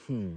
Hmm.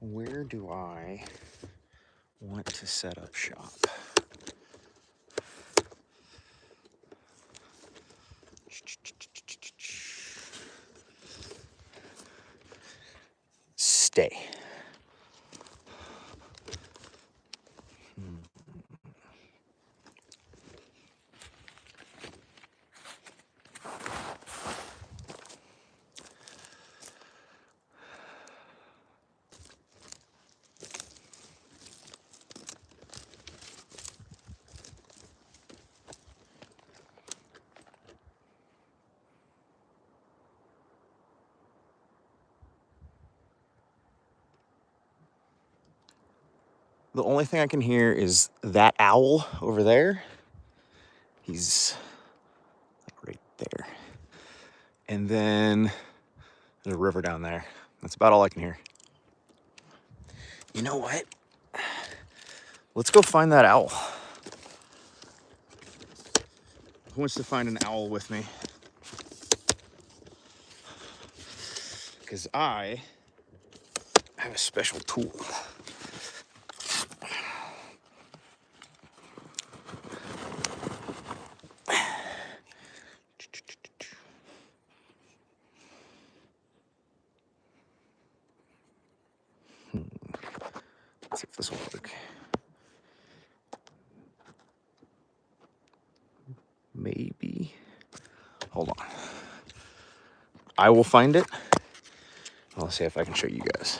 Where do I want to set up shop? Stay. The only thing I can hear is that owl over there. He's like right there. And then there's a river down there. That's about all I can hear. You know what? Let's go find that owl. Who wants to find an owl with me? Because I have a special tool. Let's see if this will work. Maybe. Hold on. I will find it. I'll see if I can show you guys.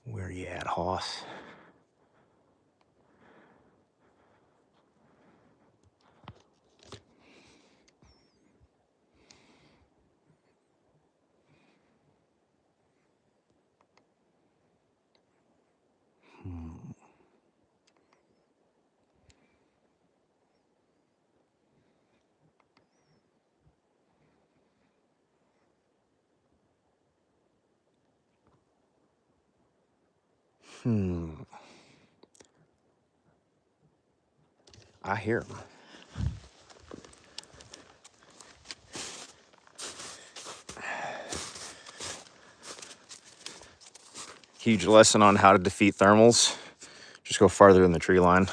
Where you at, Hoss? I hear him. Huge lesson on how to defeat thermals. Just go farther in the tree line.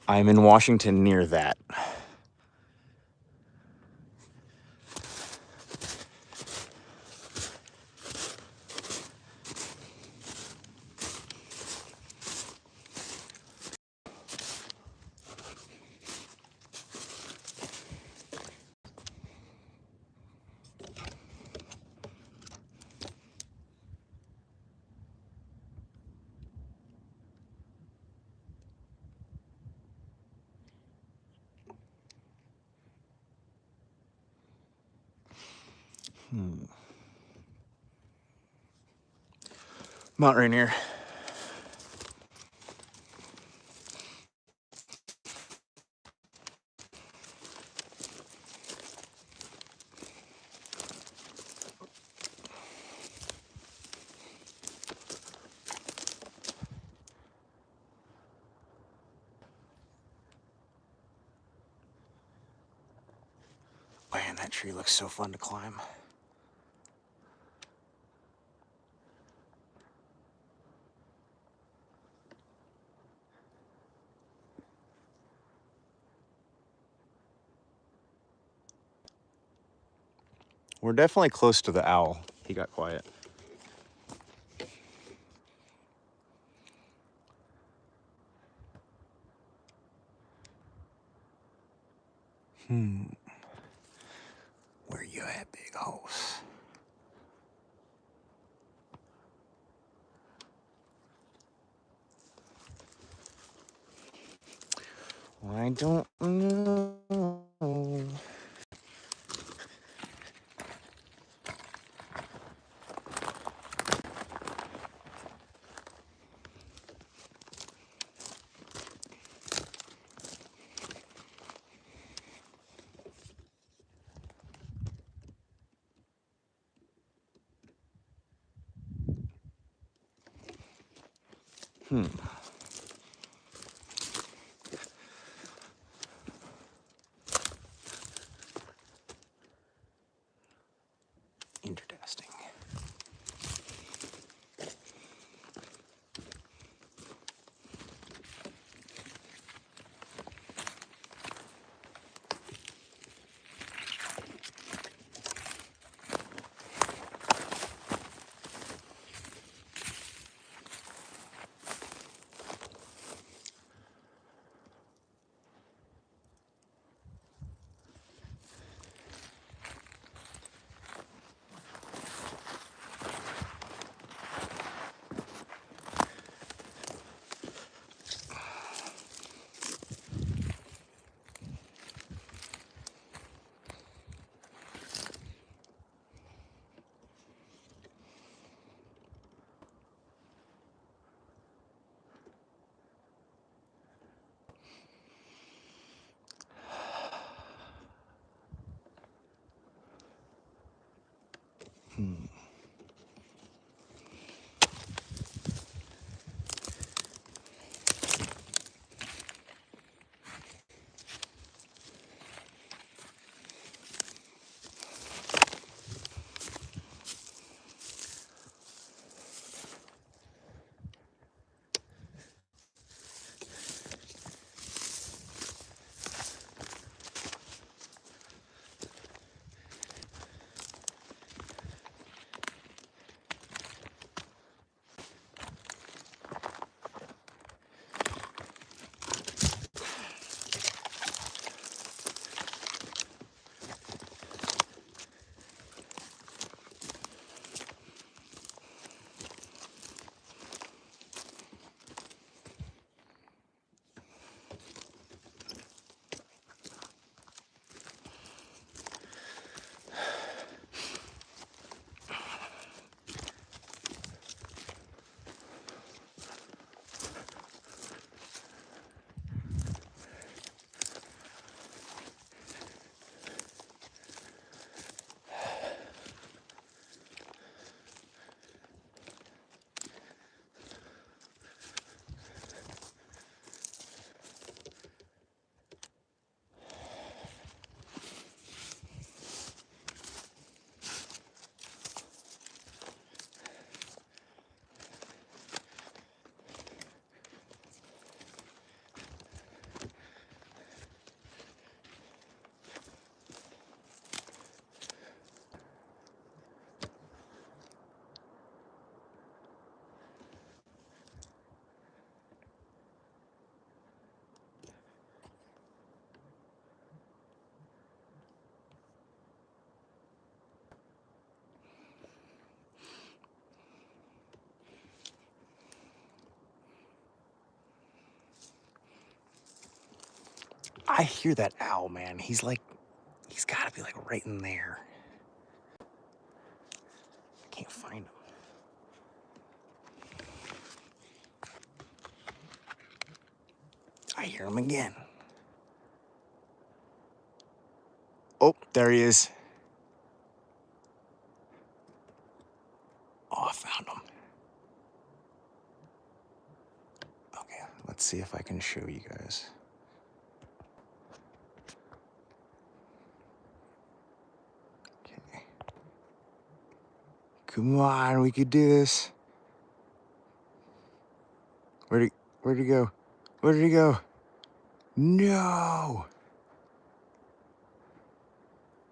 I'm in Washington near that. Mount Rainier. tree looks so fun to climb. We're definitely close to the owl. He got quiet. Where you at, big house? I don't know. Interesting. I hear that owl, man. He's gotta be like right in there. I can't find him. I hear him again. Oh, there he is. Oh, I found him. Okay, let's see if I can show you guys. Come on, we could do this. Where'd he go? Where did he go? No!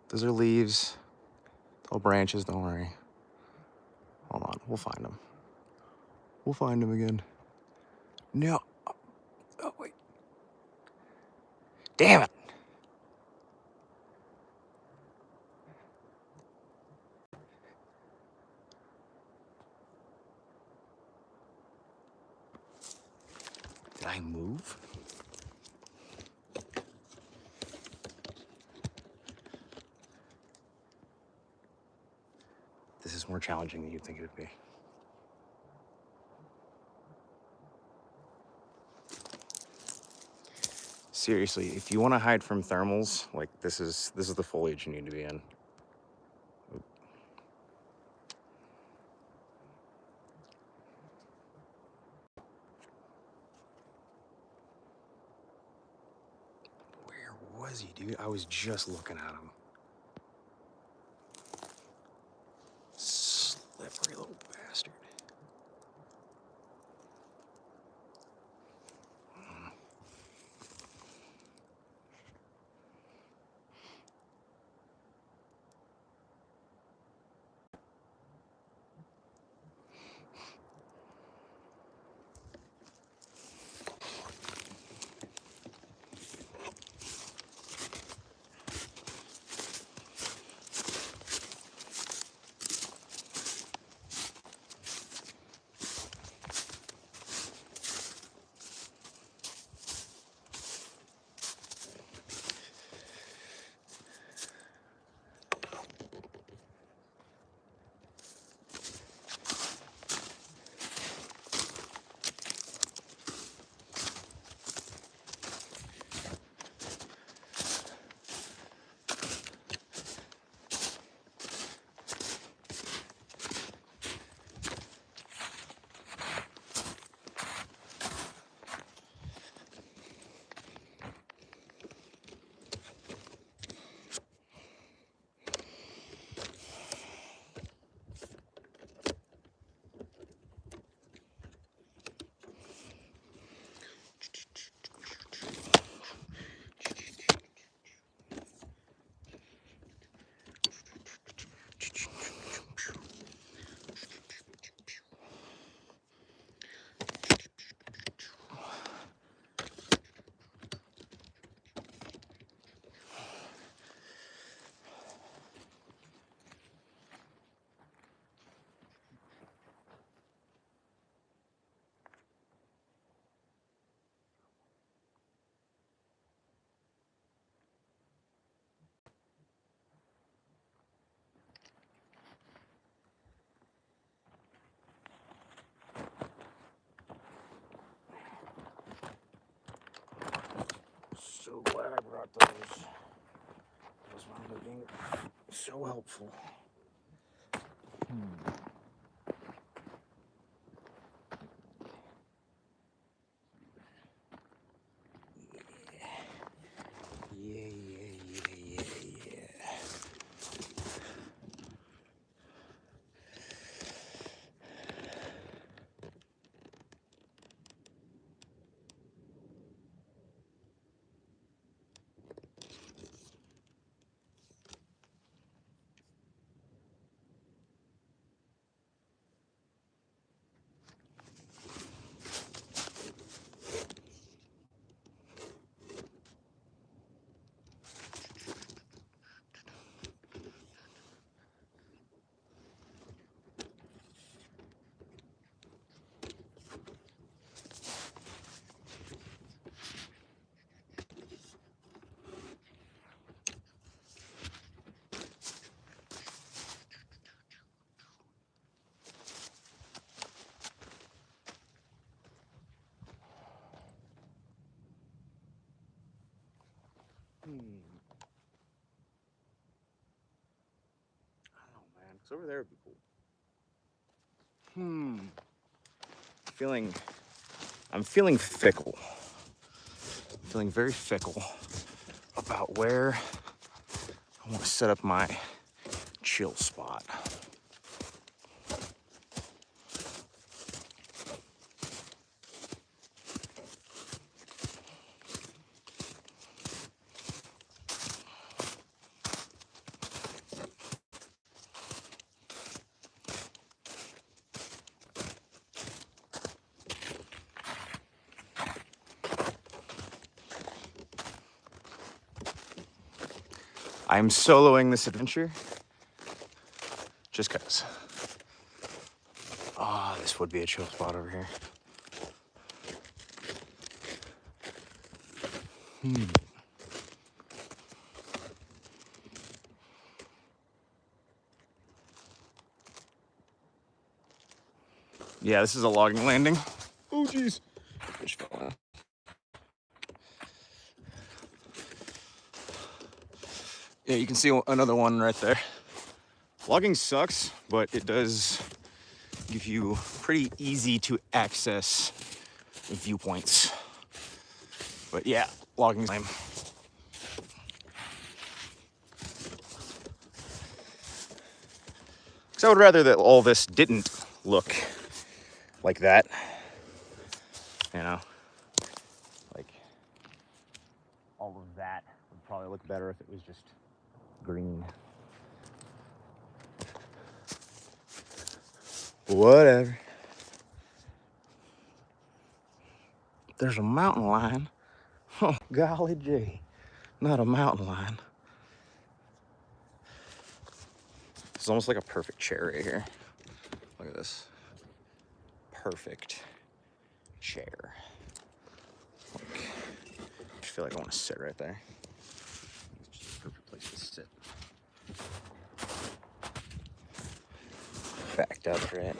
Those are leaves. All branches, don't worry. Hold on, we'll find him. We'll find him again. No. Oh, wait. Damn it! Did I move? This is more challenging than you'd think it would be. Seriously, if you want to hide from thermals, like this is the foliage you need to be in. Where was he, dude? I was just looking at him. Slippery little bastard. So glad I brought those. Those wound up being so helpful. Yeah. I don't know, man. Because over there would be cool. I'm feeling fickle. I'm feeling very fickle about where I want to set up my chill spot. I'm soloing this adventure just because. Oh, this would be a chill spot over here. Yeah, this is a logging landing. Oh, jeez. Yeah, you can see another one right there. Logging sucks, but it does give you pretty easy to access viewpoints. But yeah, logging's lame. Because I would rather that all this didn't look like that. You know? Like, all of that would probably look better if it was just green. Whatever. There's a mountain lion. Oh, golly gee. Not a mountain lion. It's almost like a perfect chair right here. Look at this. Perfect chair. Like, I feel like I want to sit right there. It's just a perfect place to sit. Backed up for it.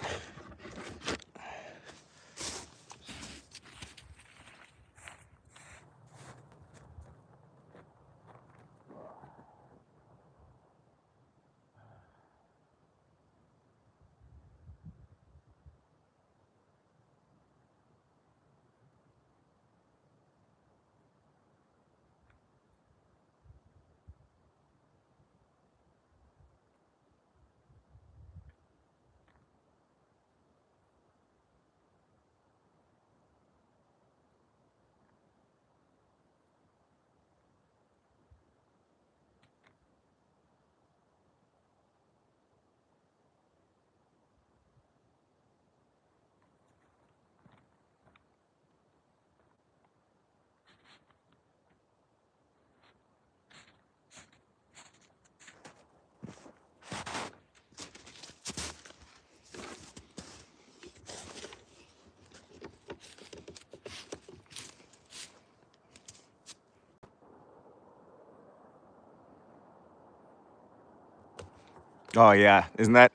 Oh yeah, doesn't that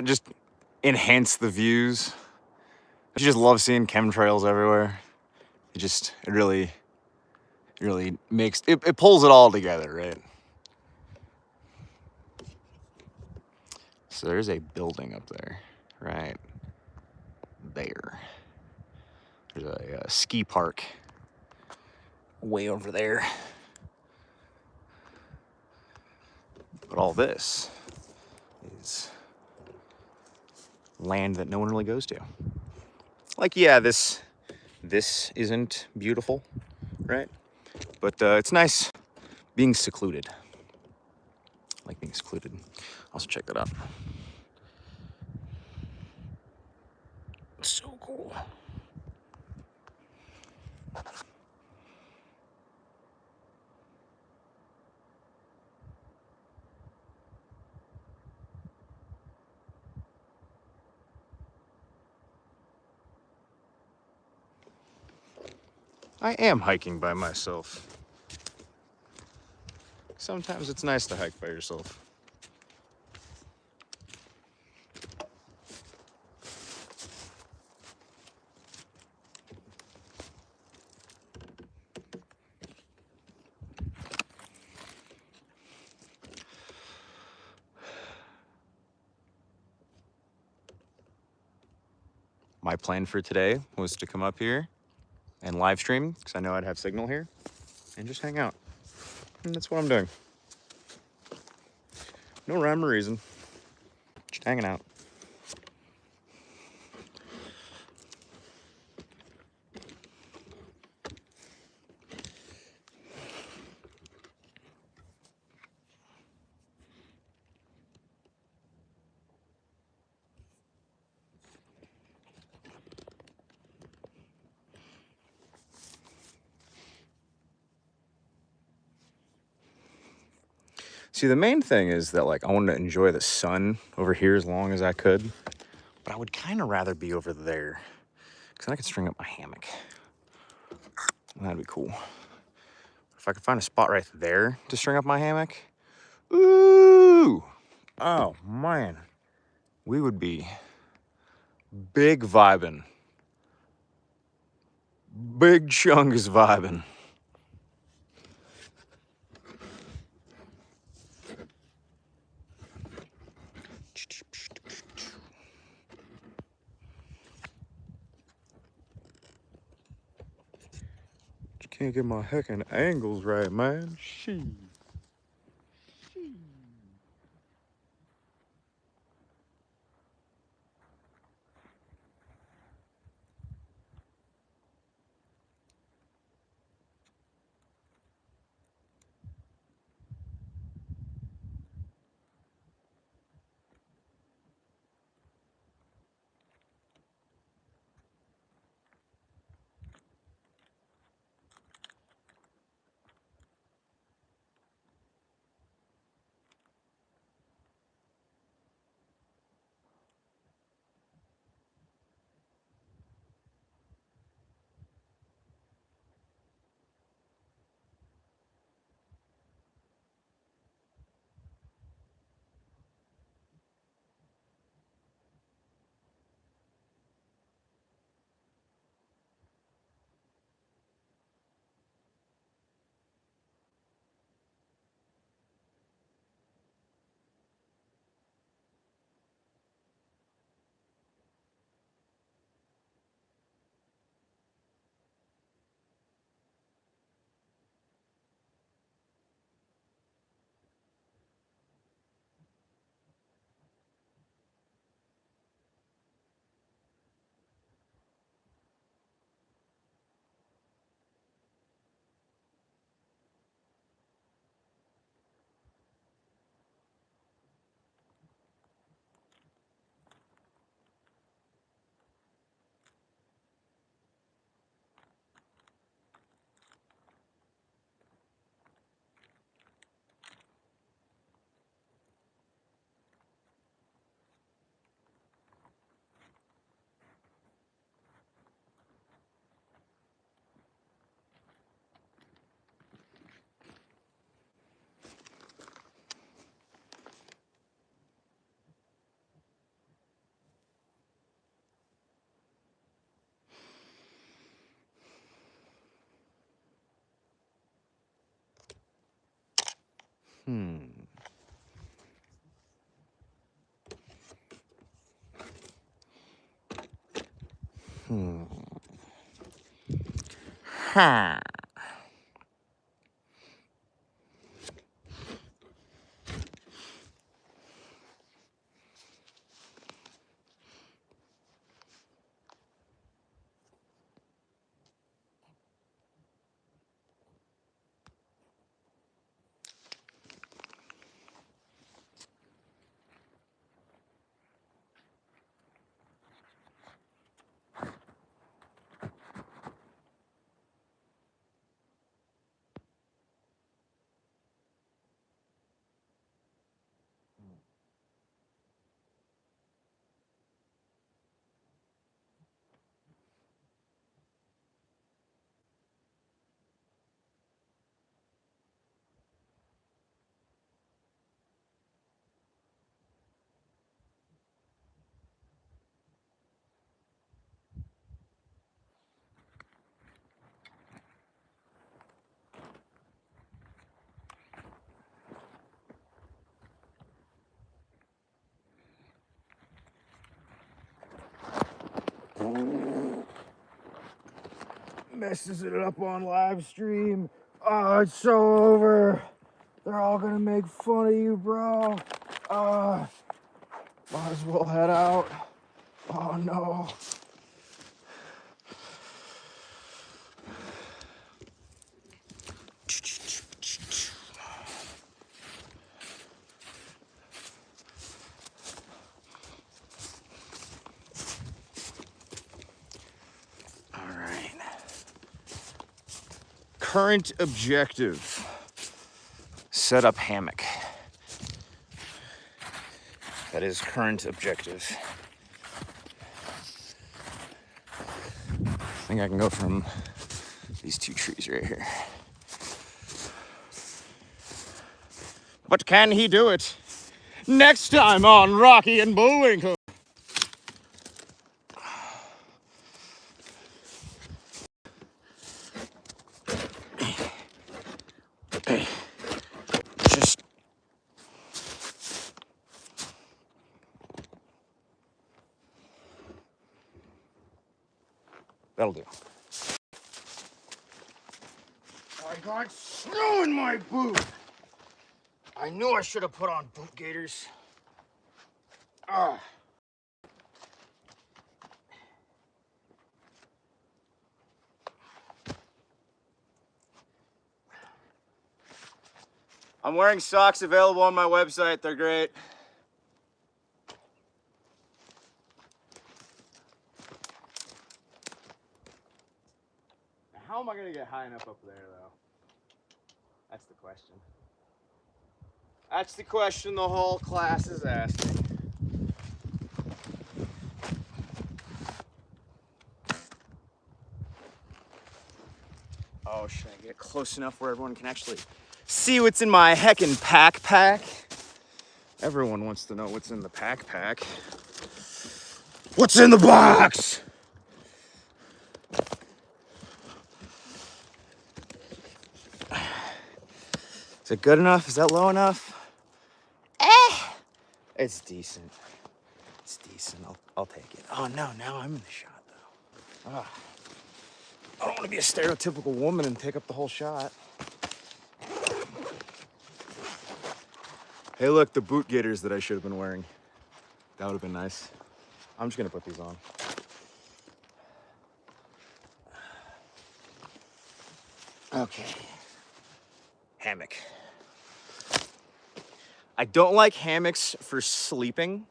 just enhance the views? I just love seeing chemtrails everywhere. It really makes it pulls it all together, right? So there's a building up there, right there. There's a ski park way over there. But all this is land that no one really goes to. Like, yeah, this isn't beautiful, right? But it's nice being secluded. I like being secluded. Also, check that out. It's so cool. I am hiking by myself. Sometimes it's nice to hike by yourself. My plan for today was to come up here and live stream, because I know I'd have signal here, and just hang out. And that's what I'm doing. No rhyme or reason. Just hanging out. See, the main thing is that like I wanted to enjoy the sun over here as long as I could, but I would kind of rather be over there because then I could string up my hammock. That'd be cool. If I could find a spot right there to string up my hammock, ooh, oh man, we would be big vibing. Big chungus vibing. Can't get my heckin' angles right, man. Shit. Huh. Messes it up on live stream. Oh, it's so over. They're all gonna make fun of you, bro. Might as well head out. Oh no. All right. Current objective. Set up hammock. That is current objective. I think I can go from these two trees right here. But can he do it? Next time on Rocky and Bullwinkle. Just that'll do. I got snow in my boot. I knew I should have put on boot gaiters. Ah. I'm wearing socks available on my website. They're great. How am I gonna get high enough up there, though? That's the question. That's the question the whole class is asking. Oh, should I get close enough where everyone can actually see what's in my heckin' pack? Everyone wants to know what's in the pack. What's in the box? Is it good enough? Is that low enough? It's decent. It's decent. I'll take it. Oh no, now I'm in the shot though. I don't want to be a stereotypical woman and take up the whole shot. Hey look, the boot gaiters that I should have been wearing. That would have been nice. I'm just gonna put these on. Okay. Hammock. I don't like hammocks for sleeping.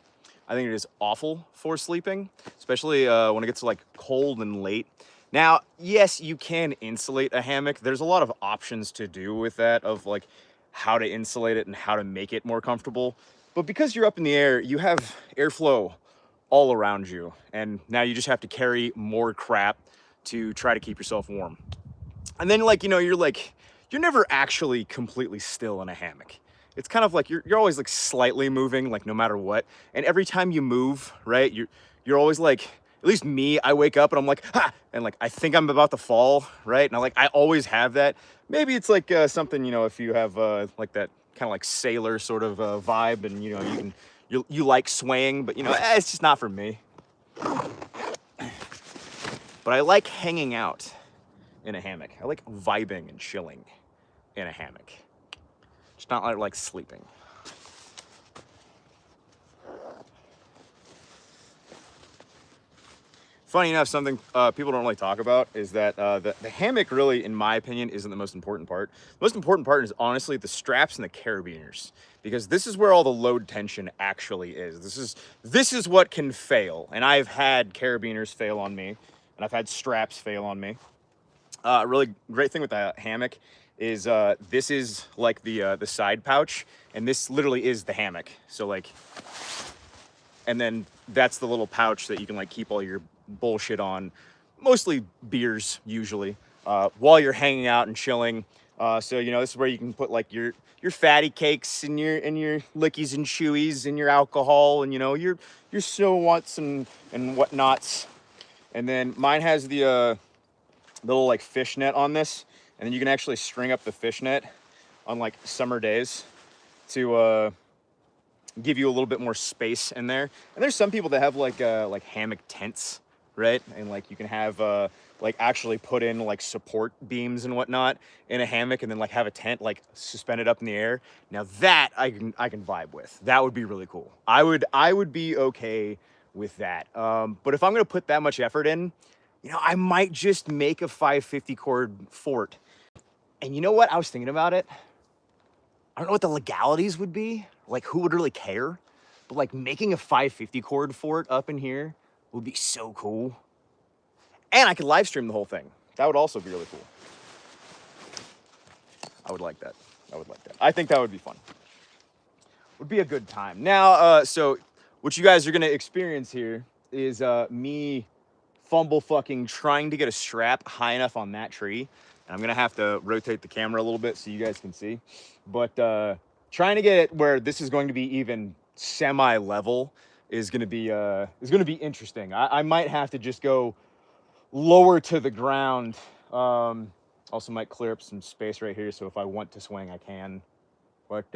I think it is awful for sleeping, especially when it gets like cold and late. Now, yes, you can insulate a hammock. There's a lot of options to do with that, of like how to insulate it and how to make it more comfortable. But because you're up in the air, you have airflow all around you. And now you just have to carry more crap to try to keep yourself warm. And then like, you know, you're never actually completely still in a hammock. It's kind of like you're always like slightly moving, like no matter what. And every time you move, right, you're always like, at least me, I wake up and I'm like, ha! And like, I think I'm about to fall, right? And I always have that. Maybe it's like something, you know, if you have like that kind of like sailor sort of vibe, and you know, you like swaying, but you know, it's just not for me. But I like hanging out in a hammock. I like vibing and chilling in a hammock. It's not like sleeping. Funny enough, something people don't really talk about is that the hammock really, in my opinion, isn't the most important part. The most important part is honestly the straps and the carabiners, because this is where all the load tension actually is. This is what can fail, and I've had carabiners fail on me, and I've had straps fail on me. A really great thing with the hammock is this is like the side pouch, and this literally is the hammock. So like, and then that's the little pouch that you can like keep all your bullshit on, mostly beers usually, while you're hanging out and chilling. So you know, this is where you can put like your fatty cakes and your lickies and chewies and your alcohol and you know your snow wants and whatnots. And then mine has the little like fishnet on this, and then you can actually string up the fishnet on like summer days to give you a little bit more space in there. And there's some people that have like hammock tents, right? And like you can have like actually put in like support beams and whatnot in a hammock, and then like have a tent like suspended up in the air. Now that I can vibe with. That would be really cool. I would be okay with that. But if I'm gonna put that much effort in, you know, I might just make a 550 cord fort. And you know what? I was thinking about it. I don't know what the legalities would be. Like, who would really care? But like making a 550 cord fort up in here would be so cool. And I could live stream the whole thing. That would also be really cool. I would like that. I think that would be fun. Would be a good time. Now, so what you guys are gonna experience here is me fumble fucking trying to get a strap high enough on that tree. And I'm gonna have to rotate the camera a little bit so you guys can see. But trying to get it where this is going to be even semi-level is gonna be interesting. I might have to just go lower to the ground. Also might clear up some space right here, so if I want to swing, I can. But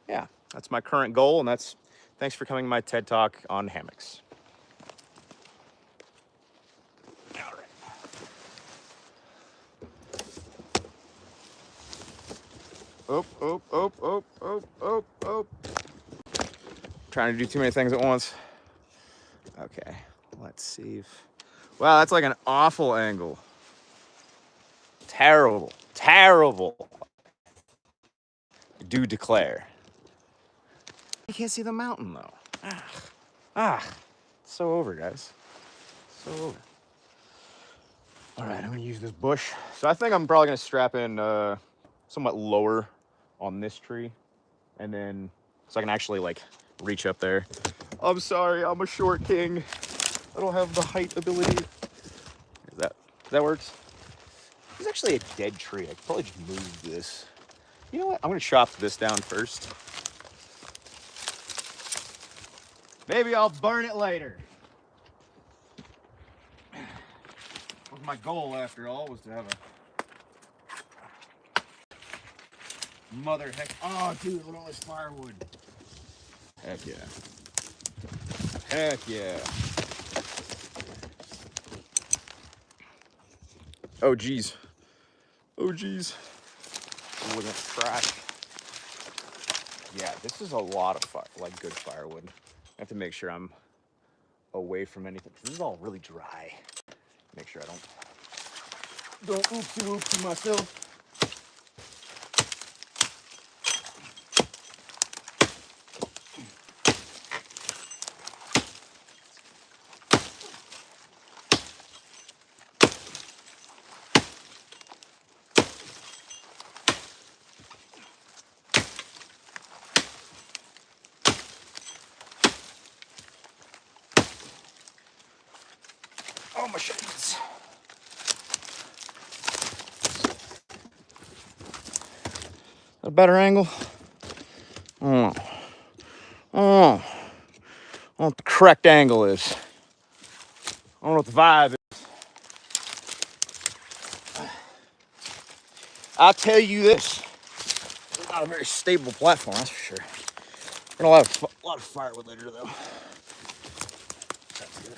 yeah, that's my current goal, and thanks for coming to my TED Talk on hammocks. All right. Oh. Trying to do too many things at once. Okay, let's see if... Wow, that's like an awful angle. Terrible. I do declare. You can't see the mountain though. So over, guys. So over. All right, I'm gonna use this bush. So I think I'm probably gonna strap in somewhat lower on this tree, and then so I can actually like reach up there. I'm sorry, I'm a short king. I don't have the height ability. That works. It's actually a dead tree. I could probably just move this. You know what? I'm gonna chop this down first. Maybe I'll burn it later. My goal, after all, was to have a mother heck. Oh, dude, look at all this firewood. Heck yeah. Heck yeah. Oh, geez. Oh, geez. Oh, look at that trash. Yeah, this is a lot of good firewood. I have to make sure I'm away from anything. This is all really dry. Make sure I don't oopsie myself. Oh, my shades. A better angle? Oh. I don't know what the correct angle is. I don't know what the vibe is. I'll tell you this. It's not a very stable platform, that's for sure. We're gonna have a lot of firewood later, though. That's good.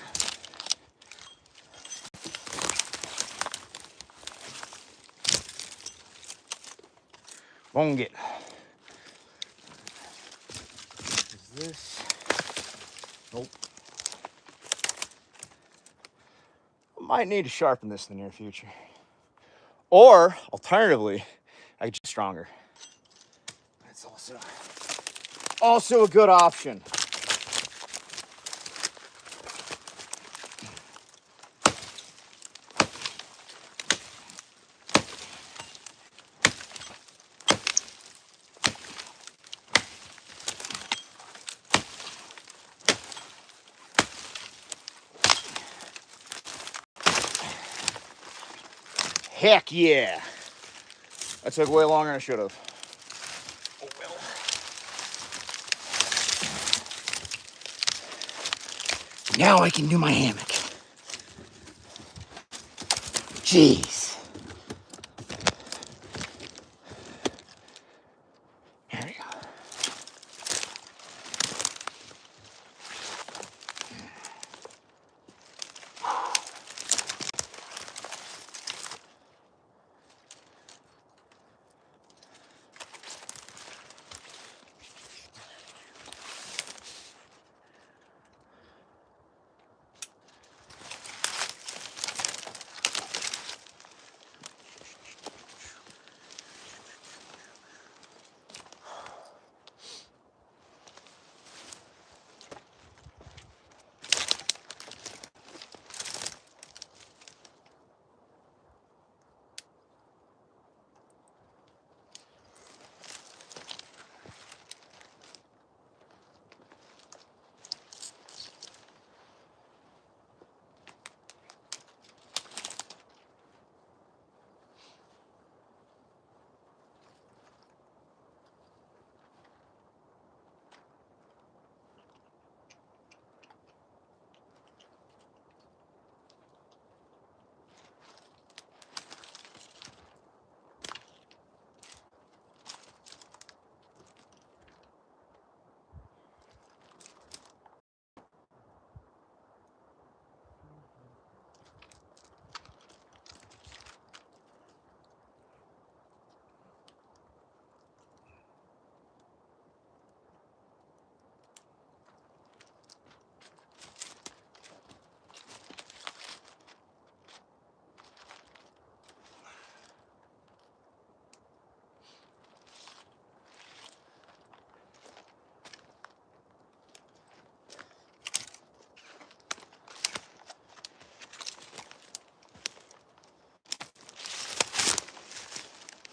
Won't get. Is this? Nope. I might need to sharpen this in the near future. Or, alternatively, I could get stronger. That's also a good option. Heck yeah. That took way longer than I should have. Oh well. Now I can do my hammock. Jeez. There we go.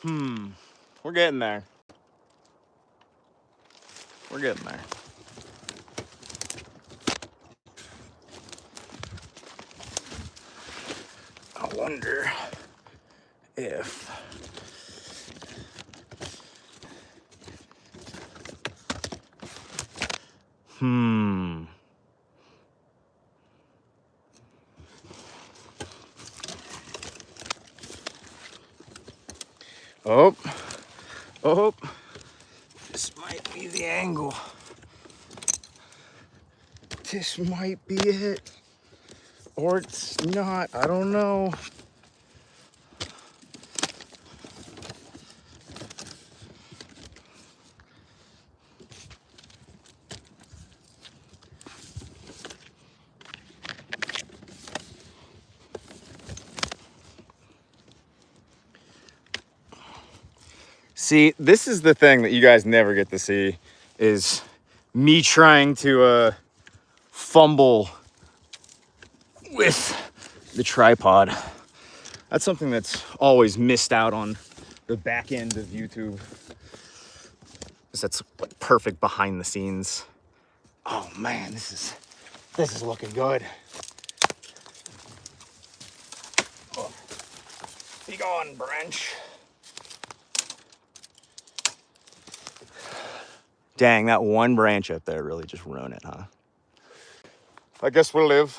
We're getting there. We're getting there. I wonder if Oh, this might be the angle. This might be it. Or it's not, I don't know. See, this is the thing that you guys never get to see, is me trying to fumble with the tripod. That's something that's always missed out on the back end of YouTube. Because that's like perfect behind the scenes. Oh man, this is looking good. Oh, be gone, branch. Dang, that one branch up there really just ruined it, huh? I guess we'll live.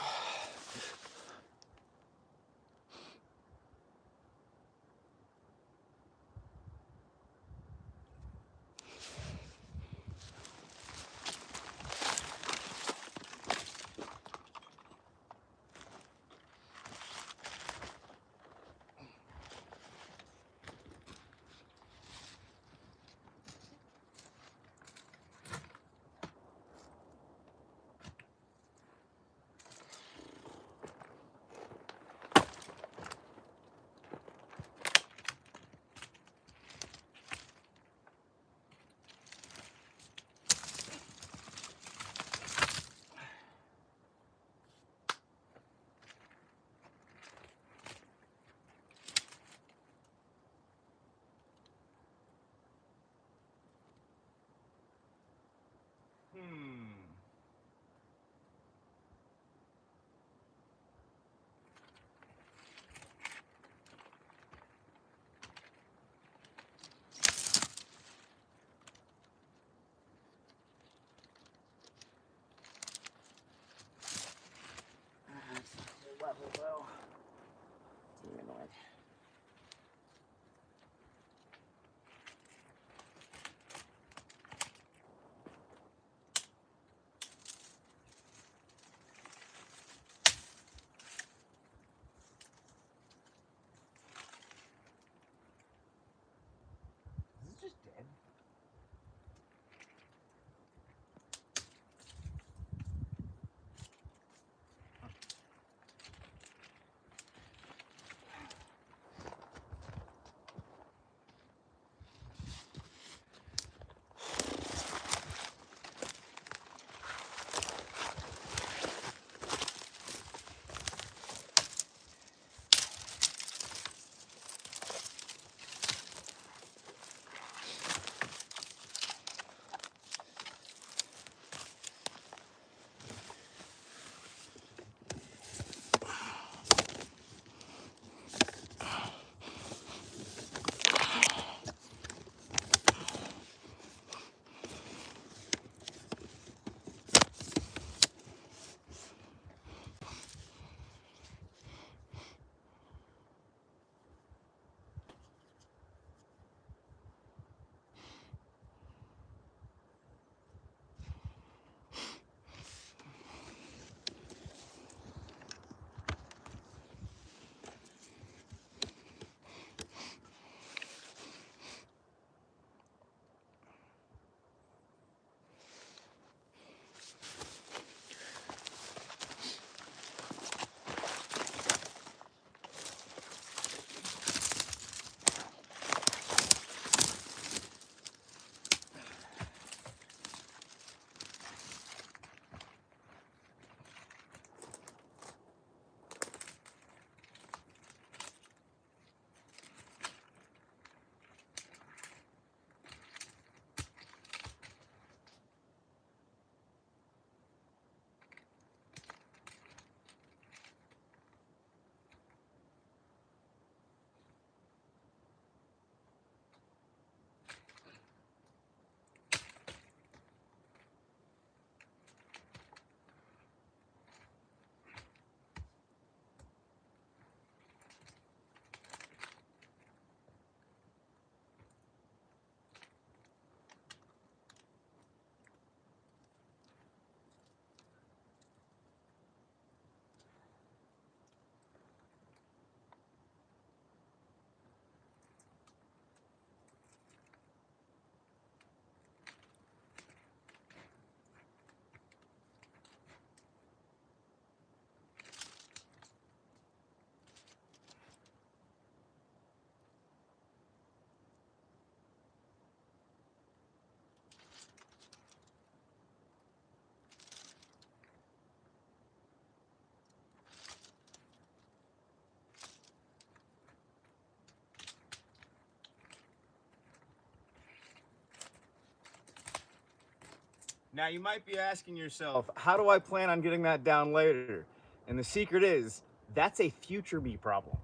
Now you might be asking yourself, how do I plan on getting that down later? And the secret is, that's a future me problem.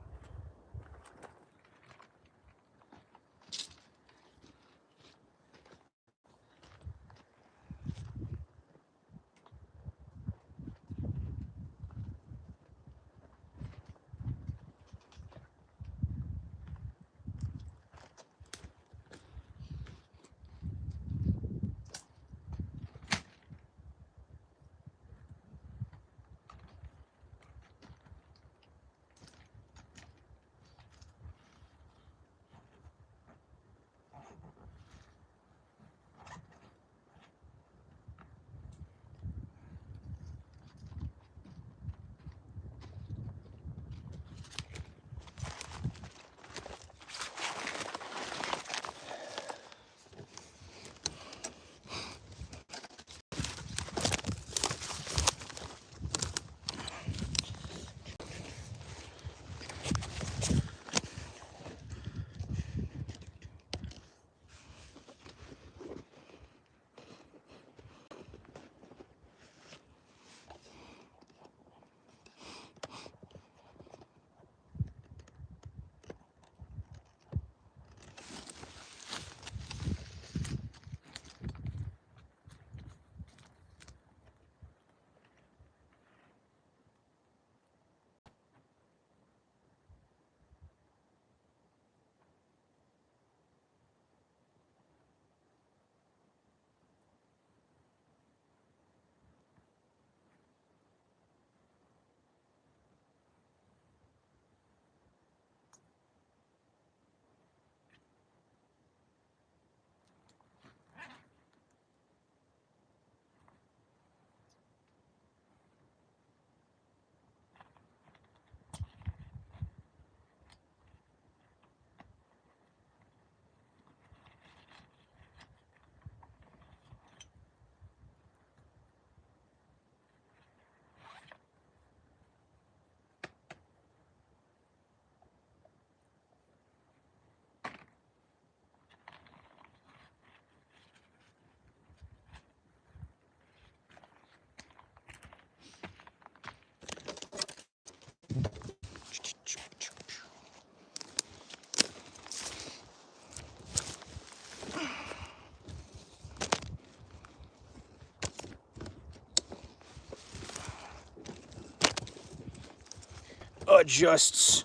Adjusts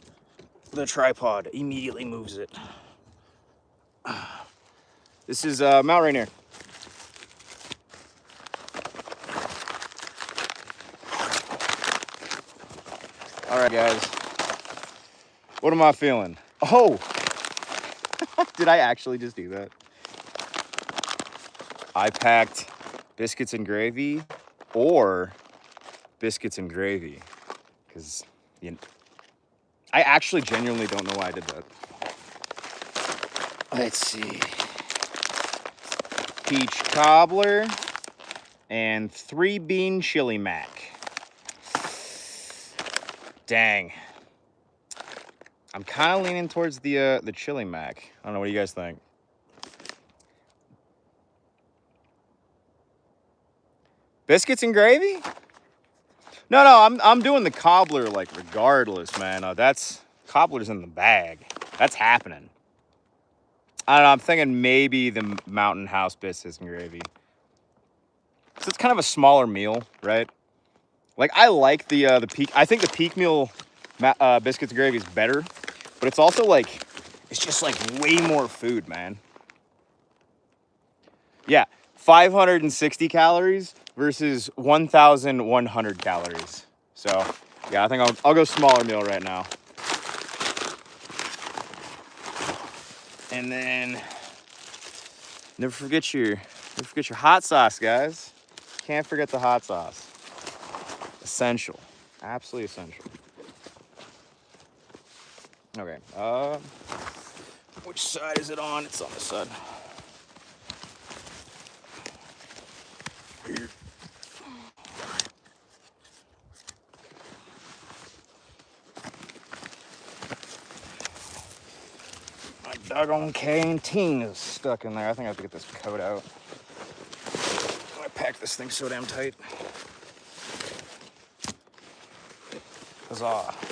the tripod, immediately moves it. This is Mount Rainier. All right, guys. What am I feeling? Oh, did I actually just do that? I packed biscuits and gravy or biscuits and gravy because I actually genuinely don't know why I did that. Let's see. Peach cobbler and 3-bean chili mac. Dang. I'm kind of leaning towards the chili mac. I don't know, what do you guys think? Biscuits and gravy? No, I'm doing the cobbler like regardless, man. That's cobbler's in the bag. That's happening. I don't know, I'm thinking maybe the Mountain House biscuits and gravy. So it's kind of a smaller meal, right? Like I like the peak. I think the peak meal biscuits and gravy is better, but it's also like it's just like way more food, man. Yeah, 560 calories versus 1,100 calories. So yeah, I think I'll go smaller meal right now. And then never forget your hot sauce, guys. Can't forget the hot sauce. Essential, absolutely essential. Okay, which side is it on? It's on this side. Here. My doggone canteen is stuck in there. I think I have to get this coat out. I pack grip this thing so damn tight. Huzzah.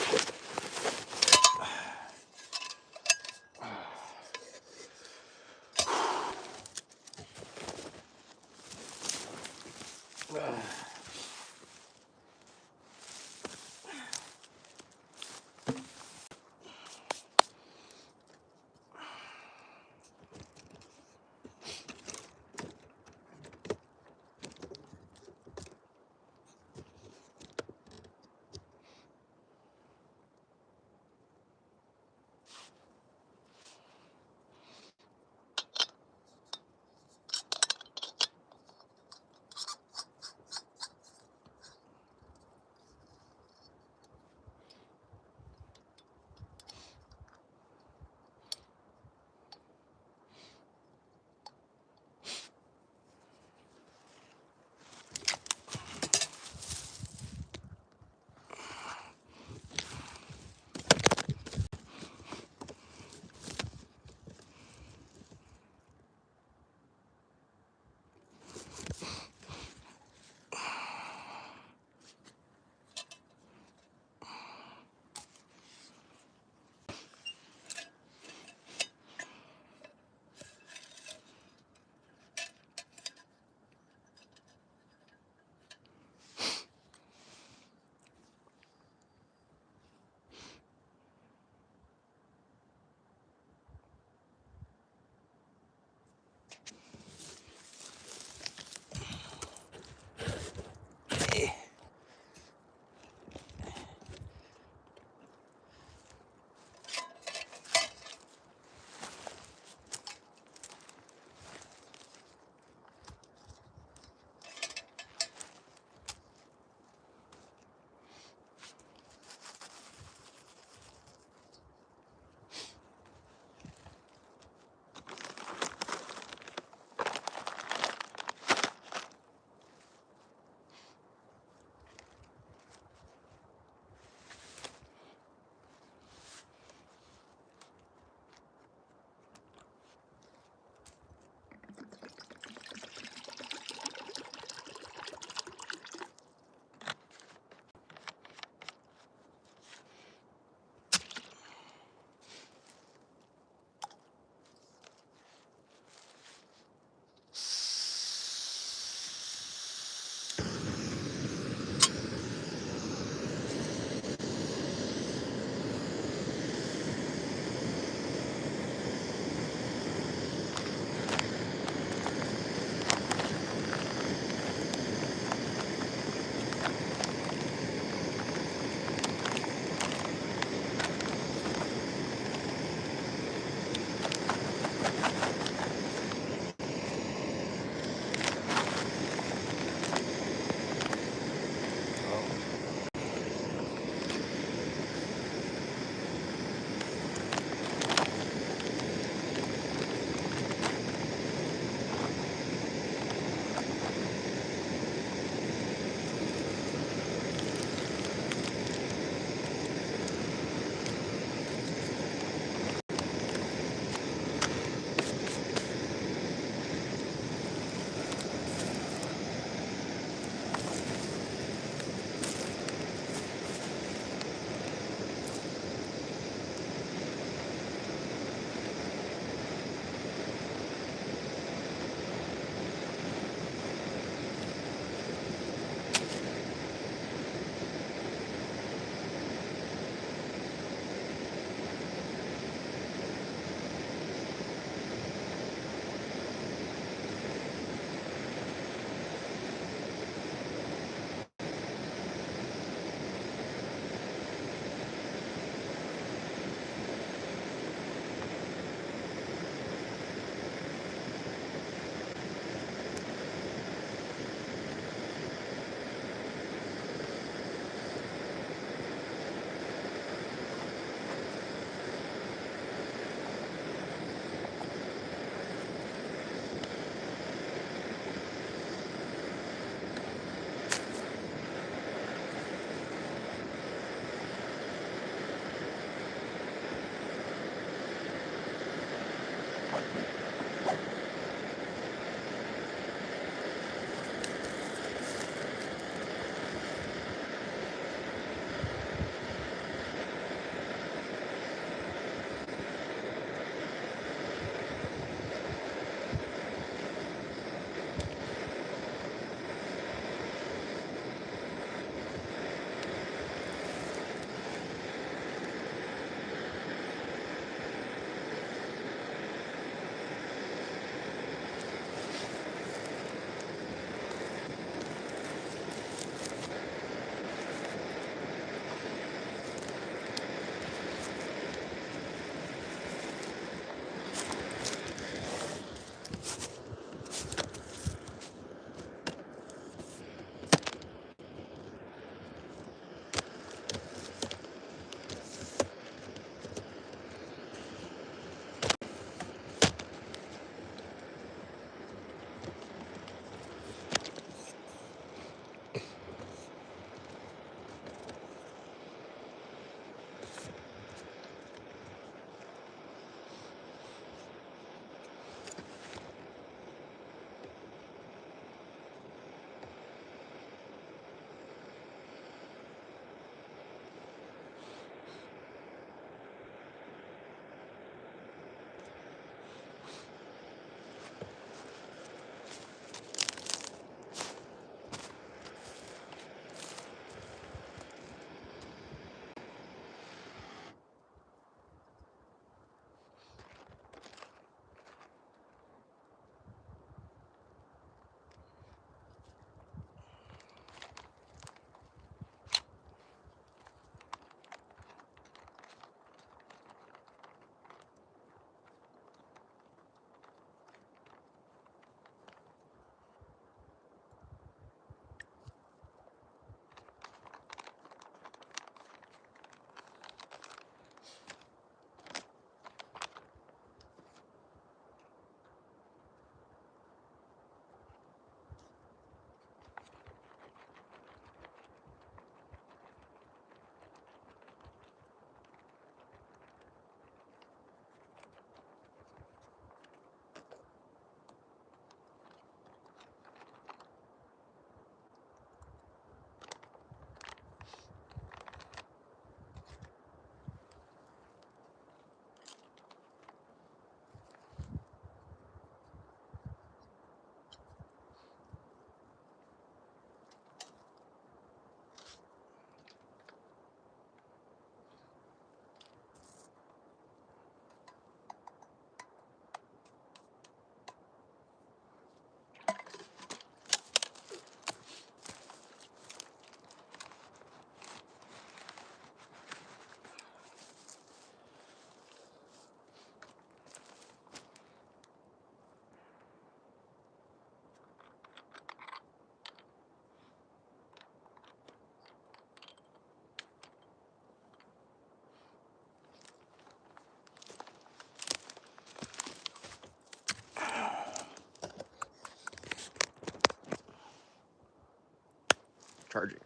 charging.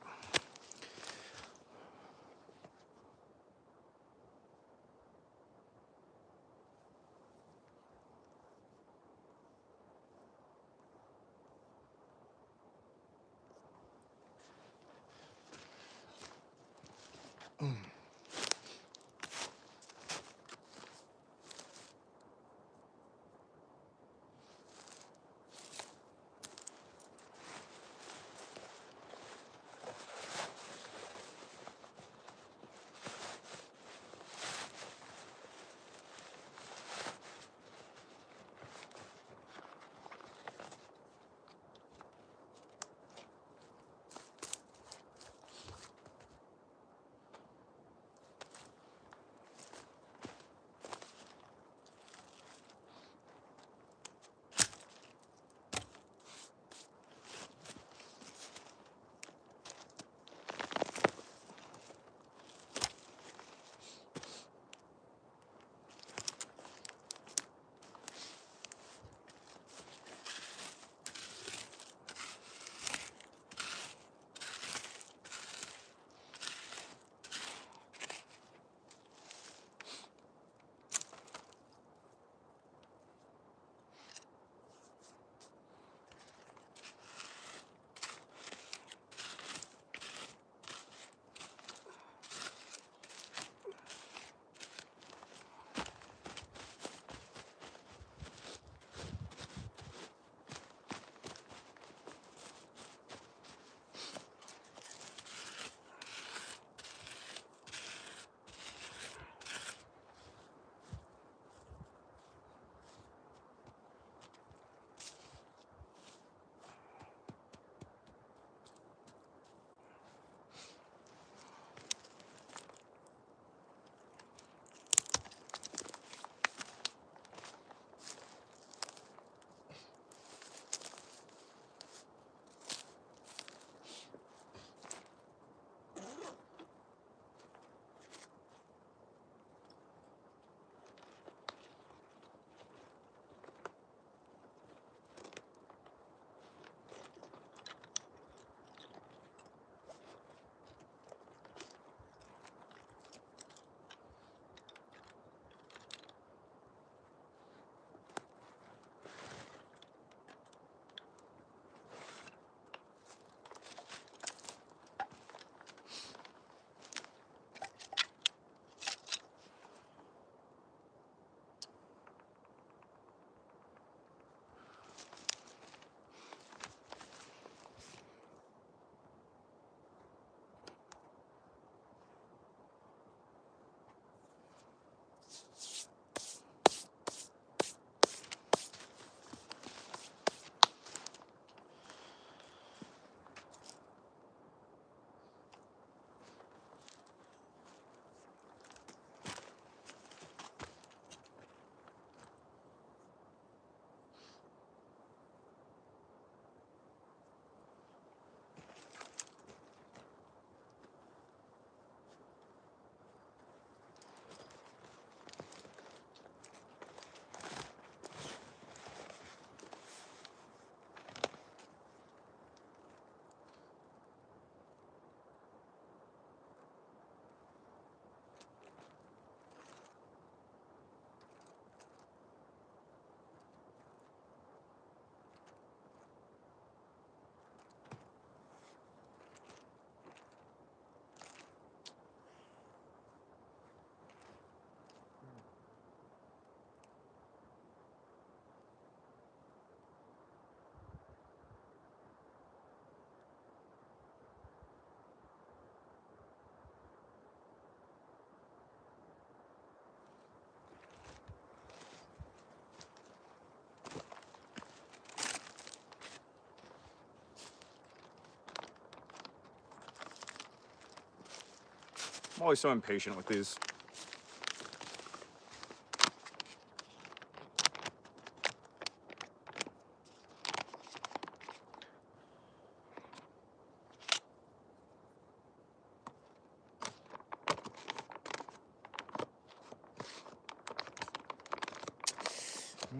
I'm always so impatient with these.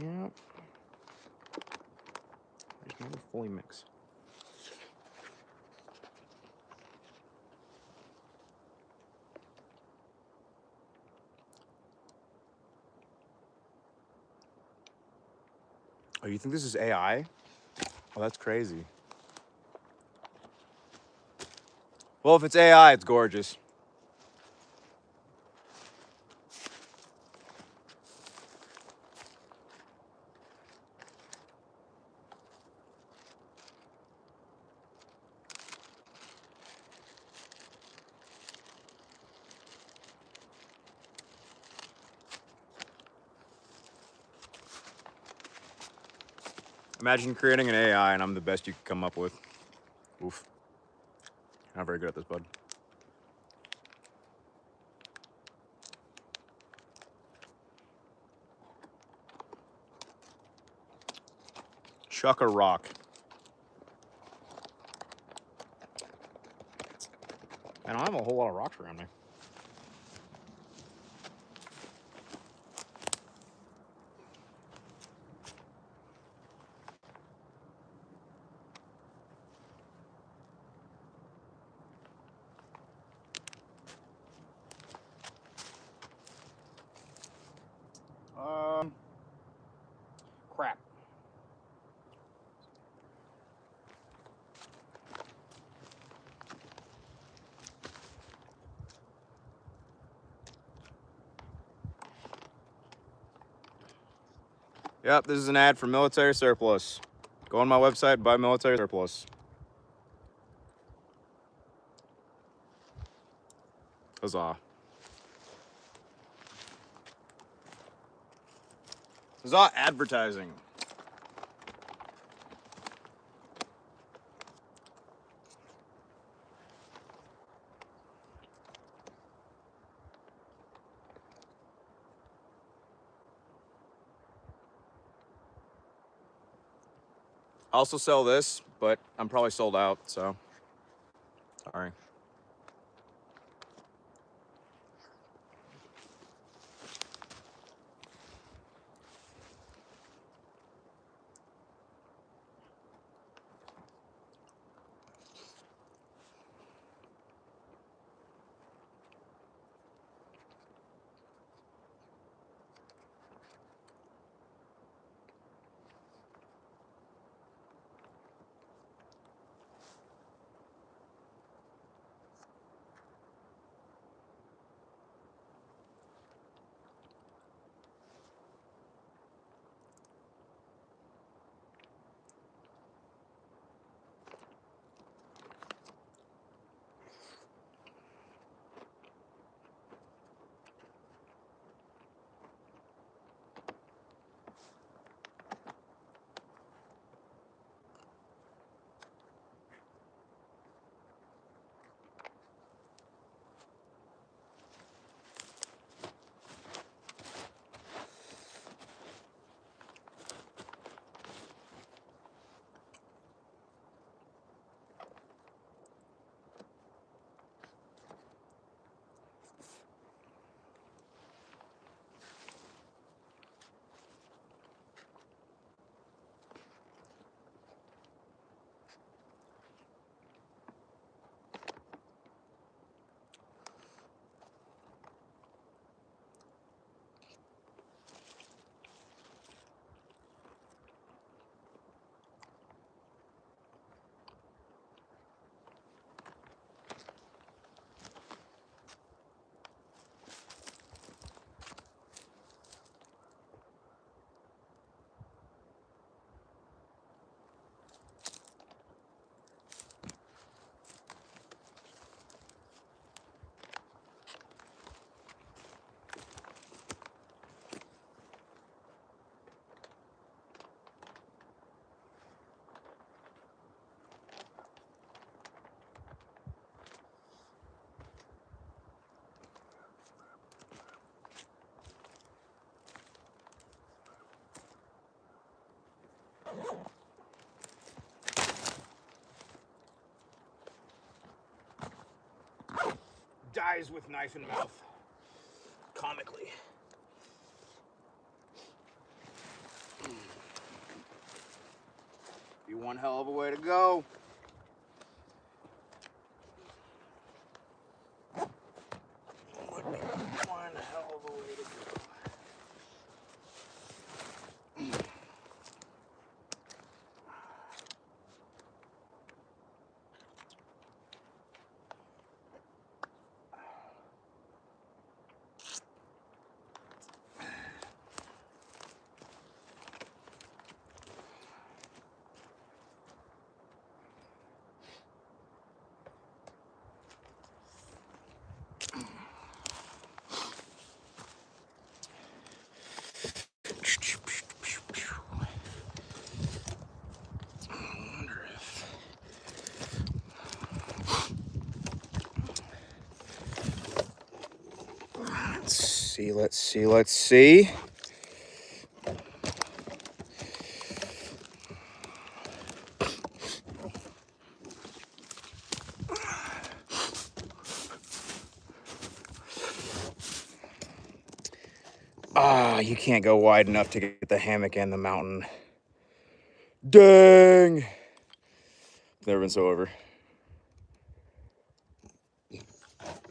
Yeah. Just never fully mix. Oh, you think this is AI? Oh, that's crazy. Well, if it's AI, it's gorgeous. Imagine creating an AI and I'm the best you could come up with. Oof. Not very good at this, bud. Chuck a rock. I don't have a whole lot of rocks around me. Crap. Yep, this is an ad for military surplus. Go on my website, buy military surplus. Huzzah. Huzzah advertising. I also sell this, but I'm probably sold out, so sorry. Dies with knife in mouth. Comically. Be one hell of a way to go. Would be one hell of a way to go. see, let's see, let's see. Ah, you can't go wide enough to get the hammock and the mountain. Dang! Never been so over.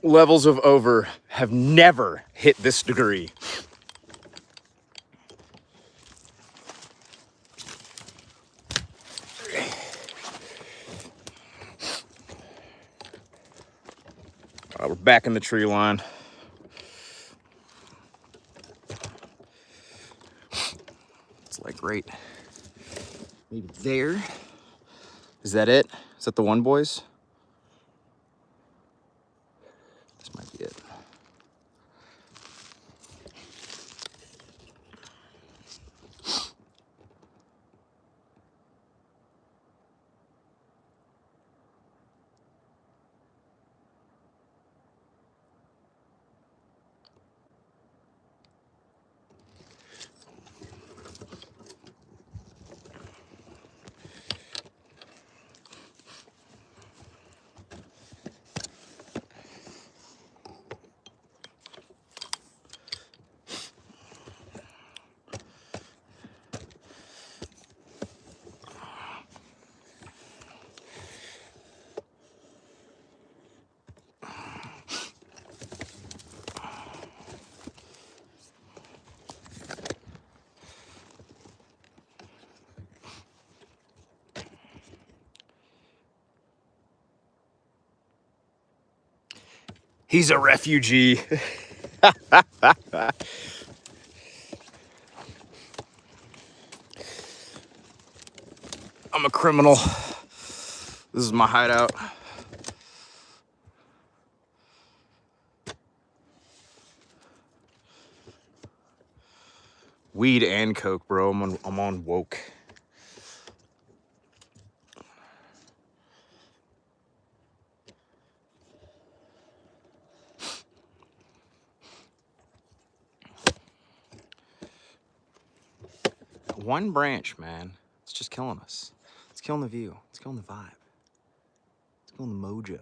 Levels of over have never hit this degree. We're back in the tree line. It's like right maybe there. Is that it? Is that the one, boys? This might be it. He's a refugee. I'm a criminal. This is my hideout. Weed and coke, bro. I'm on woke. One branch, man. It's just killing us. It's killing the view. It's killing the vibe. It's killing the mojo.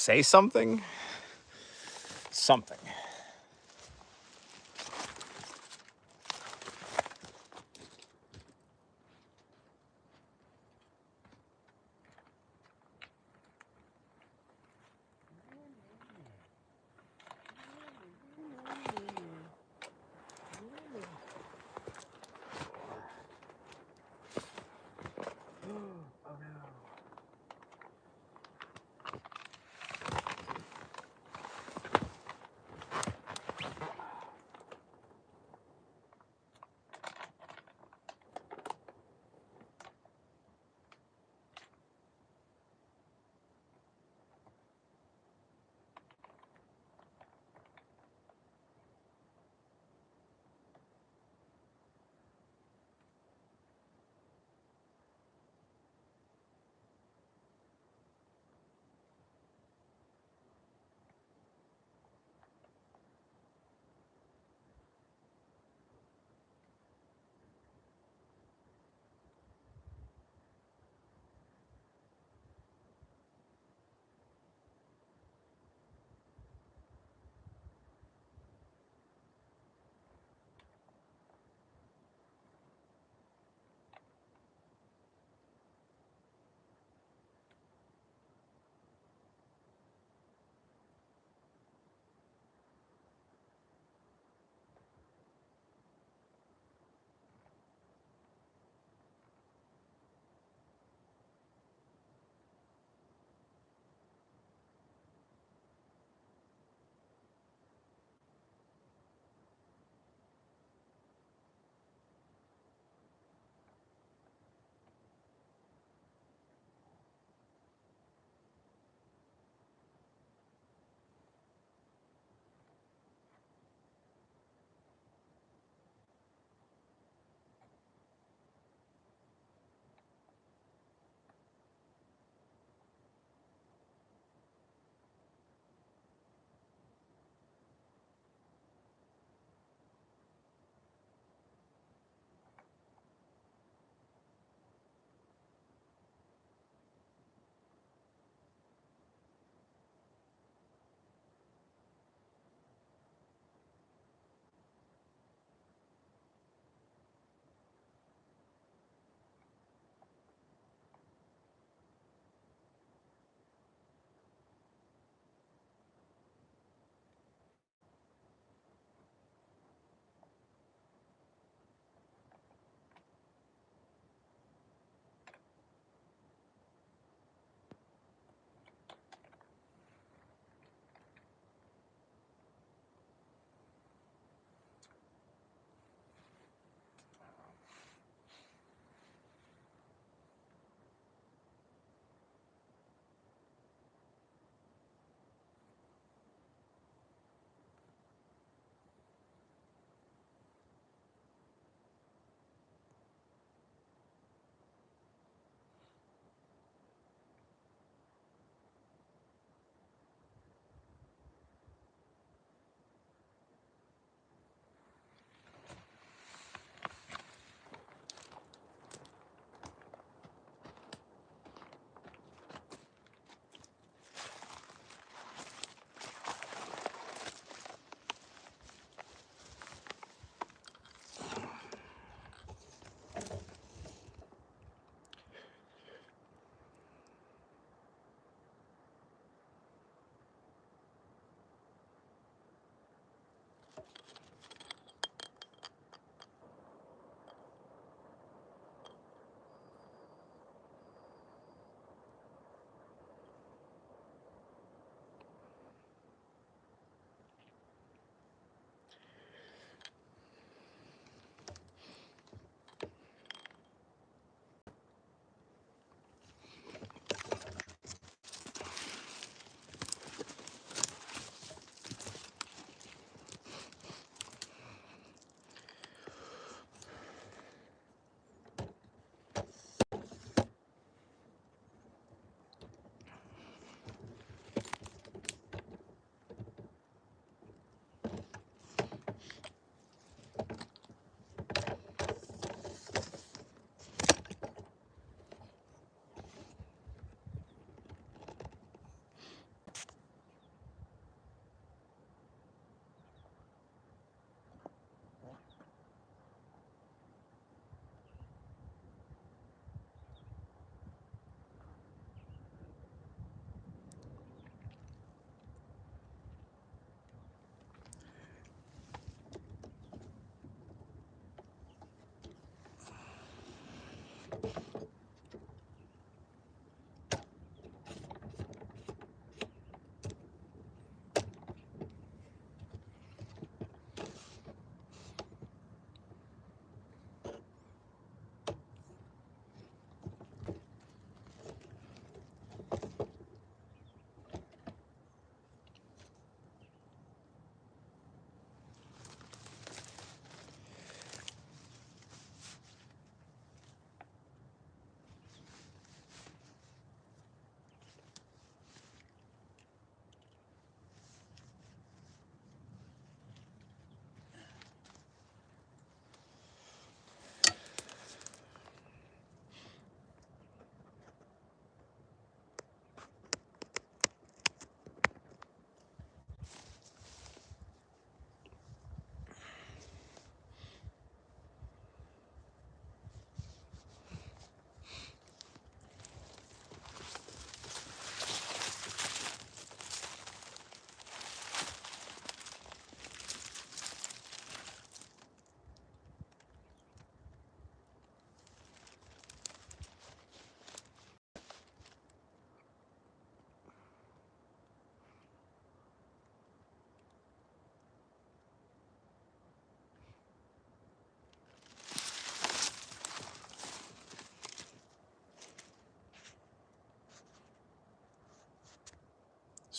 say something. Something.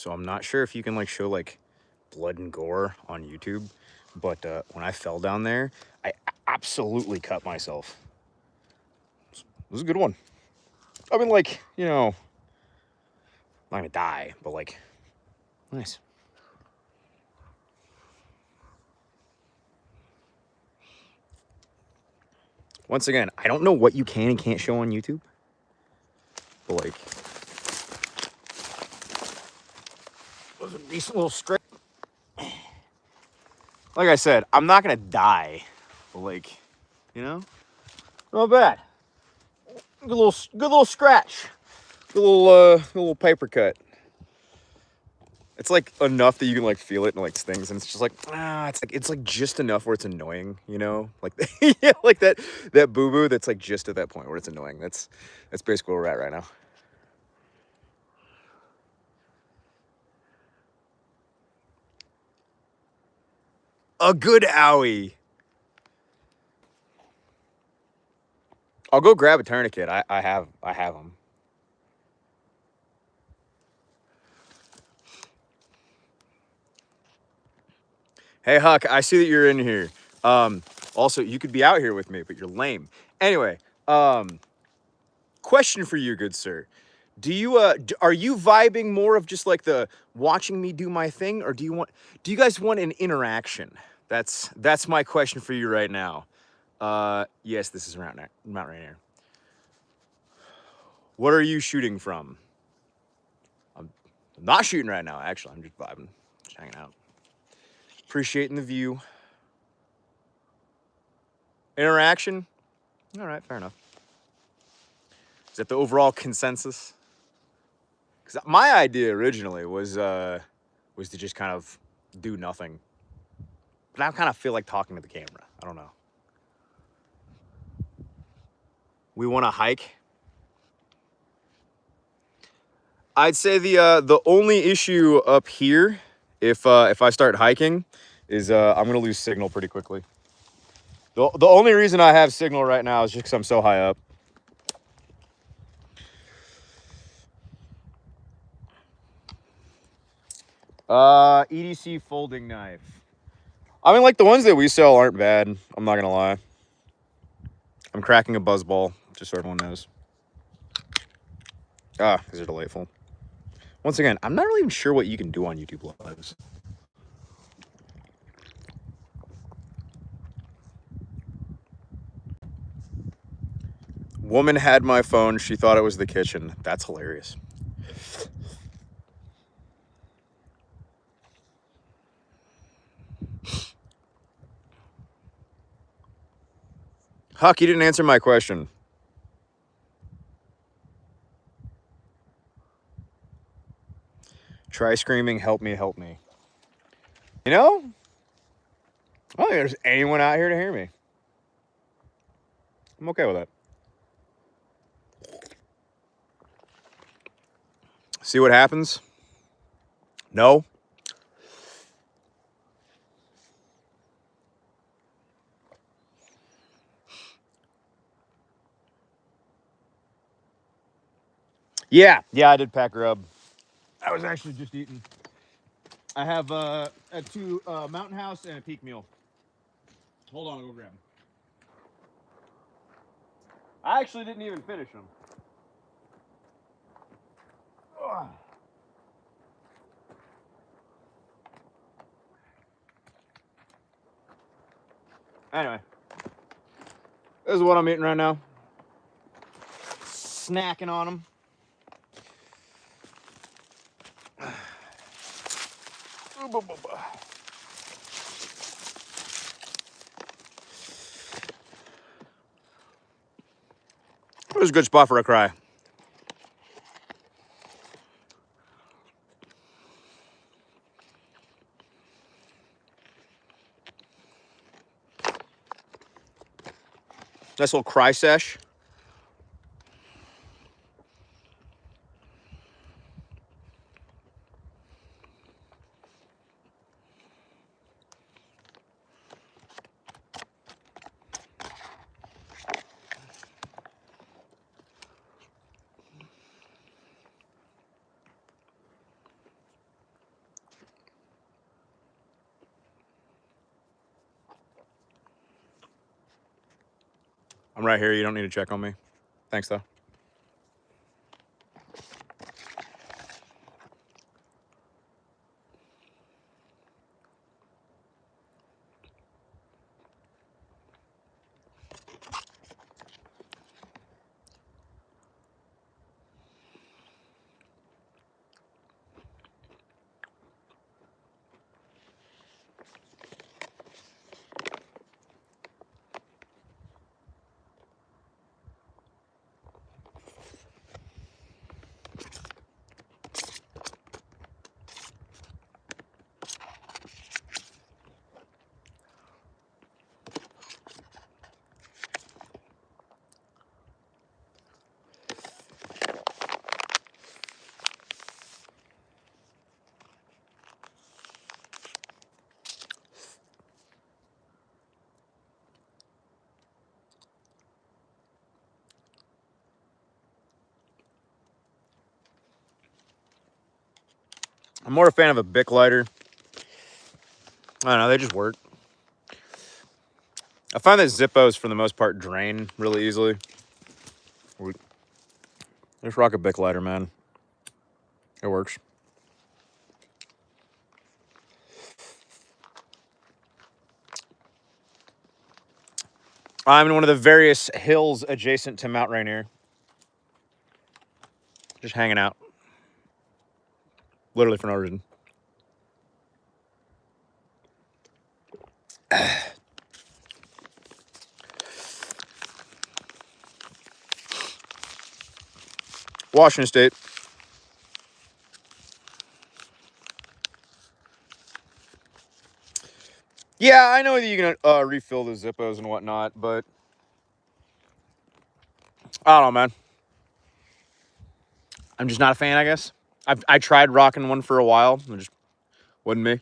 So I'm not sure if you can like show like blood and gore on YouTube, but when I fell down there, I absolutely cut myself. It was a good one. I mean, like, you know, I'm not gonna die, but like, nice. Once again, I don't know what you can and can't show on YouTube, but like, it was a decent little scrape. Like I said, I'm not gonna die, but like, you know, not bad. Good little scratch. Good little paper cut. It's like enough that you can like feel it and like stings, and it's just like it's like just enough where it's annoying, you know, like yeah, like that boo boo that's like just at that point where it's annoying. That's basically where we're at right now. A good owie. I'll go grab a tourniquet. I have them. Hey Huck, I see that you're in here. Also, you could be out here with me, but you're lame. Anyway, question for you, good sir. Do you are you vibing more of just like the watching me do my thing, or do you guys want an interaction? That's my question for you right now. Yes, this is Mount Rainier. What are you shooting from? I'm not shooting right now, actually. I'm just vibing, just hanging out. Appreciating the view. Interaction? All right, fair enough. Is that the overall consensus? Because my idea originally was to just kind of do nothing. But I kind of feel like talking to the camera. I don't know. We want to hike. I'd say the only issue up here, if I start hiking, is I'm gonna lose signal pretty quickly. The only reason I have signal right now is just because I'm so high up. EDC folding knife. I mean, like, the ones that we sell aren't bad. I'm not gonna lie. I'm cracking a buzz ball, just so everyone knows. These are delightful. Once again, I'm not really even sure what you can do on YouTube Lives. Woman had my phone. She thought it was the kitchen. That's hilarious. Huck, you didn't answer my question. Try screaming, help me, help me. You know, I don't think there's anyone out here to hear me. I'm okay with that. See what happens? No. Yeah, I did pack grub. I was actually just eating. I have a 2 Mountain House and a Peak Meal. Hold on, I'll go grab them. I actually didn't even finish them. Ugh. Anyway, this is what I'm eating right now. Snacking on them. It was a good spot for a cry. Nice little cry sesh. I'm right here. You don't need to check on me. Thanks, though. I'm more a fan of a Bic lighter. I don't know, they just work. I find that Zippos, for the most part, drain really easily. Just rock a Bic lighter, man. It works. I'm in one of the various hills adjacent to Mount Rainier. Just hanging out. Literally for no reason. Washington State. Yeah, I know that you can refill the Zippos and whatnot, but I don't know, man. I'm just not a fan, I guess. I tried rocking one for a while. It just wasn't me.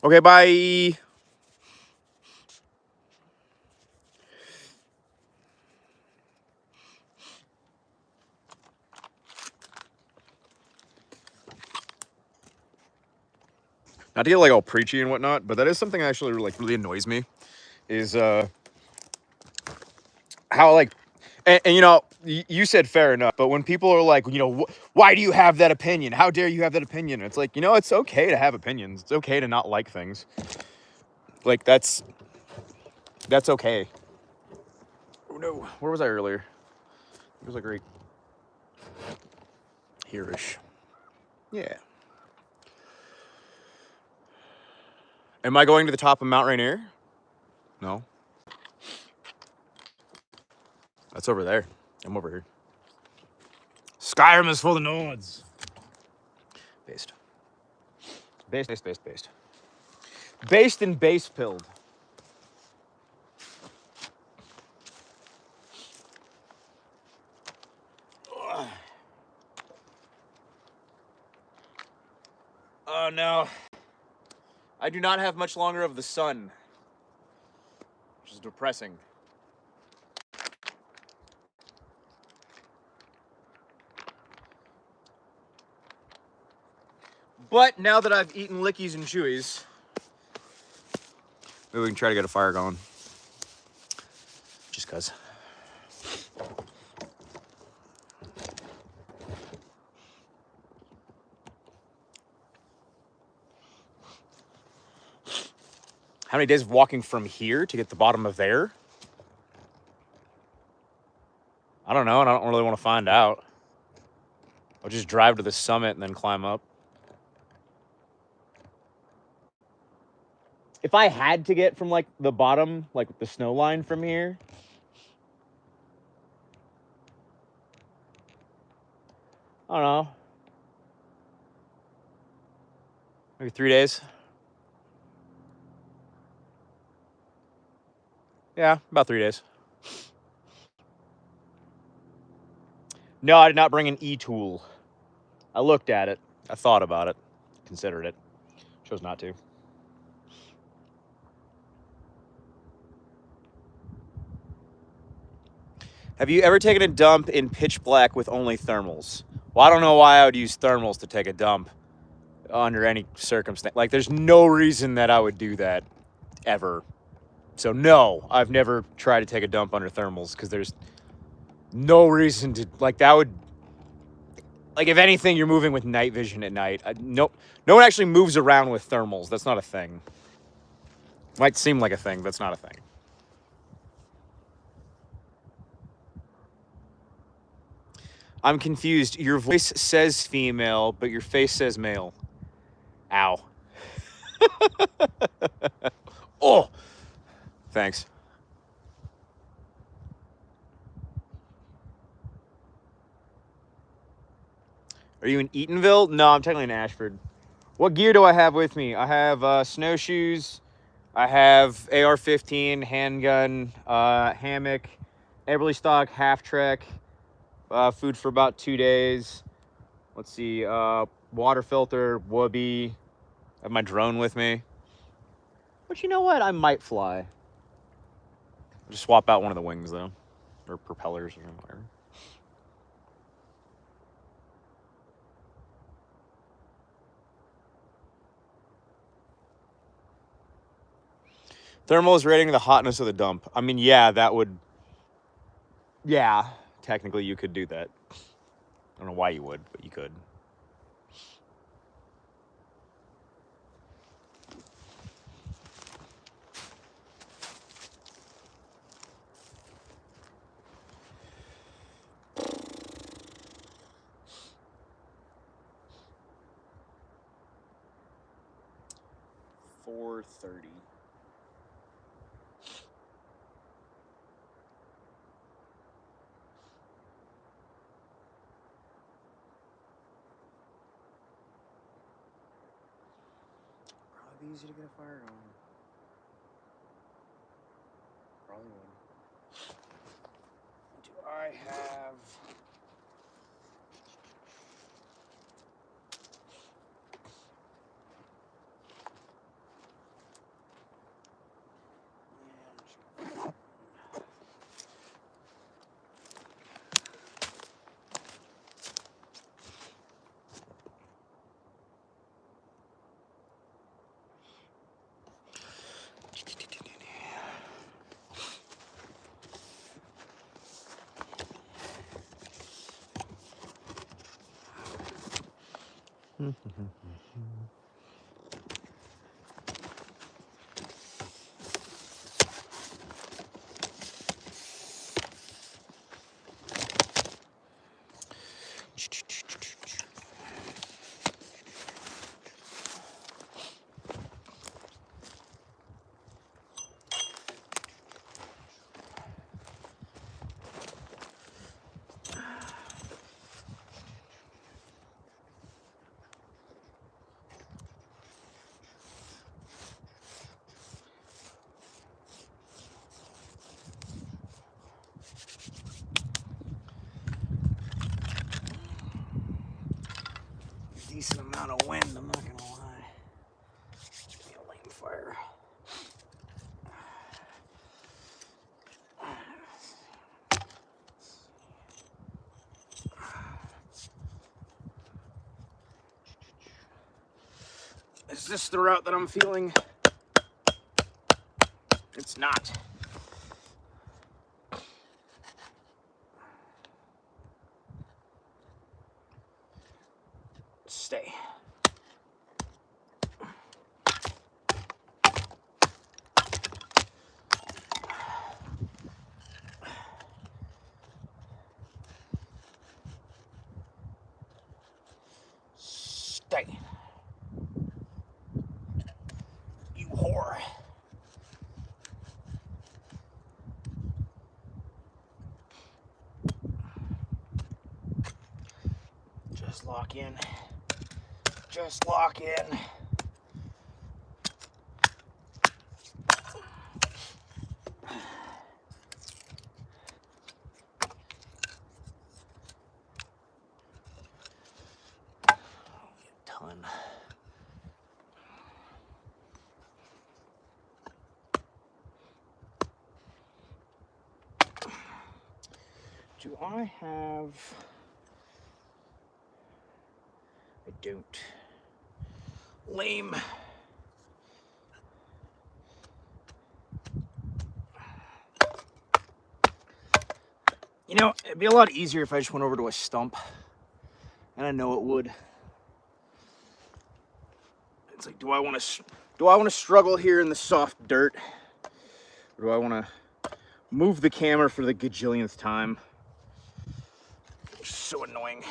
Okay, bye. Not to get like all preachy and whatnot, but that is something that actually like really annoys me. Is how like, and you know, you said fair enough, but when people are like, you know, why do you have that opinion? How dare you have that opinion? It's like, you know, it's okay to have opinions. It's okay to not like things. Like that's okay. Oh no, where was I earlier? It was like right here-ish. Yeah. Am I going to the top of Mount Rainier? No. That's over there. I'm over here. Skyrim is full of nodes. Based. Based and base pilled. Oh no. I do not have much longer of the sun, which is depressing. But now that I've eaten Lickies and Chewies, maybe we can try to get a fire going. Just cause. How many days of walking from here to get the bottom of there? I don't know, and I don't really want to find out. I'll just drive to the summit and then climb up. If I had to get from like the bottom, like the snow line from here, I don't know, maybe 3 days. Yeah, about 3 days. No, I did not bring an e-tool. I looked at it. I thought about it. Considered it. Chose not to. Have you ever taken a dump in pitch black with only thermals? Well, I don't know why I would use thermals to take a dump. under any circumstance. Like, there's no reason that I would do that ever. So no, I've never tried to take a dump under thermals because there's no reason to, like, that would, like, if anything, you're moving with night vision at night. No one actually moves around with thermals. That's not a thing. Might seem like a thing, but it's not a thing. I'm confused. Your voice says female, but your face says male. Ow. Oh, thanks. Are you in Eatonville? No, I'm technically in Ashford. What gear do I have with me? I have snowshoes. I have AR-15, handgun, hammock, Eberly stock, half trek, food for about 2 days. Let's see, water filter, whoopee. I have my drone with me. But you know what? I might fly. I'll just swap out one of the wings, though. Or propellers, or whatever. Thermal is rating the hotness of the dump. I mean, yeah, that would... Yeah, technically you could do that. I don't know why you would, but you could. $4.30. Probably be easy to get a fire going. Probably would. Do I have... Decent amount of wind, I'm not gonna lie. It's gonna be a lame fire. Is this the route that I'm feeling? It's not. Stay. Stay. You whore. Just lock in. Just lock in. Ton. Do I have... I don't. lame. You know, it'd be a lot easier if I just went over to a stump. And I know it would. It's like, do I want to struggle here in the soft dirt? Or do I want to move the camera for the gajillionth time? It's so annoying.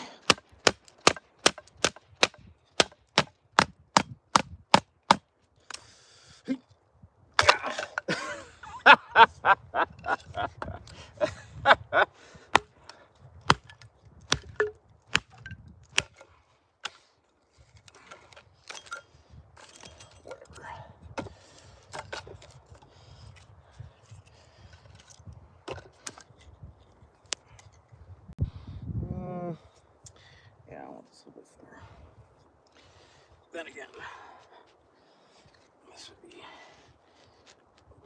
Yeah, I want this a little bit thinner. Then again, this would be a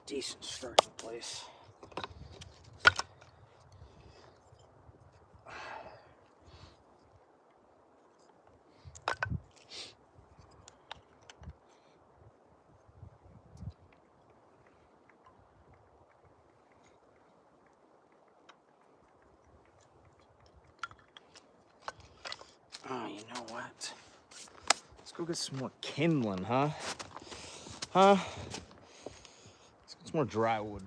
decent starting place. Oh, you know what? Let's go get some more kindling, huh? Let's get some more dry wood.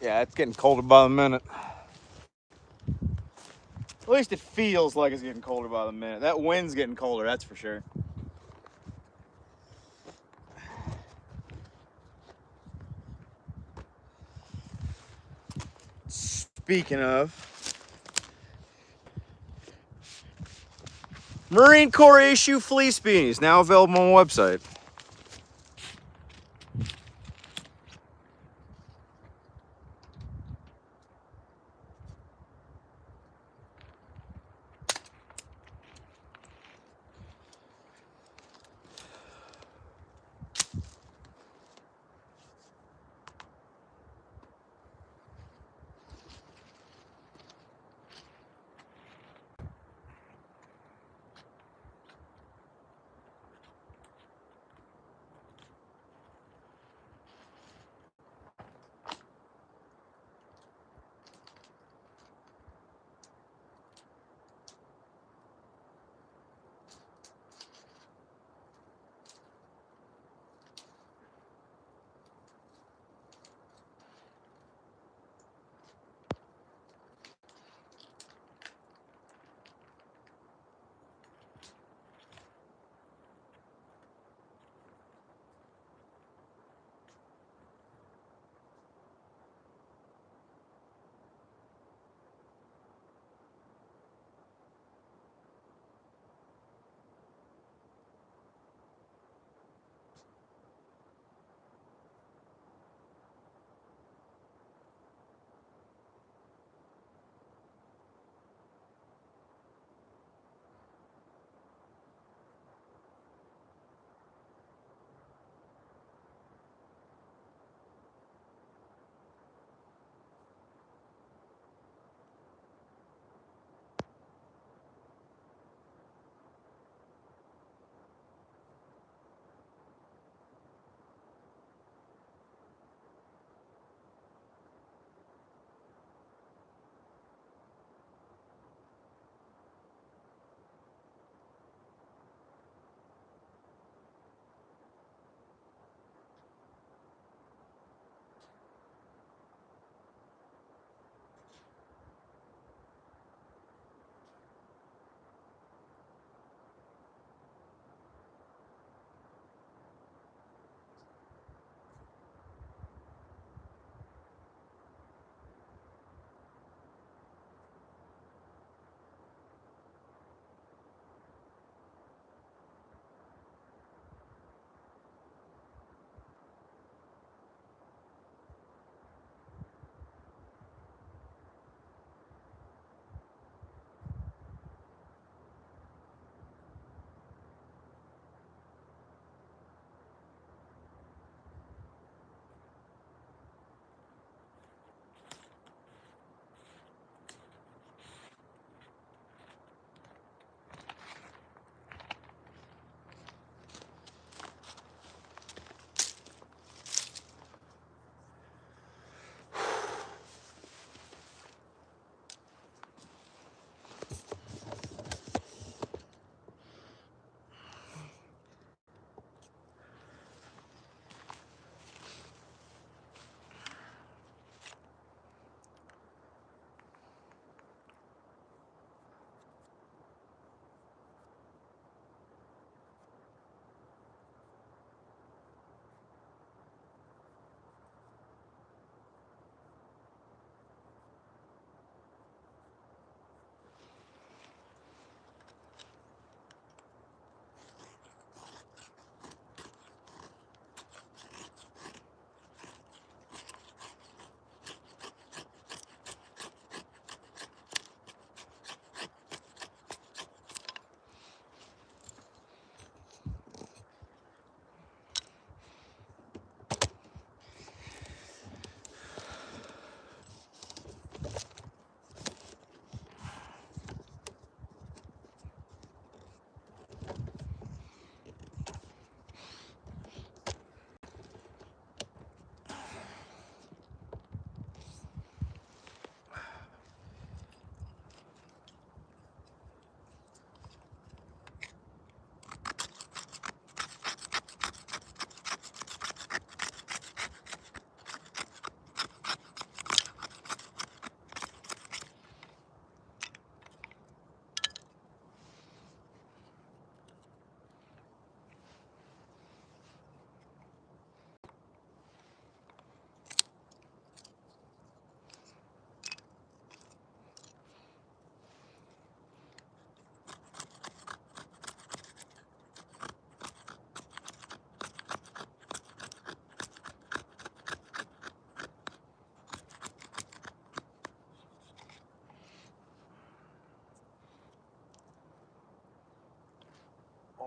Yeah, it's getting colder by the minute. At least it feels like it's getting colder by the minute. That wind's getting colder, that's for sure. Speaking of, Marine Corps issue fleece beanies, now available on the website.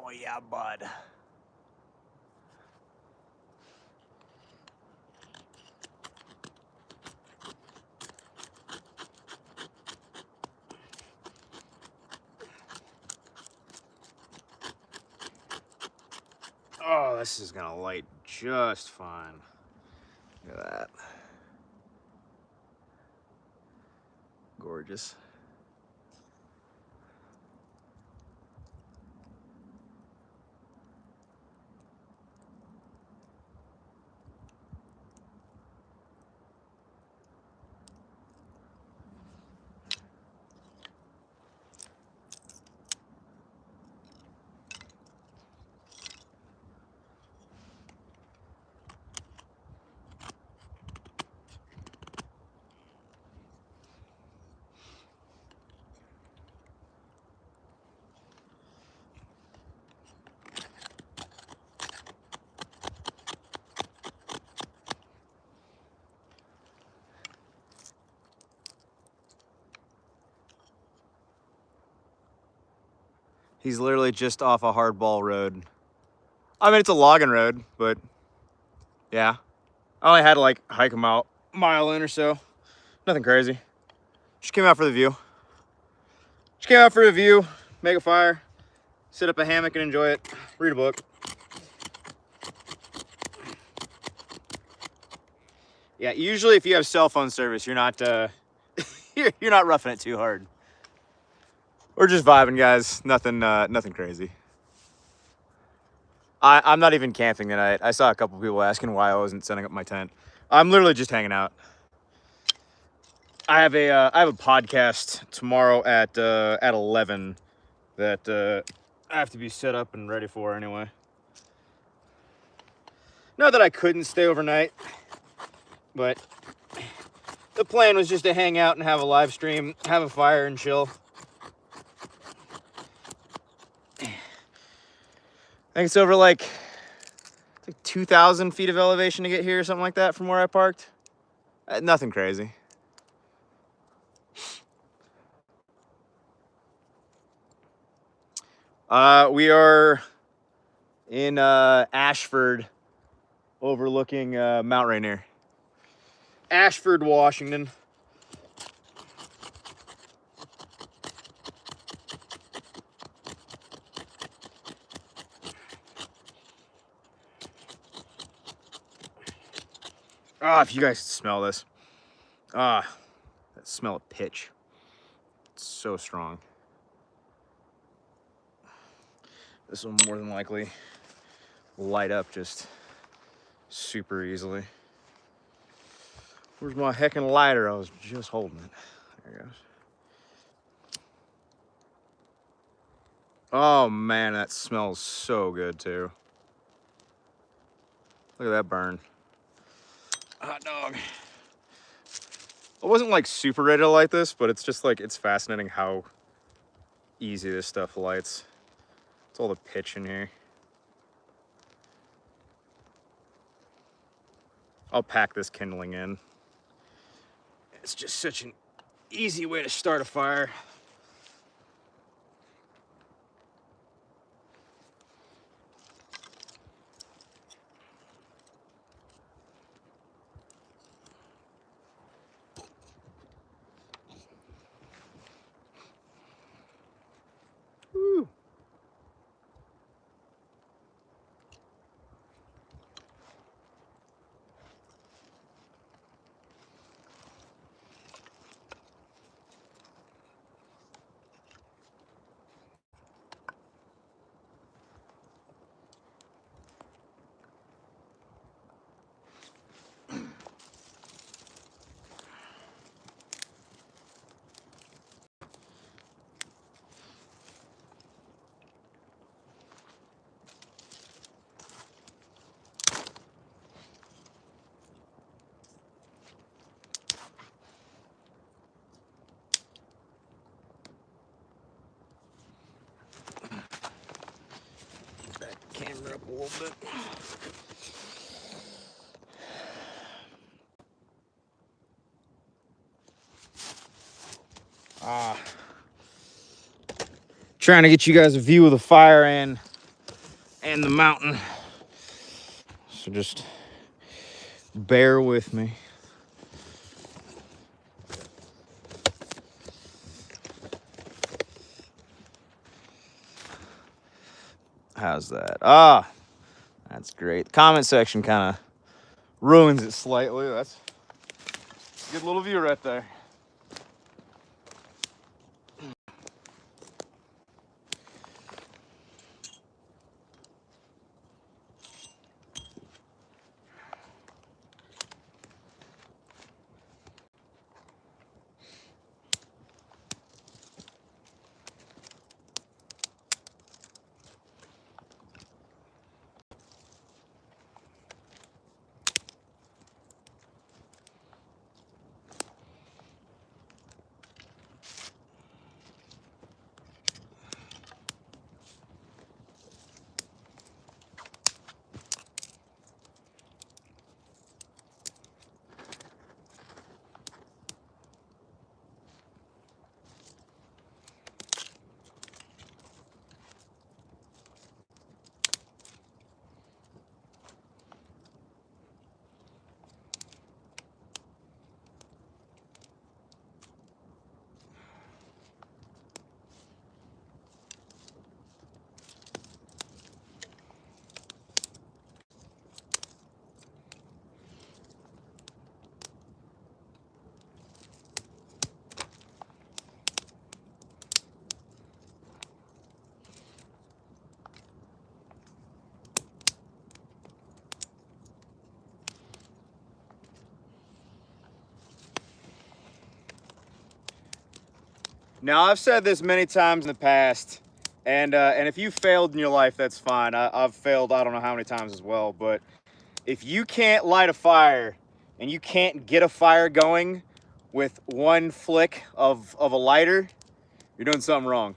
Oh yeah, bud. Oh, this is gonna light just fine. Look at that. Gorgeous. He's literally just off a hardball road. I mean, it's a logging road, but yeah. I only had to like hike him out a mile in or so. Nothing crazy. Just came out for the view. Just came out for a view, make a fire, sit up a hammock and enjoy it. Read a book. Yeah, usually if you have cell phone service, you're not you're not roughing it too hard. We're just vibing, guys. Nothing crazy. I'm not even camping tonight. I saw a couple people asking why I wasn't setting up my tent. I'm literally just hanging out. I have a podcast tomorrow at 11 that I have to be set up and ready for anyway. Not that I couldn't stay overnight, but the plan was just to hang out and have a live stream, have a fire and chill. I think it's over like 2,000 feet of elevation to get here, something like that, from where I parked. Nothing crazy. We are in Ashford, overlooking Mount Rainier. Ashford, Washington. If you guys smell this. That smell of pitch. It's so strong. This will more than likely light up just super easily. Where's my heckin' lighter? I was just holding it. There it goes. Oh man, that smells so good too. Look at that burn. Hot dog. I wasn't like super ready to light this, but it's just like, it's fascinating how easy this stuff lights. It's all the pitch in here. I'll pack this kindling in. It's just such an easy way to start a fire. Woo. Camera up a little bit. Trying to get you guys a view of the fire and and the mountain. So just bear with me. How's that? Ah, that's great. The comment section kind of ruins it slightly. That's a good little view right there. Now, I've said this many times in the past, and if you failed in your life, that's fine. I've failed I don't know how many times as well, but if you can't light a fire and you can't get a fire going with one flick of a lighter, you're doing something wrong.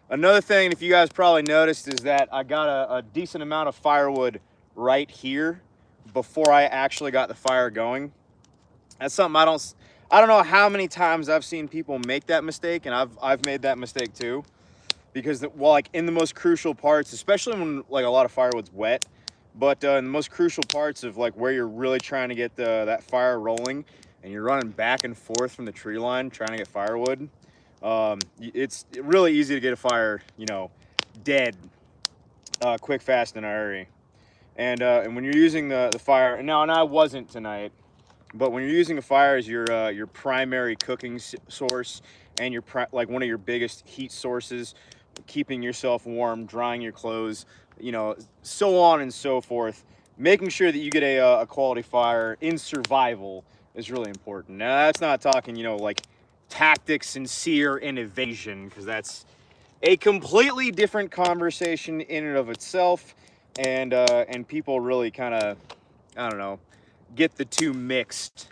Another thing, if you guys probably noticed, is that I got a decent amount of firewood right here before I actually got the fire going. That's something I don't know how many times I've seen people make that mistake, and I've made that mistake too. Because well, like in the most crucial parts, especially when like a lot of firewood's wet, but in the most crucial parts of like where you're really trying to get that fire rolling, and you're running back and forth from the tree line trying to get firewood, it's really easy to get a fire, you know, dead, quick, fast, in a hurry. And when you're using the fire, and I wasn't tonight. But when you're using a fire as your primary cooking source and like one of your biggest heat sources, keeping yourself warm, drying your clothes, you know, so on and so forth, making sure that you get a quality fire in survival is really important. Now, that's not talking, you know, like tactics and sear and evasion, because that's a completely different conversation in and of itself, and people really kind of, I don't know, get the two mixed.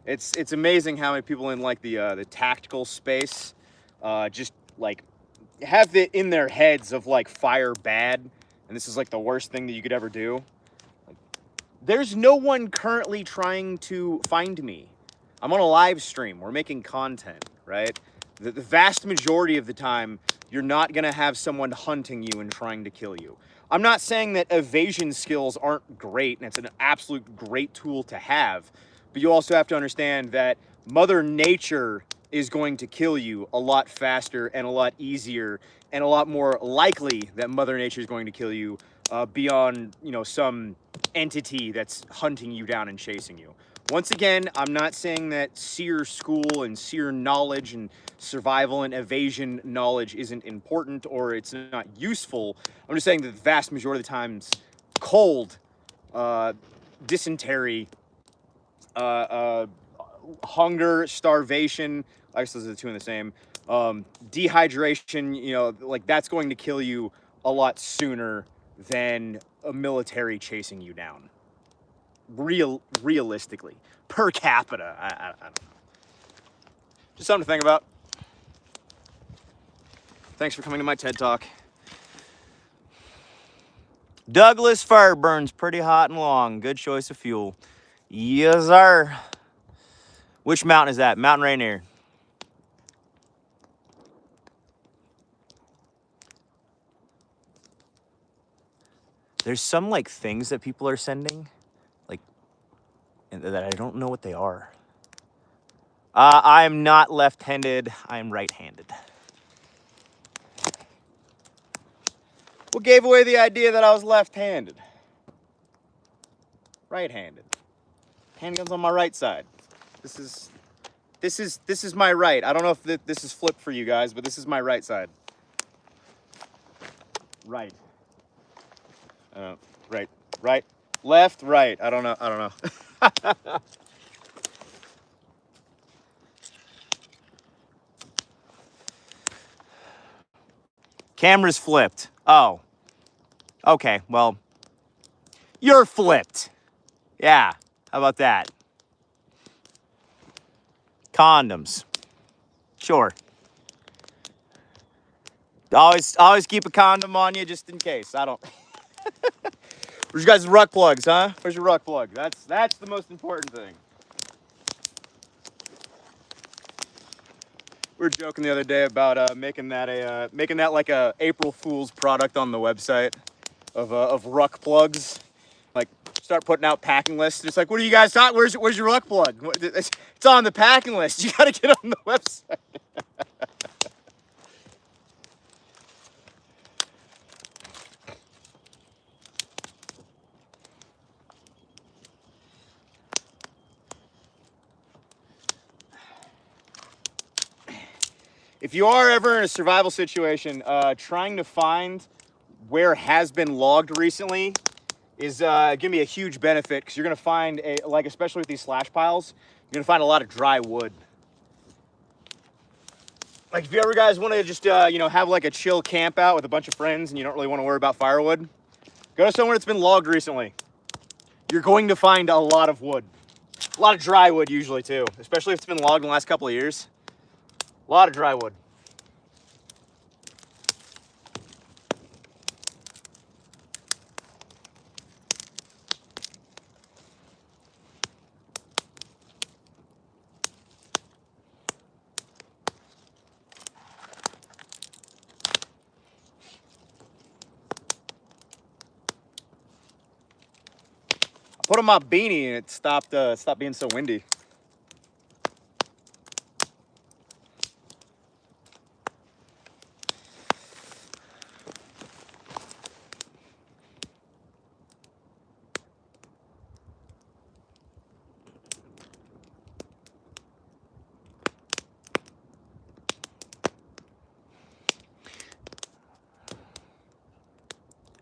It's amazing how many people in like the tactical space just like have it in their heads of like fire bad, and this is like the worst thing that you could ever do. Like, there's no one currently trying to find me. I'm on a live stream. We're making content, right? The vast majority of the time, you're not gonna have someone hunting you and trying to kill you. I'm not saying that evasion skills aren't great, and it's an absolute great tool to have, but you also have to understand that Mother Nature is going to kill you a lot faster and a lot easier, and a lot more likely that Mother Nature is going to kill you beyond, you know, some entity that's hunting you down and chasing you. Once again, I'm not saying that seer school and seer knowledge and survival and evasion knowledge isn't important or it's not useful. I'm just saying that the vast majority of the times, cold, dysentery, hunger, starvation, I guess those are the two in the same, dehydration, you know, like that's going to kill you a lot sooner than a military chasing you down. Realistically, per capita, I don't know. Just something to think about. Thanks for coming to my TED Talk. Douglas fir burns pretty hot and long. Good choice of fuel. Yes, sir. Which mountain is that? Mount Rainier. There's some like things that people are sending, like, and that I don't know what they are. I'm not left-handed, I'm right-handed. What gave away the idea that I was left-handed? Right-handed. Handgun's on my right side. This is my right. I don't know if this is flipped for you guys, but this is my right side. Right. Right, left, right. I don't know. Camera's flipped. Oh. Okay, well, you're flipped. Yeah, how about that? Condoms. Sure. Always keep a condom on you just in case. I don't. Where's your guys' ruck plugs, huh? Where's your ruck plug? That's the most important thing. We were joking the other day about making that like a April Fool's product on the website of ruck plugs. Like, start putting out packing lists. It's like, what do you guys thought? Where's your ruck plug? It's on the packing list. You gotta get on the website. If you are ever in a survival situation, trying to find where has been logged recently is gonna be a huge benefit, because you're gonna find especially with these slash piles, you're gonna find a lot of dry wood. Like, if you ever guys want to just have like a chill camp out with a bunch of friends and you don't really want to worry about firewood, go to somewhere that's been logged recently. You're going to find a lot of wood, a lot of dry wood usually too, especially if it's been logged in the last couple of years. A lot of dry wood. I put on my beanie and it stopped being so windy.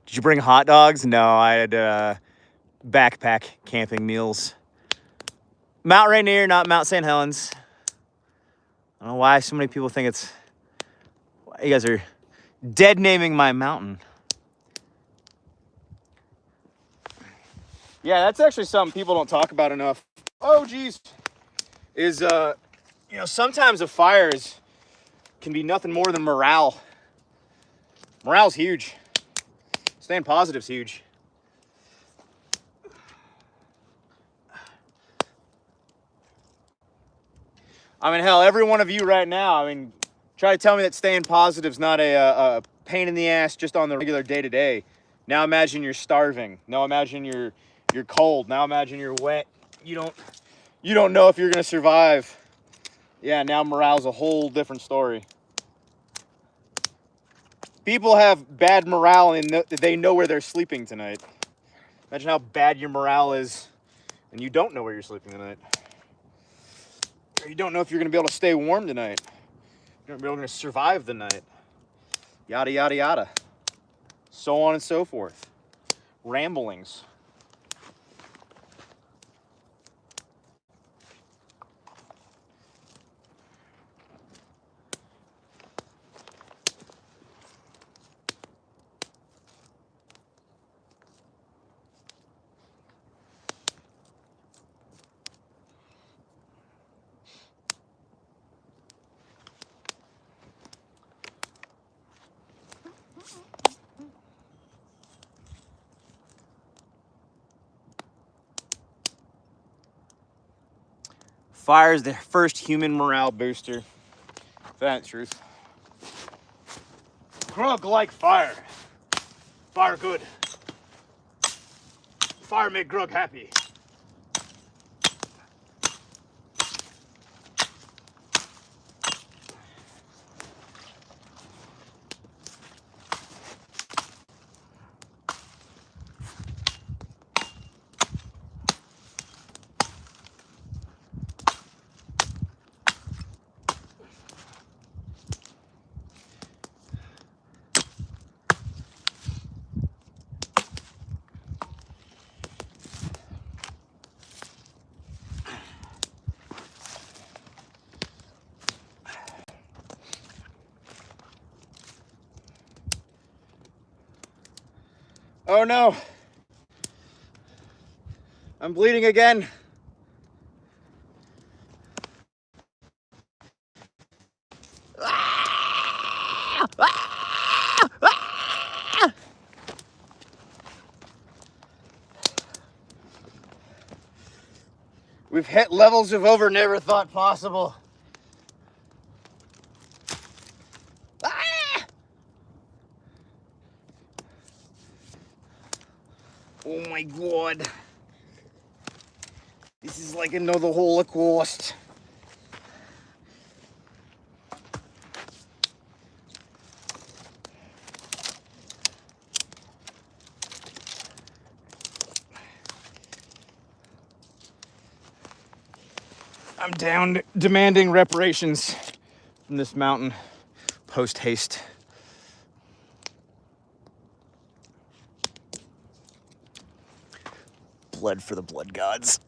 Did you bring hot dogs? No, I had backpack camping meals. Mount Rainier, not Mount St. Helens. I don't know why so many people think it's... You guys are dead naming my mountain. Yeah, that's actually something people don't talk about enough. Oh, geez. Is, sometimes a fire can be nothing more than morale. Morale's huge. Staying positive's huge. I mean, hell, every one of you right now, try to tell me that staying positive's not a pain in the ass just on the regular day-to-day. Now imagine you're starving. Now imagine you're cold. Now imagine you're wet. You don't know if you're gonna survive. Yeah, now morale's a whole different story. People have bad morale and they know where they're sleeping tonight. Imagine how bad your morale is and you don't know where you're sleeping tonight. Or you don't know if you're gonna be able to stay warm tonight. You're gonna be able to survive the night. Yada, yada, yada. So on and so forth. Ramblings. Fire is the first human morale booster. That's the truth. Grog like fire. Fire good. fire make Grug happy. Oh no, I'm bleeding again. We've hit levels of over never thought possible. Oh my god. This is like another Holocaust. I'm down demanding reparations from this mountain post haste. Blood for the blood gods.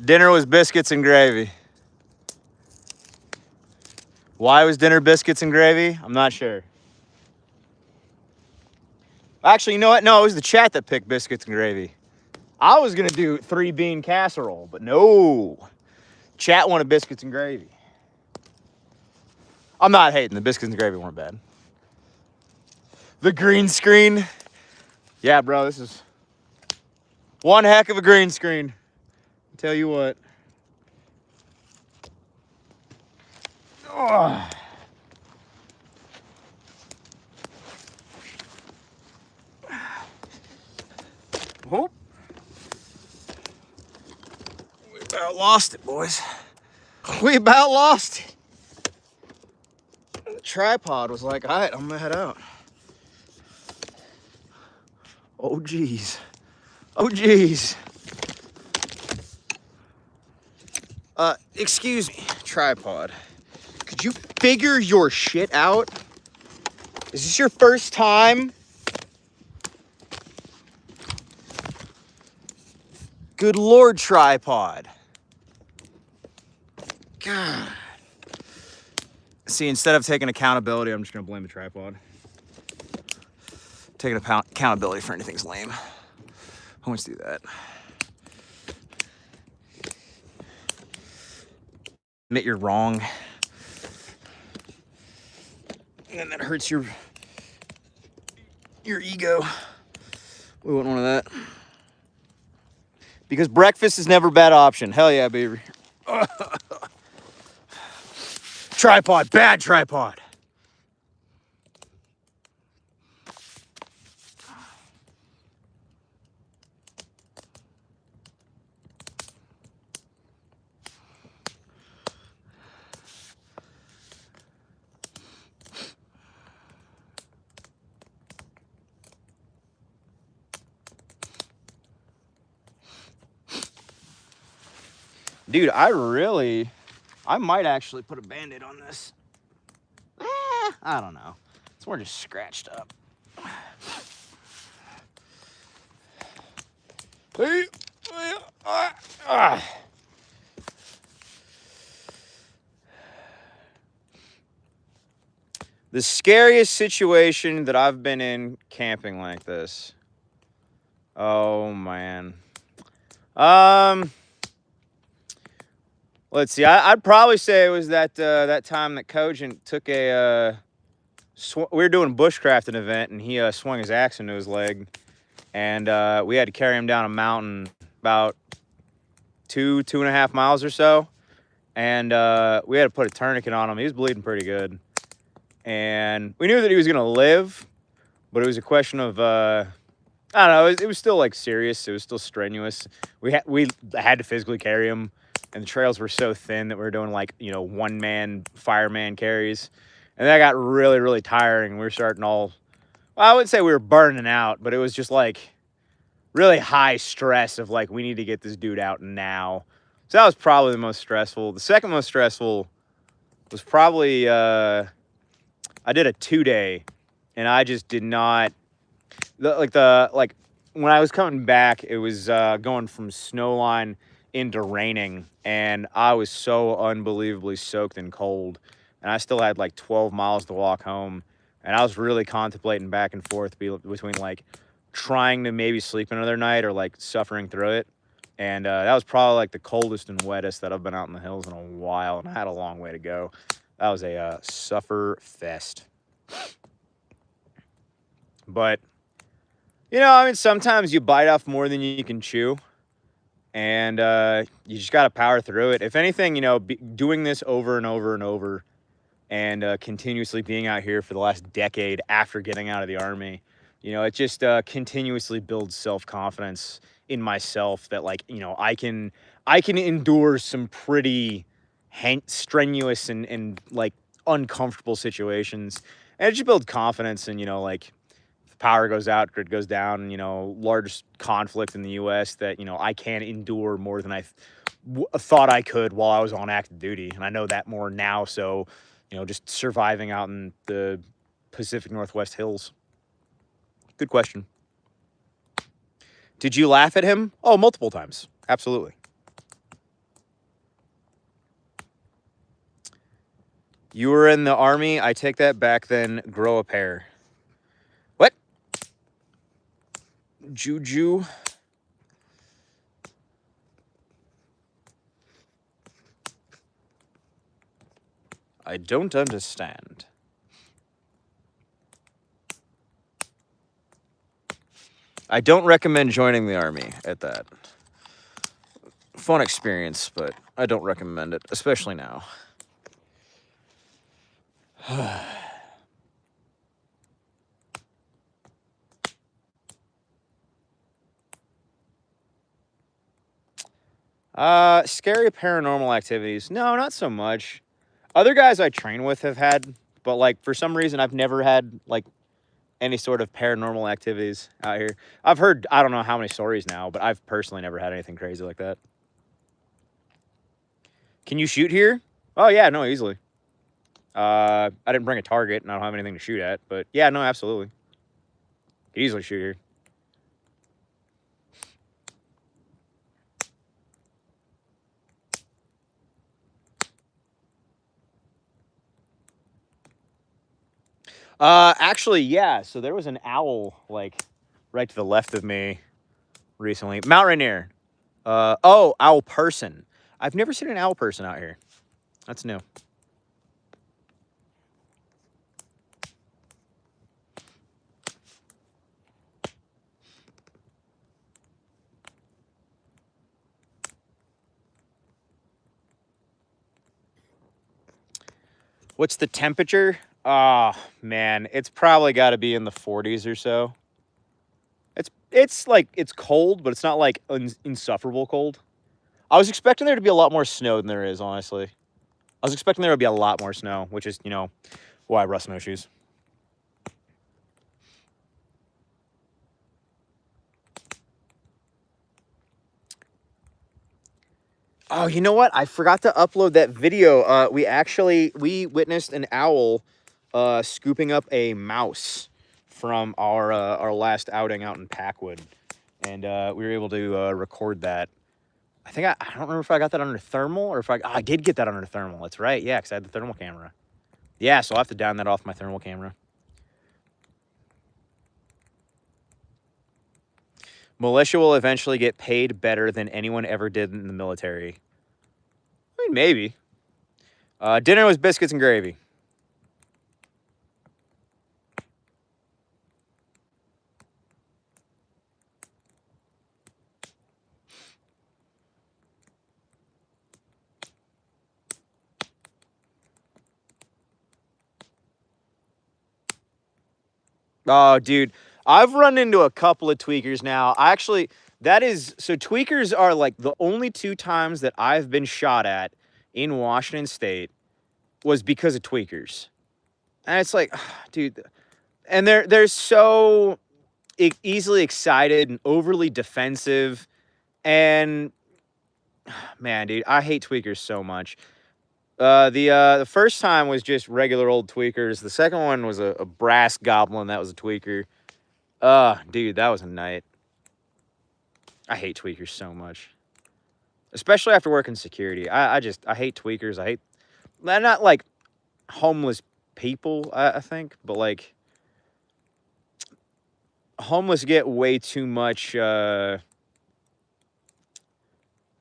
Dinner was biscuits and gravy. Why was dinner biscuits and gravy? I'm not sure. Actually, you know what? No, it was the chat that picked biscuits and gravy. I was gonna do 3-bean casserole, but no. Chat wanted biscuits and gravy. I'm not hating. The biscuits and gravy weren't bad. The green screen. Yeah, bro, this is one heck of a green screen. I'll tell you what. Oh. Oh. We about lost it, boys. We about lost it. The tripod was like, all right, I'm gonna head out. Oh, geez. Oh, geez. Excuse me, tripod. Could you figure your shit out? Is this your first time? Good Lord, tripod. God. See, instead of taking accountability, I'm just gonna blame the tripod. Taking accountability for anything's lame. Who wants to do that? Admit you're wrong. And then that hurts your ego. We wouldn't want that. Because breakfast is never a bad option. Hell yeah, baby. Tripod, bad tripod. Dude, I might actually put a Band-Aid on this. I don't know. It's more just scratched up. The scariest situation that I've been in camping like this. Oh, man. Let's see. I'd probably say it was that time that Cogent took a we were doing a bushcrafting event, and he swung his axe into his leg, and we had to carry him down a mountain about 2.5 miles or so, and we had to put a tourniquet on him. He was bleeding pretty good, and we knew that he was gonna live, but it was a question of I don't know. It was still like serious. It was still strenuous. We had to physically carry him, and the trails were so thin that we were doing like one man fireman carries, and that got really really tiring. We were starting all. Well, I wouldn't say we were burning out, but it was just like really high stress of like we need to get this dude out now. So that was probably the most stressful. The second most stressful was probably I did a 2-day, and I just did not like when I was coming back, it was going from snowline into raining, and I was so unbelievably soaked and cold, and I still had like 12 miles to walk home, and I was really contemplating back and forth between like trying to maybe sleep another night or like suffering through it. And that was probably like the coldest and wettest that I've been out in the hills in a while, and I had a long way to go. That was a suffer fest. But I mean, sometimes you bite off more than you can chew, and you just got to power through it. If anything, doing this over and over and over, and continuously being out here for the last decade after getting out of the Army, it just continuously builds self-confidence in myself that like, I can endure some pretty strenuous and like uncomfortable situations, and it just builds confidence. And like, power goes out, grid goes down, large conflict in the U.S. that, I can't endure more than I thought I could while I was on active duty. And I know that more now. So, just surviving out in the Pacific Northwest hills. Good question. Did you laugh at him? Oh, multiple times. Absolutely. You were in the Army. I take that back then. Grow a pair. What? Juju. I don't understand. I don't recommend joining the Army at that. Fun experience, but I don't recommend it, especially now. Scary paranormal activities. No, not so much. Other guys I train with have had, but like for some reason I've never had like any sort of paranormal activities out here. I've heard, I don't know how many stories now, but I've personally never had anything crazy like that. Can you shoot here? Oh yeah, no, easily. I didn't bring a target and I don't have anything to shoot at, but yeah, no, absolutely. Could easily shoot here. Actually, yeah. So there was an owl like right to the left of me recently. Mount Rainier. Oh, owl person. I've never seen an owl person out here. That's new. What's the temperature? Oh, man. It's probably got to be in the 40s or so. It's like, it's cold, but it's not like insufferable cold. I was expecting there to be a lot more snow than there is, honestly. I was expecting there would be a lot more snow, which is, why I rust snowshoes. Oh, you know what? I forgot to upload that video. We witnessed an owl scooping up a mouse from our last outing out in Packwood, and we were able to record that. I don't remember if I got that under thermal or if I did get that under thermal. That's right, yeah, because I had the thermal camera. Yeah, so I'll have to down that off my thermal camera. Militia will eventually get paid better than anyone ever did in the military. I mean, maybe. Dinner was biscuits and gravy. Oh, dude, I've run into a couple of tweakers now. Tweakers are like the only 2 times that I've been shot at in Washington State was because of tweakers. And it's like, dude, and they're so easily excited and overly defensive. And man, dude, I hate tweakers so much. The first time was just regular old tweakers. The second one was a brass goblin that was a tweaker. Dude, that was a night. I hate tweakers so much, especially after working security. I hate tweakers. I hate not like homeless people. I think, but like homeless get way too much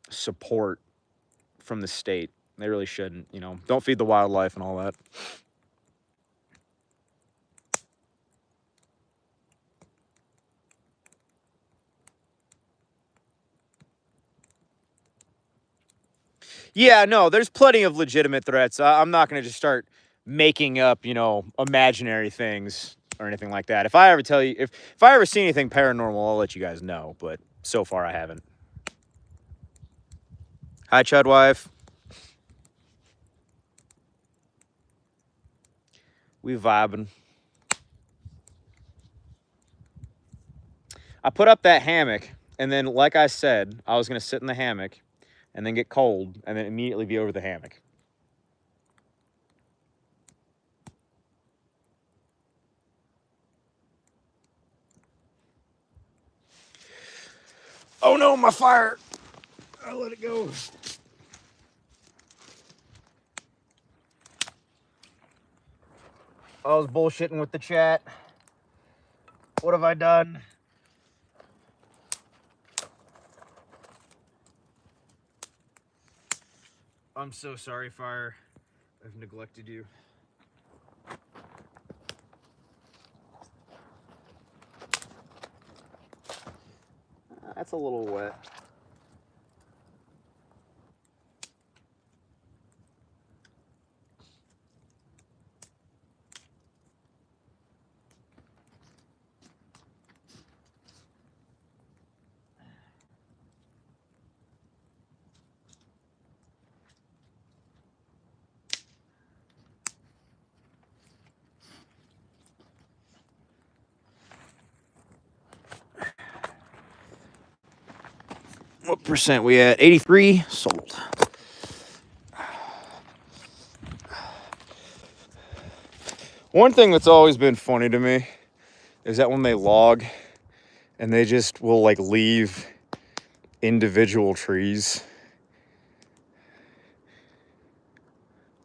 support from the state. They really shouldn't. You know, don't feed the wildlife and all that. Yeah, no, there's plenty of legitimate threats. I'm not going to just start making up, imaginary things or anything like that. If I ever tell you, if I ever see anything paranormal, I'll let you guys know. But so far, I haven't. Hi, Chud wife. We vibing. I put up that hammock, and then, like I said, I was going to sit in the hammock and then get cold and then immediately be over the hammock. Oh no, my fire. I let it go. I was bullshitting with the chat. What have I done? I'm so sorry, fire. I've neglected you. That's a little wet. What percent we at? 83 sold. One thing that's always been funny to me is that when they log and they just will like leave individual trees,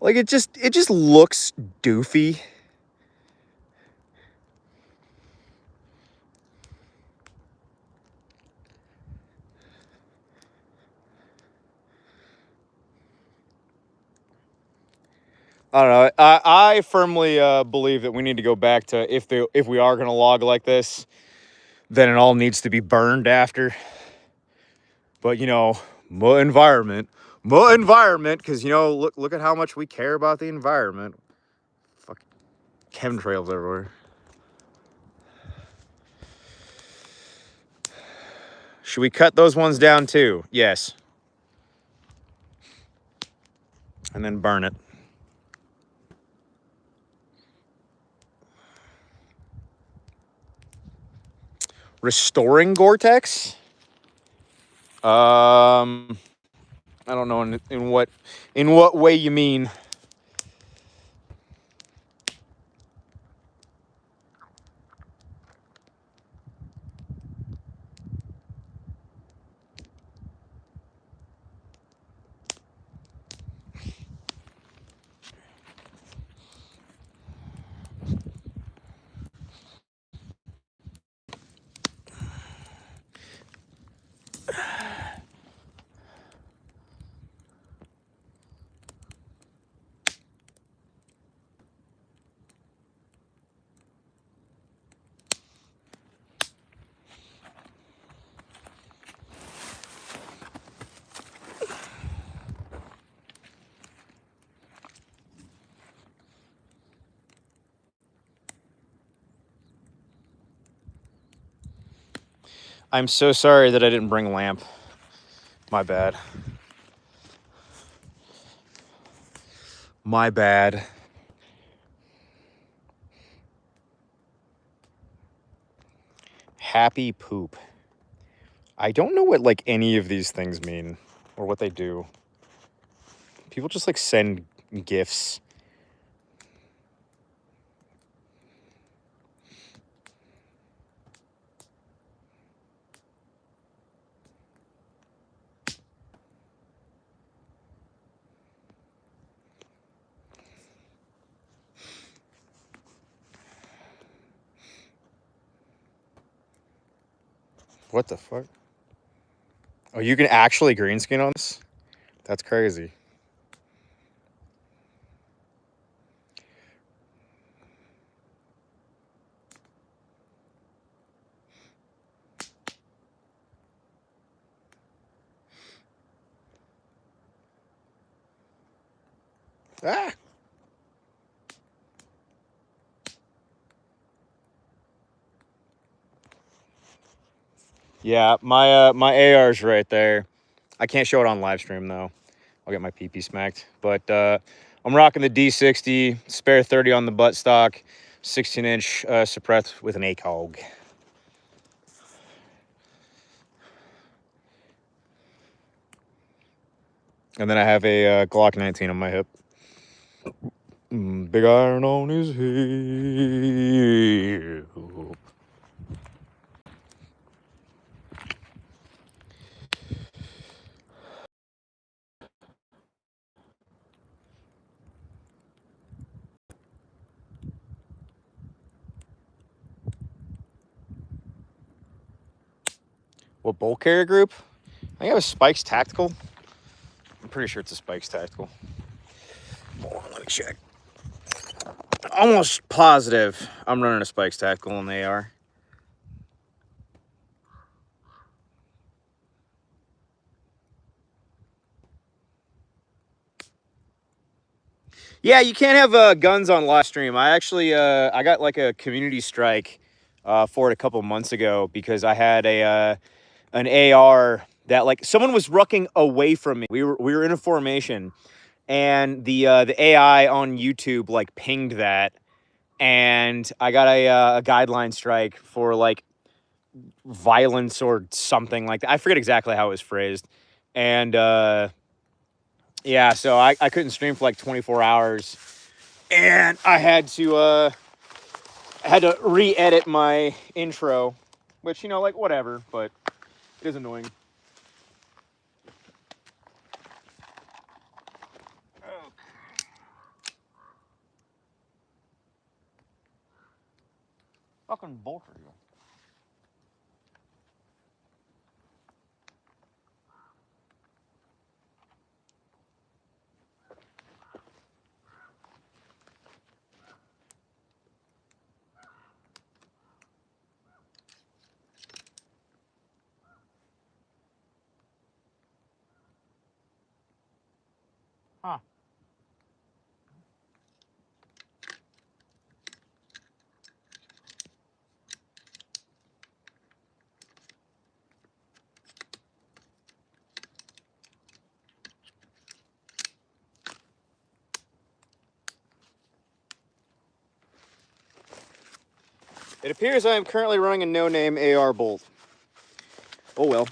like it just looks doofy. I don't know. I firmly believe that we need to go back to if we are going to log like this, then it all needs to be burned after. But more environment, because look at how much we care about the environment. Fucking chemtrails everywhere. Should we cut those ones down too? Yes. And then burn it. Restoring Gore-Tex? I don't know in what way you mean. I'm so sorry that I didn't bring a lamp. My bad. My bad. Happy poop. I don't know what like any of these things mean or what they do. People just like send gifts. What the fuck? Oh, you can actually green screen on this? That's crazy. Ah! Yeah, my AR's right there. I can't show it on live stream though. I'll get my PP smacked. But I'm rocking the D60, spare 30 on the buttstock, 16-inch suppressed with an ACOG. And then I have a Glock 19 on my hip. Big iron on his hip. What bolt carrier group? I think it was Spikes Tactical. I'm pretty sure it's a Spikes Tactical. Hold on, let me check. Almost positive I'm running a Spikes Tactical in the AR. Yeah, you can't have guns on live stream. I actually I got like a community strike for it a couple months ago because I had a an AR that like someone was rucking away from me. We were in a formation, and the AI on YouTube like pinged that, and I got a guideline strike for like violence or something like that. I forget exactly how it was phrased, and yeah, so I couldn't stream for like 24 hours. And I had to re-edit my intro, which, you know, like whatever, but it is annoying. Fucking bolt are you? Huh. It appears I am currently running a no-name AR bolt. Oh well.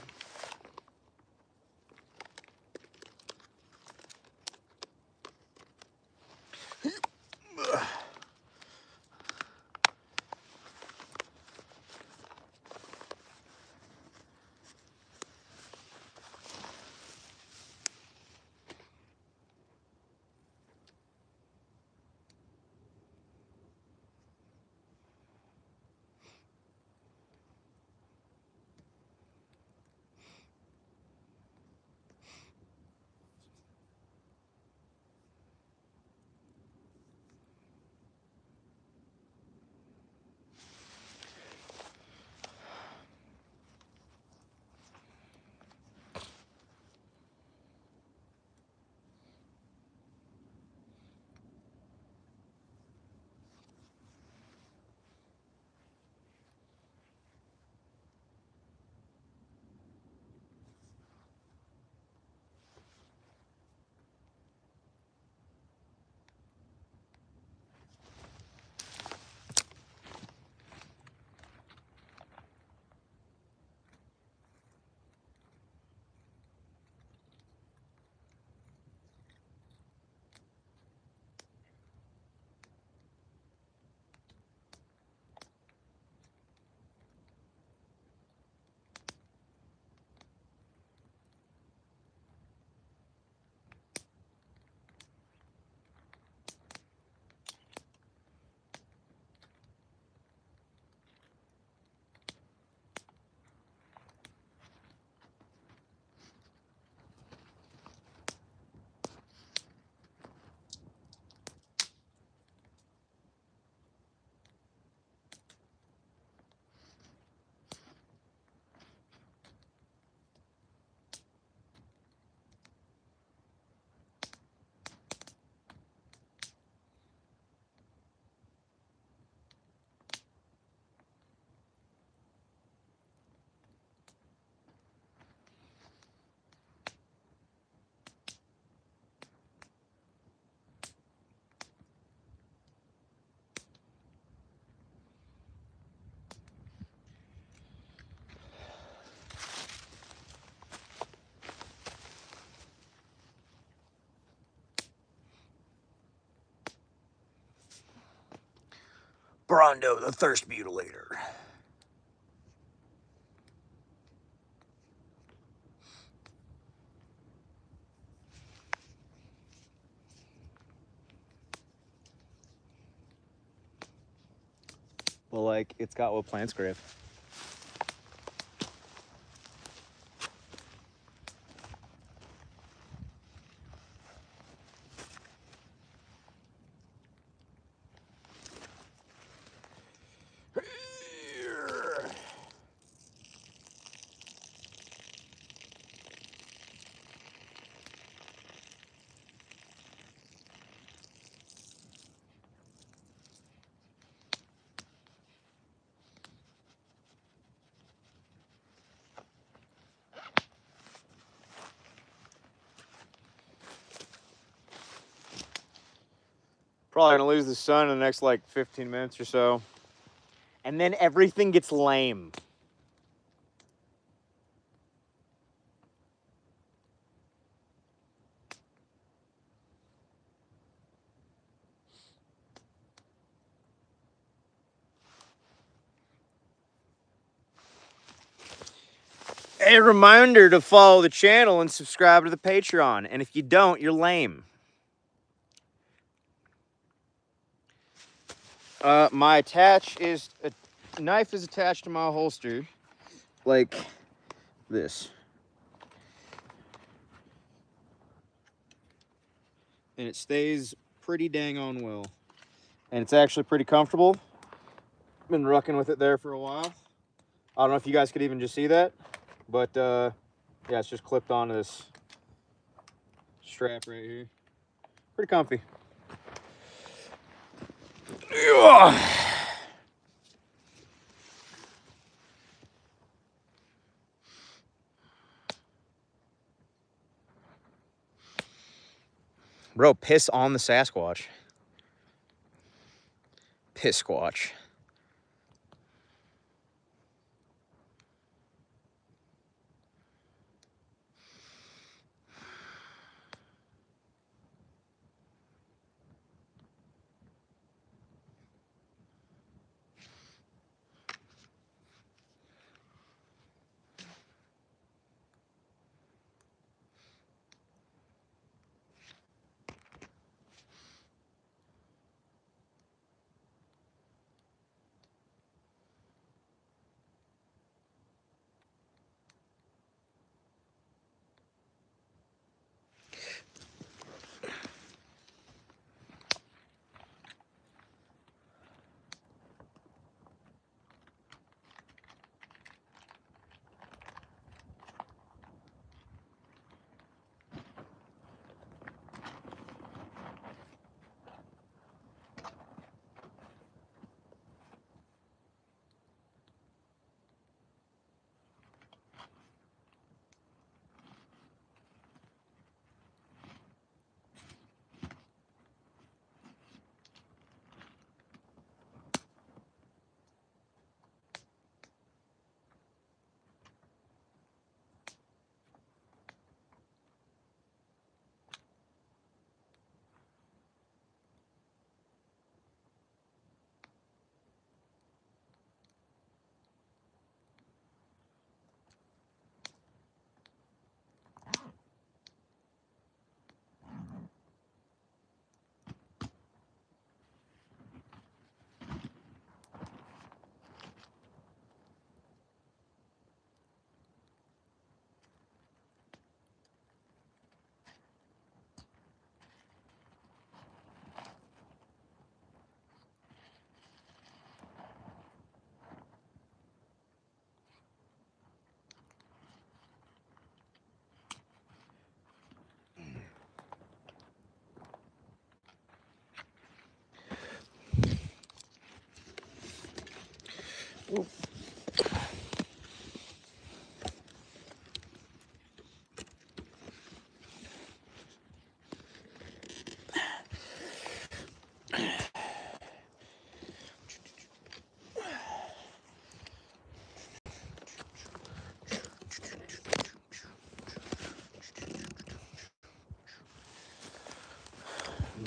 Rondo, the thirst mutilator. Well, like, it's got what plants crave. Probably gonna lose the sun in the next like 15 minutes or so. And then everything gets lame. A reminder to follow the channel and subscribe to the Patreon. And if you don't, you're lame. My knife is attached to my holster like this. And it stays pretty dang on well. And it's actually pretty comfortable. Been rucking with it there for a while. I don't know if you guys could even just see that, but yeah, it's just clipped onto this strap right here. Pretty comfy. Bro, piss on the Sasquatch. Piss squatch.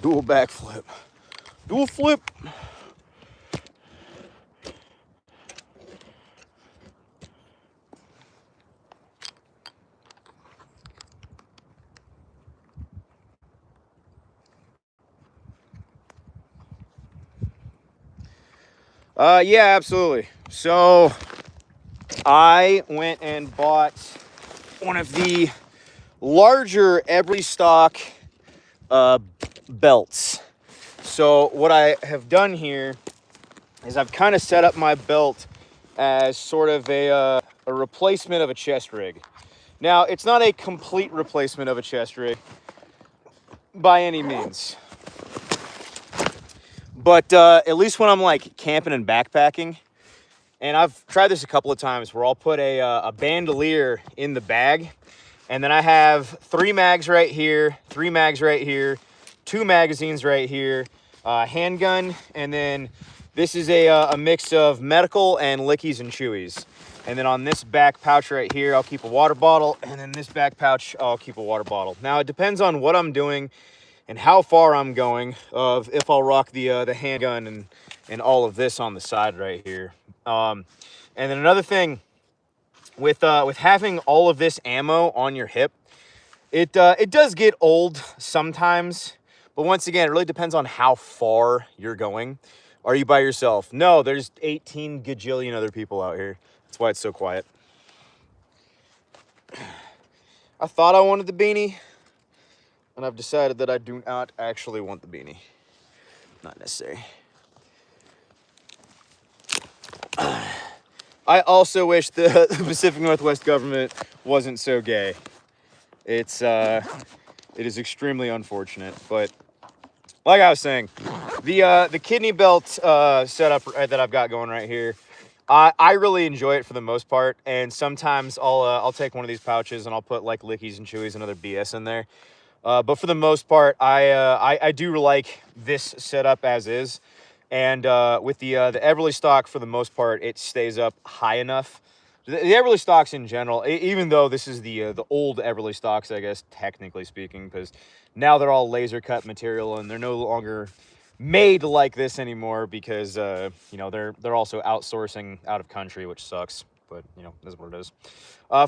Dual backflip. Dual flip. Yeah, absolutely. So I went and bought one of the larger every stock belts. So what I have done here is I've kind of set up my belt as sort of a replacement of a chest rig. Now, it's not a complete replacement of a chest rig by any means. But at least when I'm like camping and backpacking, and I've tried this a couple of times where I'll put a bandolier in the bag, and then I have 3 mags right here, 3 mags right here, 2 magazines right here, handgun, and then this is a mix of medical and lickies and chewies. And then on this back pouch right here, I'll keep a water bottle, and then this back pouch, I'll keep a water bottle. Now, it depends on what I'm doing and how far I'm going of if I'll rock the handgun and all of this on the side right here. And then another thing with having all of this ammo on your hip, it does get old sometimes, but once again, it really depends on how far you're going. Are you by yourself? No, there's 18 gajillion other people out here. That's why it's so quiet. I thought I wanted the beanie, and I've decided that I do not actually want the beanie. Not necessary. I also wish the Pacific Northwest government wasn't so gay. It is extremely unfortunate, but like I was saying, the kidney belt setup that I've got going right here, I really enjoy it for the most part, and sometimes I'll take one of these pouches and I'll put like lickies and chewies and other BS in there. But for the most part, I do like this setup as is, and with the Everly stock, for the most part, it stays up high enough. The Everly stocks in general, even though this is the old Everly stocks, I guess technically speaking, because now they're all laser cut material and they're no longer made like this anymore because you know, they're also outsourcing out of country, which sucks. But you know, that's what it is.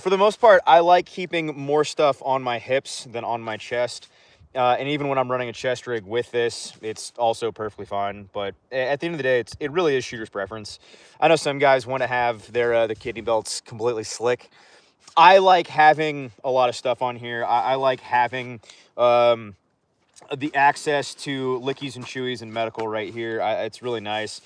For the most part, I like keeping more stuff on my hips than on my chest. And even when I'm running a chest rig with this, it's also perfectly fine. But at the end of the day, it really is shooter's preference. I know some guys want to have their the kidney belts completely slick. I like having a lot of stuff on here. I like having the access to lickies and chewies and medical right here. It's really nice.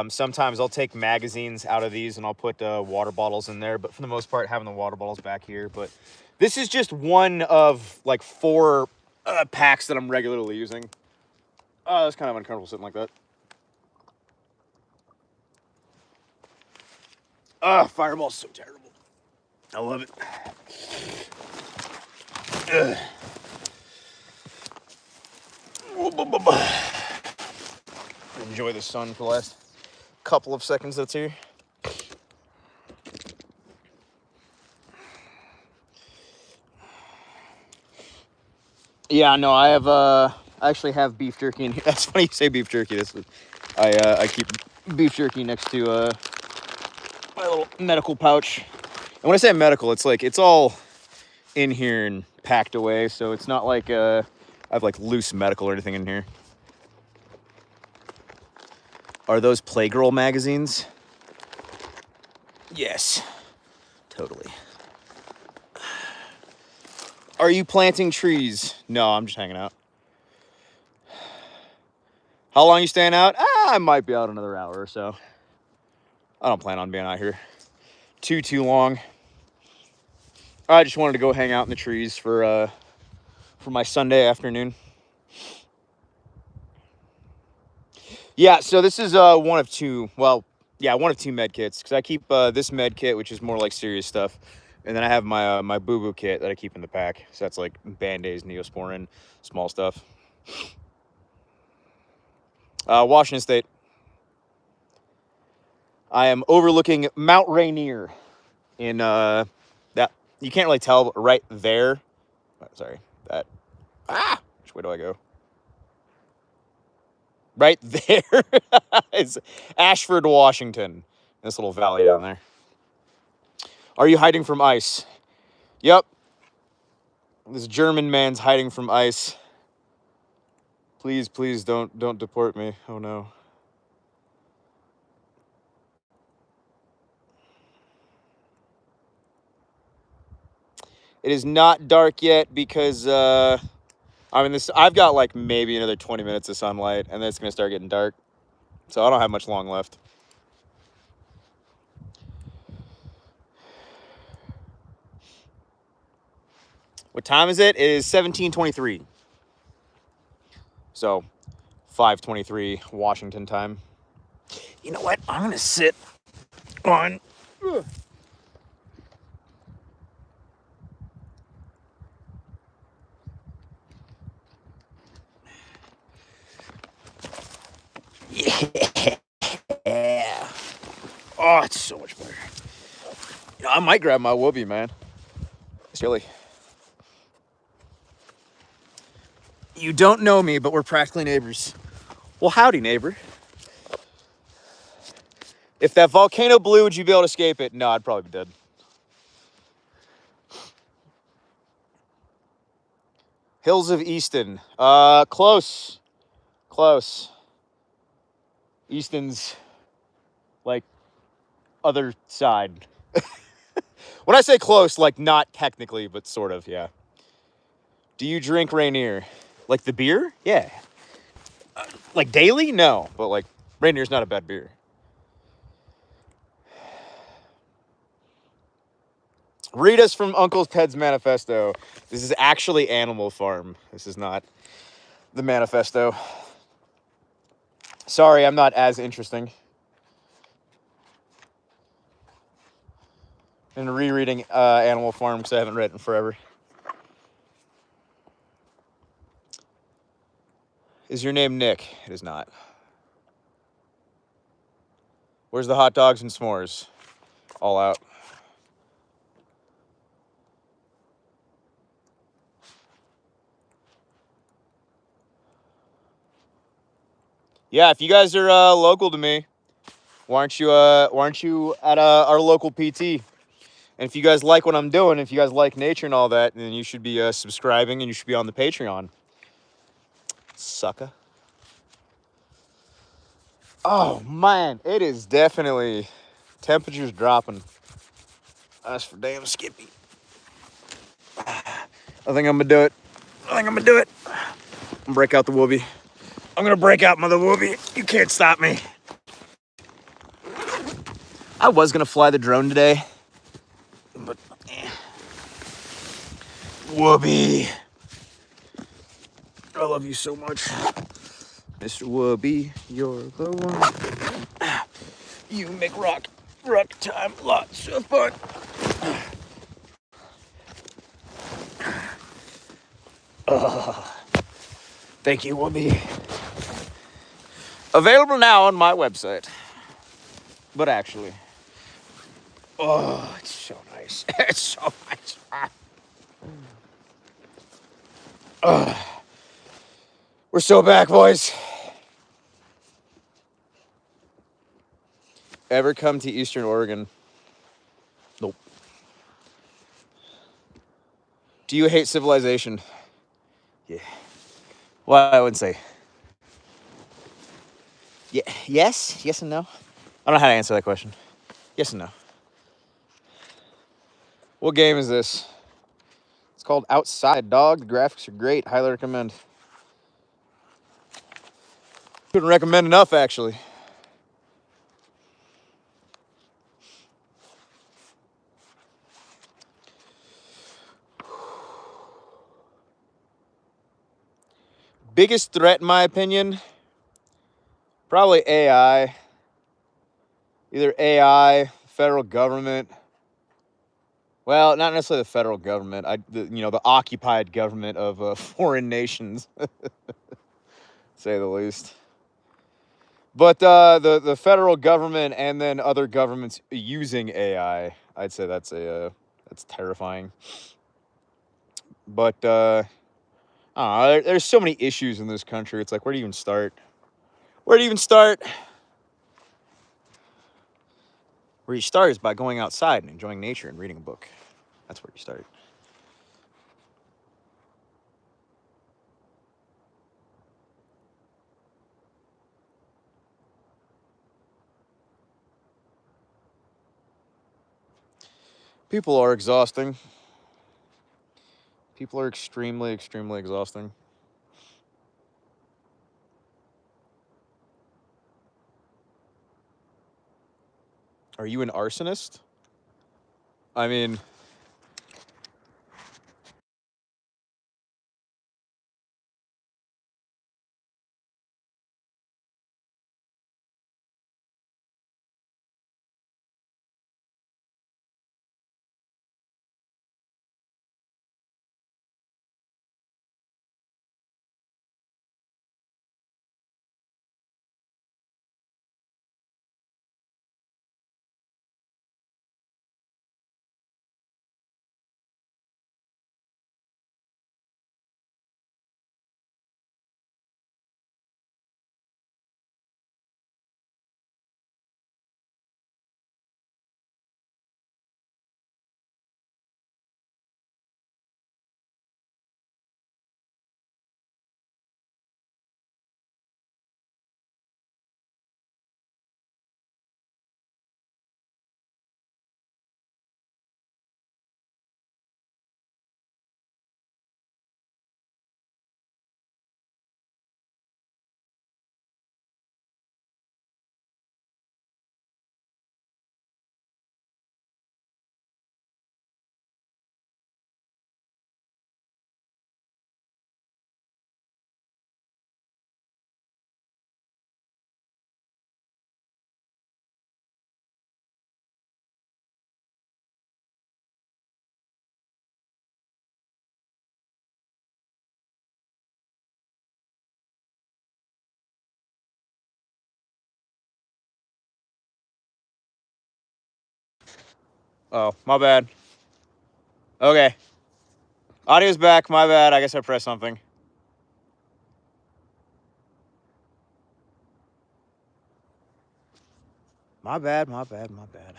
Sometimes I'll take magazines out of these and I'll put water bottles in there, but for the most part, having the water bottles back here. But this is just one of like 4 packs that I'm regularly using. It's kind of uncomfortable sitting like that. Fireball's so terrible. I love it. Ugh. Enjoy the sun for the last couple of seconds that's here. Yeah, no, I have I actually have beef jerky in here. That's funny you say beef jerky. I keep beef jerky next to my little medical pouch. And when I say medical, it's like it's all in here and packed away, so it's not like I have like loose medical or anything in here. Are those Playgirl magazines? Yes, totally. Are you planting trees? No, I'm just hanging out. How long are you staying out? I might be out another hour or so. I don't plan on being out here too long. I just wanted to go hang out in the trees for my Sunday afternoon. Yeah, so this is one of 2. Well, yeah, one of 2 med kits, because I keep this med kit, which is more like serious stuff, and then I have my my boo-boo kit that I keep in the pack. So that's like Band-Aids, Neosporin, small stuff. Washington State. I am overlooking Mount Rainier in that. You can't really tell, but right there. Sorry, that. Which way do I go? Right there is Ashford, Washington. This little valley down there. Are you hiding from ice? Yep. This German man's hiding from ice. Please don't deport me. Oh no. It is not dark yet because I mean this. I've got like maybe another 20 minutes of sunlight, and then it's gonna start getting dark. So I don't have much long left. What time is it? It is 17:23. So 5:23 Washington time. You know what? I'm gonna sit on. Yeah. Oh, it's so much better. You know, I might grab my whoopee, man. It's chilly. You don't know me, but we're practically neighbors. Well, howdy, neighbor. If that volcano blew, would you be able to escape it? No, I'd probably be dead. Hills of Easton. Close. Close. Easton's like other side. When I say close, like not technically, but sort of, yeah. Do you drink Rainier? Like the beer? Yeah. Like daily? No, but like Rainier's not a bad beer. Read us from Uncle Ted's manifesto. This is actually Animal Farm. This is not the manifesto. Sorry, I'm not as interesting in rereading Animal Farm because I haven't read it in forever. Is your name Nick? It is not. Where's the hot dogs and s'mores? All out. Yeah, if you guys are local to me, why aren't you at our local PT? And if you guys like what I'm doing, if you guys like nature and all that, then you should be subscribing and you should be on the Patreon. Sucker. Oh man, it is definitely temperatures dropping. That's for damn Skippy. I think I'm gonna do it. I'm gonna break out the whoopee. I'm gonna break out my whoopee. You can't stop me. I was gonna fly the drone today, but Whoopee. I love you so much. Mr. Whoopee, you're the one. You make rock time lots of fun. Thank you, Whoopee. Available now on my website. But actually, oh, it's so nice. It's so nice. We're so back, boys. Ever come to Eastern Oregon? Nope. Do you hate civilization? Yeah. Well, I wouldn't say. Yeah. Yes and no. I don't know how to answer that question. Yes and no. What game is this? It's called Outside, dog. The graphics are great. Highly recommend. Couldn't recommend enough, actually. Biggest threat, in my opinion, probably AI. Either AI, federal government. Well, not necessarily the federal government. The occupied government of foreign nations, say the least. But the federal government and then other governments using AI, I'd say that's terrifying. But I don't know, there's so many issues in this country. It's like, where do you even start? Where do you even start? Where you start is by going outside and enjoying nature and reading a book. That's where you start. People are exhausting. People are extremely, extremely exhausting. Are you an arsonist? I mean... Oh, my bad. Okay. Audio's back. My bad. I guess I pressed something. My bad, my bad, my bad.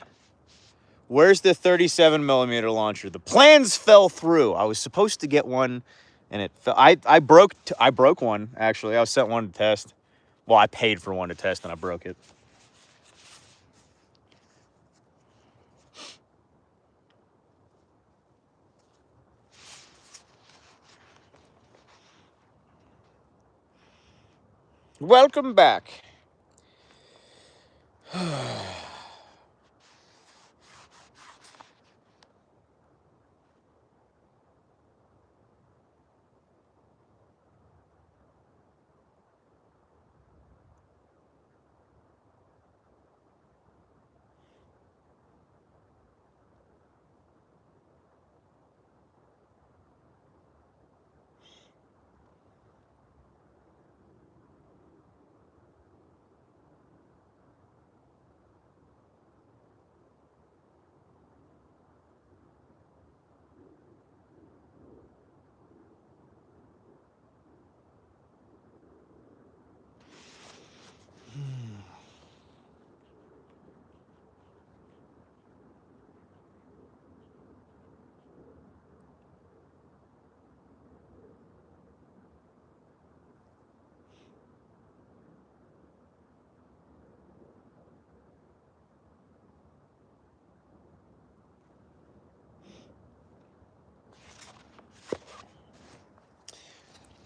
Where's the 37 millimeter launcher? The plans fell through. I was supposed to get one, and it fell. I broke one, actually. I was sent one to test. Well, I paid for one to test, and I broke it. Welcome back.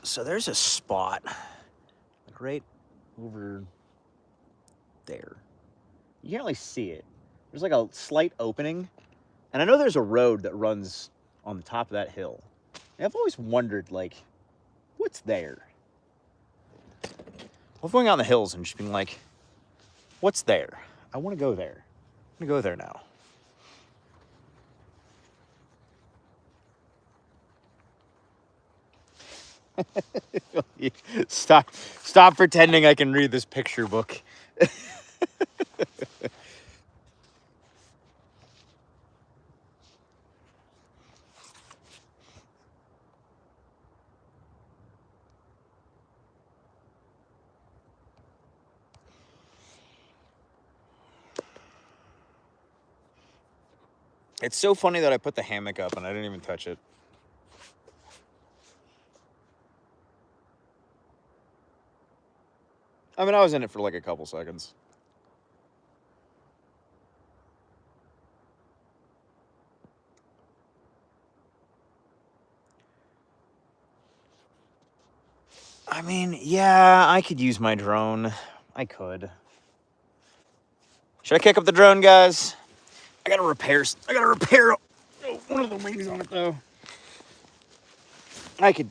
So there's a spot, like right over there. You can't really see it. There's like a slight opening, and I know there's a road that runs on the top of that hill. And I've always wondered, like, what's there? I'm going out in the hills and just being like, what's there? I want to go there. I'm going to go there now. Stop pretending I can read this picture book. It's so funny that I put the hammock up and I didn't even touch it. I mean, I was in it for like a couple seconds. I mean, yeah, I could use my drone. I could. Should I kick up the drone, guys? I gotta repair one of the wings on it though. I could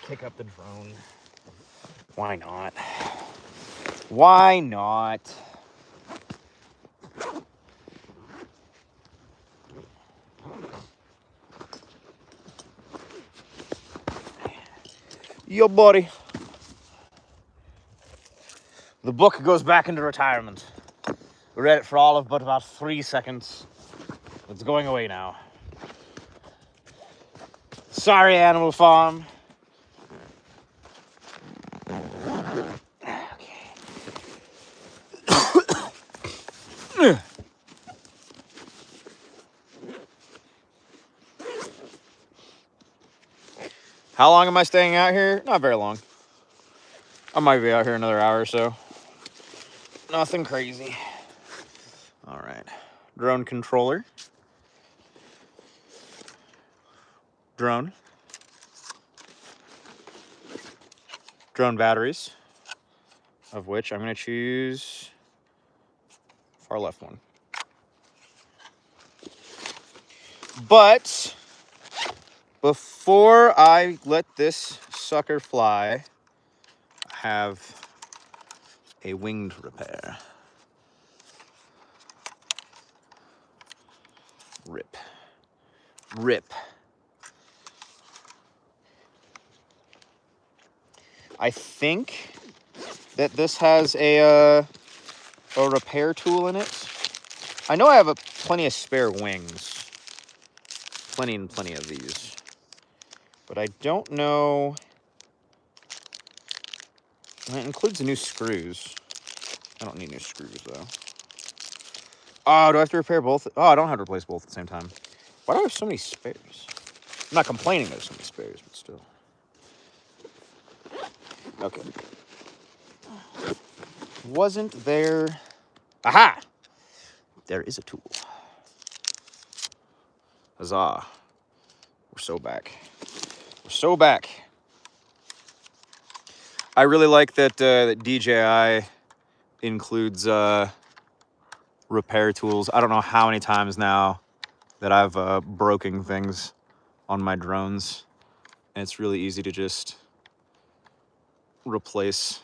kick up the drone. Why not? Why not? Yo, buddy. The book goes back into retirement. We read it for all of but about 3 seconds. It's going away now. Sorry, Animal Farm. Okay. How long am I staying out here? Not very long. I might be out here another hour or so. Nothing crazy. All right. Drone controller. Drone. Drone batteries, of which I'm going to choose far left one. But before I let this sucker fly, I have a wing to repair. Rip. Rip. I think that this has a repair tool in it. I know I have plenty of spare wings. Plenty and plenty of these. But I don't know. It includes new screws. I don't need new screws, though. Oh, do I have to repair both? Oh, I don't have to replace both at the same time. Why do I have so many spares? I'm not complaining there's so many spares, but still. Okay. Wasn't there... Aha! There is a tool. Huzzah. We're so back. We're so back. I really like that, that DJI includes repair tools. I don't know how many times now that I've broken things on my drones. And it's really easy to just replace.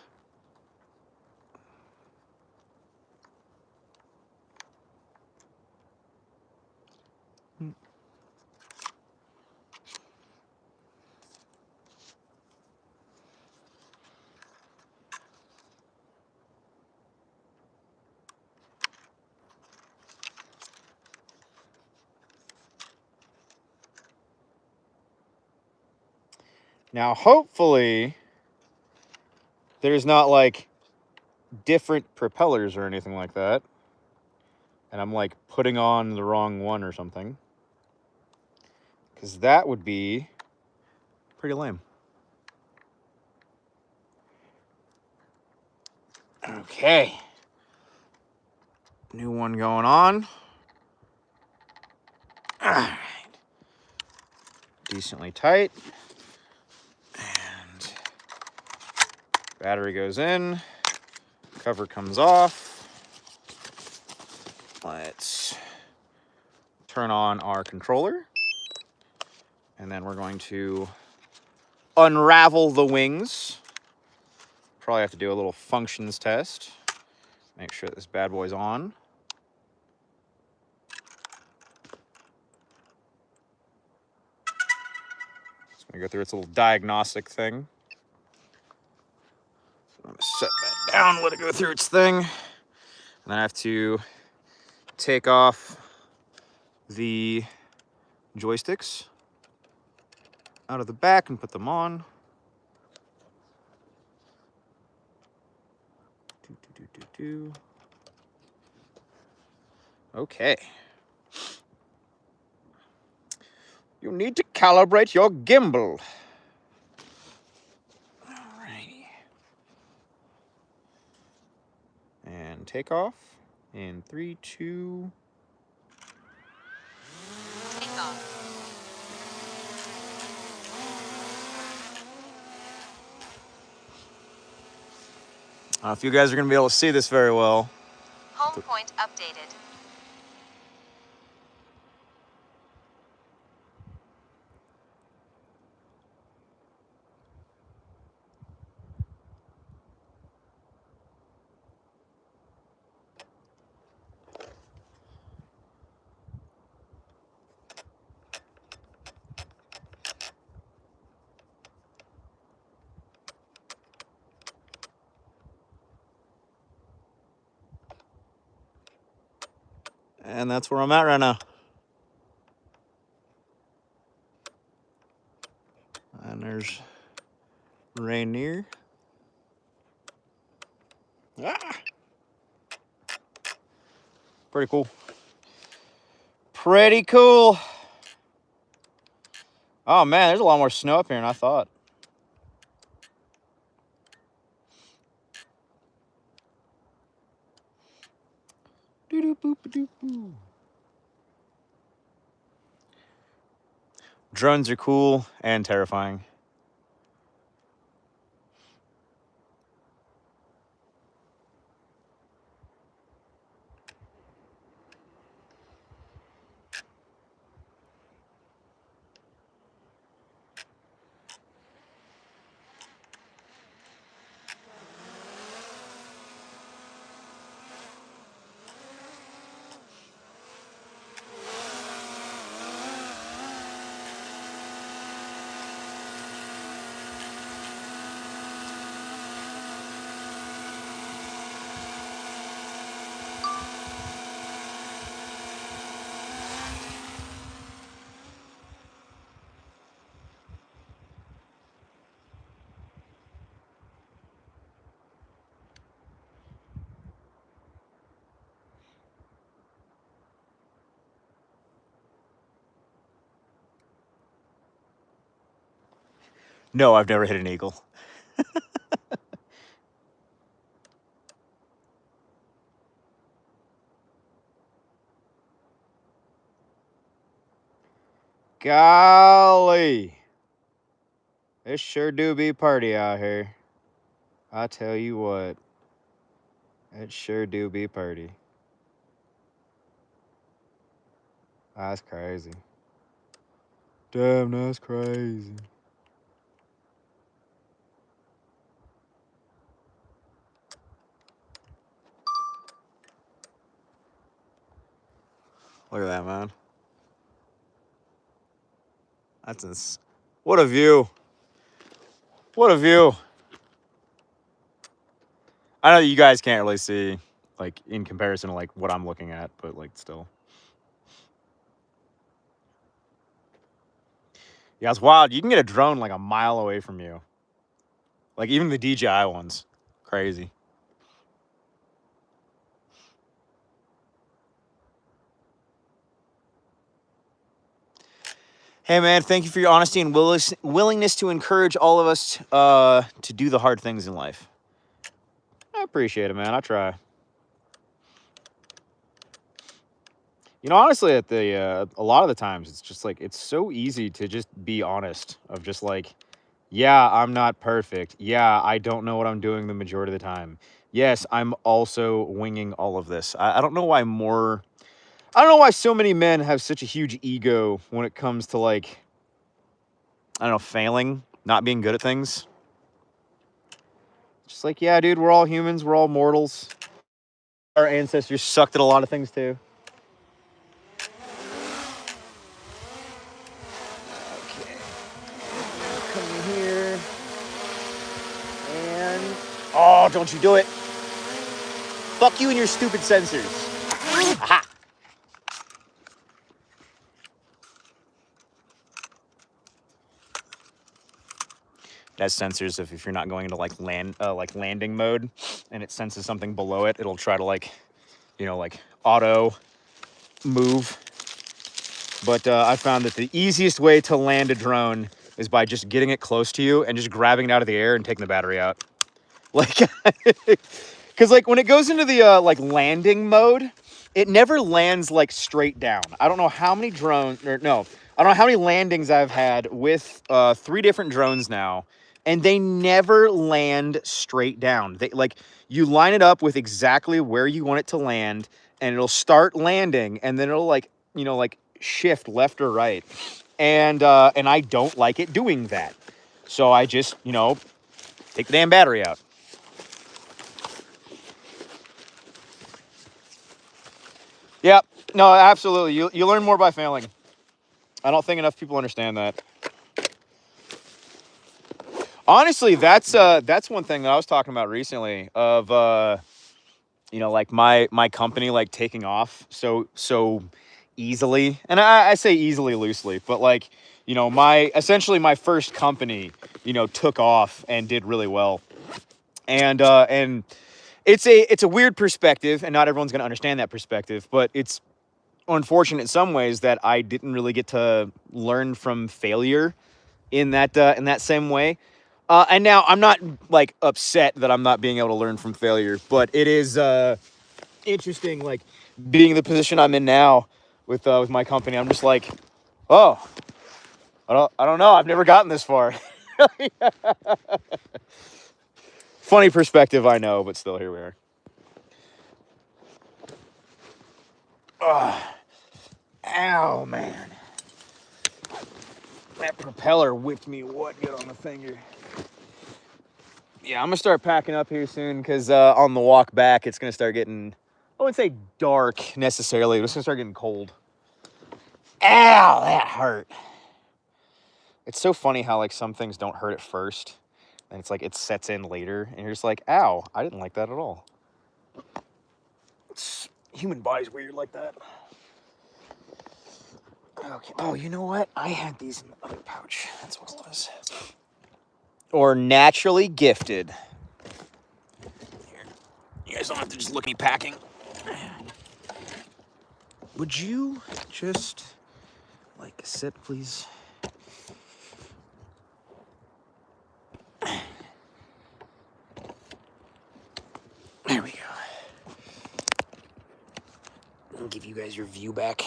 Now, hopefully, there's not like different propellers or anything like that. And I'm like putting on the wrong one or something. Because that would be pretty lame. Okay. New one going on. All right. Decently tight. And battery goes in. Cover comes off. Let's turn on our controller. And then we're going to unravel the wings. Probably have to do a little functions test. Make sure this bad boy's on. It's gonna go through its little diagnostic thing. So I'm gonna set that down, let it go through its thing. And then I have to take off the joysticks out of the back and put them on. Okay. You need to calibrate your gimbal. Alrighty. And take off in 3, 2. Take off. I don't know if you guys are going to be able to see this very well. Home point updated. And that's where I'm at right now. And there's Rainier. Ah! Pretty cool. Pretty cool. Oh man, there's a lot more snow up here than I thought. Drones are cool and terrifying. No, I've never hit an eagle. Golly. It sure do be party out here. I tell you what. It sure do be party. That's crazy. Damn, that's crazy. Look at that, man. That's what a view. What a view. I know you guys can't really see, like, in comparison to, like, what I'm looking at, but, like, still. Yeah, it's wild. You can get a drone, like, a mile away from you. Like, even the DJI ones. Crazy. Hey, man, thank you for your honesty and willingness to encourage all of us to do the hard things in life. I appreciate it, man. I try. You know, honestly, at the a lot of the times, it's just like it's so easy to just be honest. Of just like, yeah, I'm not perfect. Yeah, I don't know what I'm doing the majority of the time. Yes, I'm also winging all of this. I don't know why more. I don't know why so many men have such a huge ego when it comes to like, I don't know, failing, not being good at things. Just like, yeah, dude, we're all humans. We're all mortals. Our ancestors sucked at a lot of things too. Okay. Come in here. And... oh, don't you do it. Fuck you and your stupid sensors. Aha. It has sensors if you're not going into like landing mode and it senses something below it, it'll try to like, you know, like auto move. But I found that the easiest way to land a drone is by just getting it close to you and just grabbing it out of the air and taking the battery out. Like, because like when it goes into the like landing mode, it never lands like straight down. I don't know how many drones, or no, I don't know how many landings I've had with 3 different drones now. and they never land straight down. They like you line it up with exactly where you want it to land, and it'll start landing, and then it'll like shift left or right, and I don't like it doing that, so I just take the damn battery out. Yep, no, absolutely. You learn more by failing. I don't think enough people understand that. Honestly, that's one thing that I was talking about recently of like my company like taking off so easily. And I say easily loosely, but like, essentially my first company, took off and did really well. And it's a weird perspective, and not everyone's going to understand that perspective, but it's unfortunate in some ways that I didn't really get to learn from failure in that same way. And now I'm not like upset that I'm not being able to learn from failure, but it is interesting, like being in the position I'm in now with my company. I'm just like, oh, I don't know. I've never gotten this far. Funny perspective, I know, but still, here we are. Ow, man. That propeller whipped me what good on the finger. Yeah, I'm going to start packing up here soon because on the walk back, it's going to start getting, I wouldn't say dark necessarily, but it's going to start getting cold. Ow, that hurt. It's so funny how like some things don't hurt at first, and it's like it sets in later, and you're just like, ow, I didn't like that at all. Human body's weird like that. Okay. Oh, you know what? I had these in the other pouch. That's what it was. Or naturally gifted. Here. You guys don't have to just look at me packing. Would you just like sit, please? There we go. I'll give you guys your view back.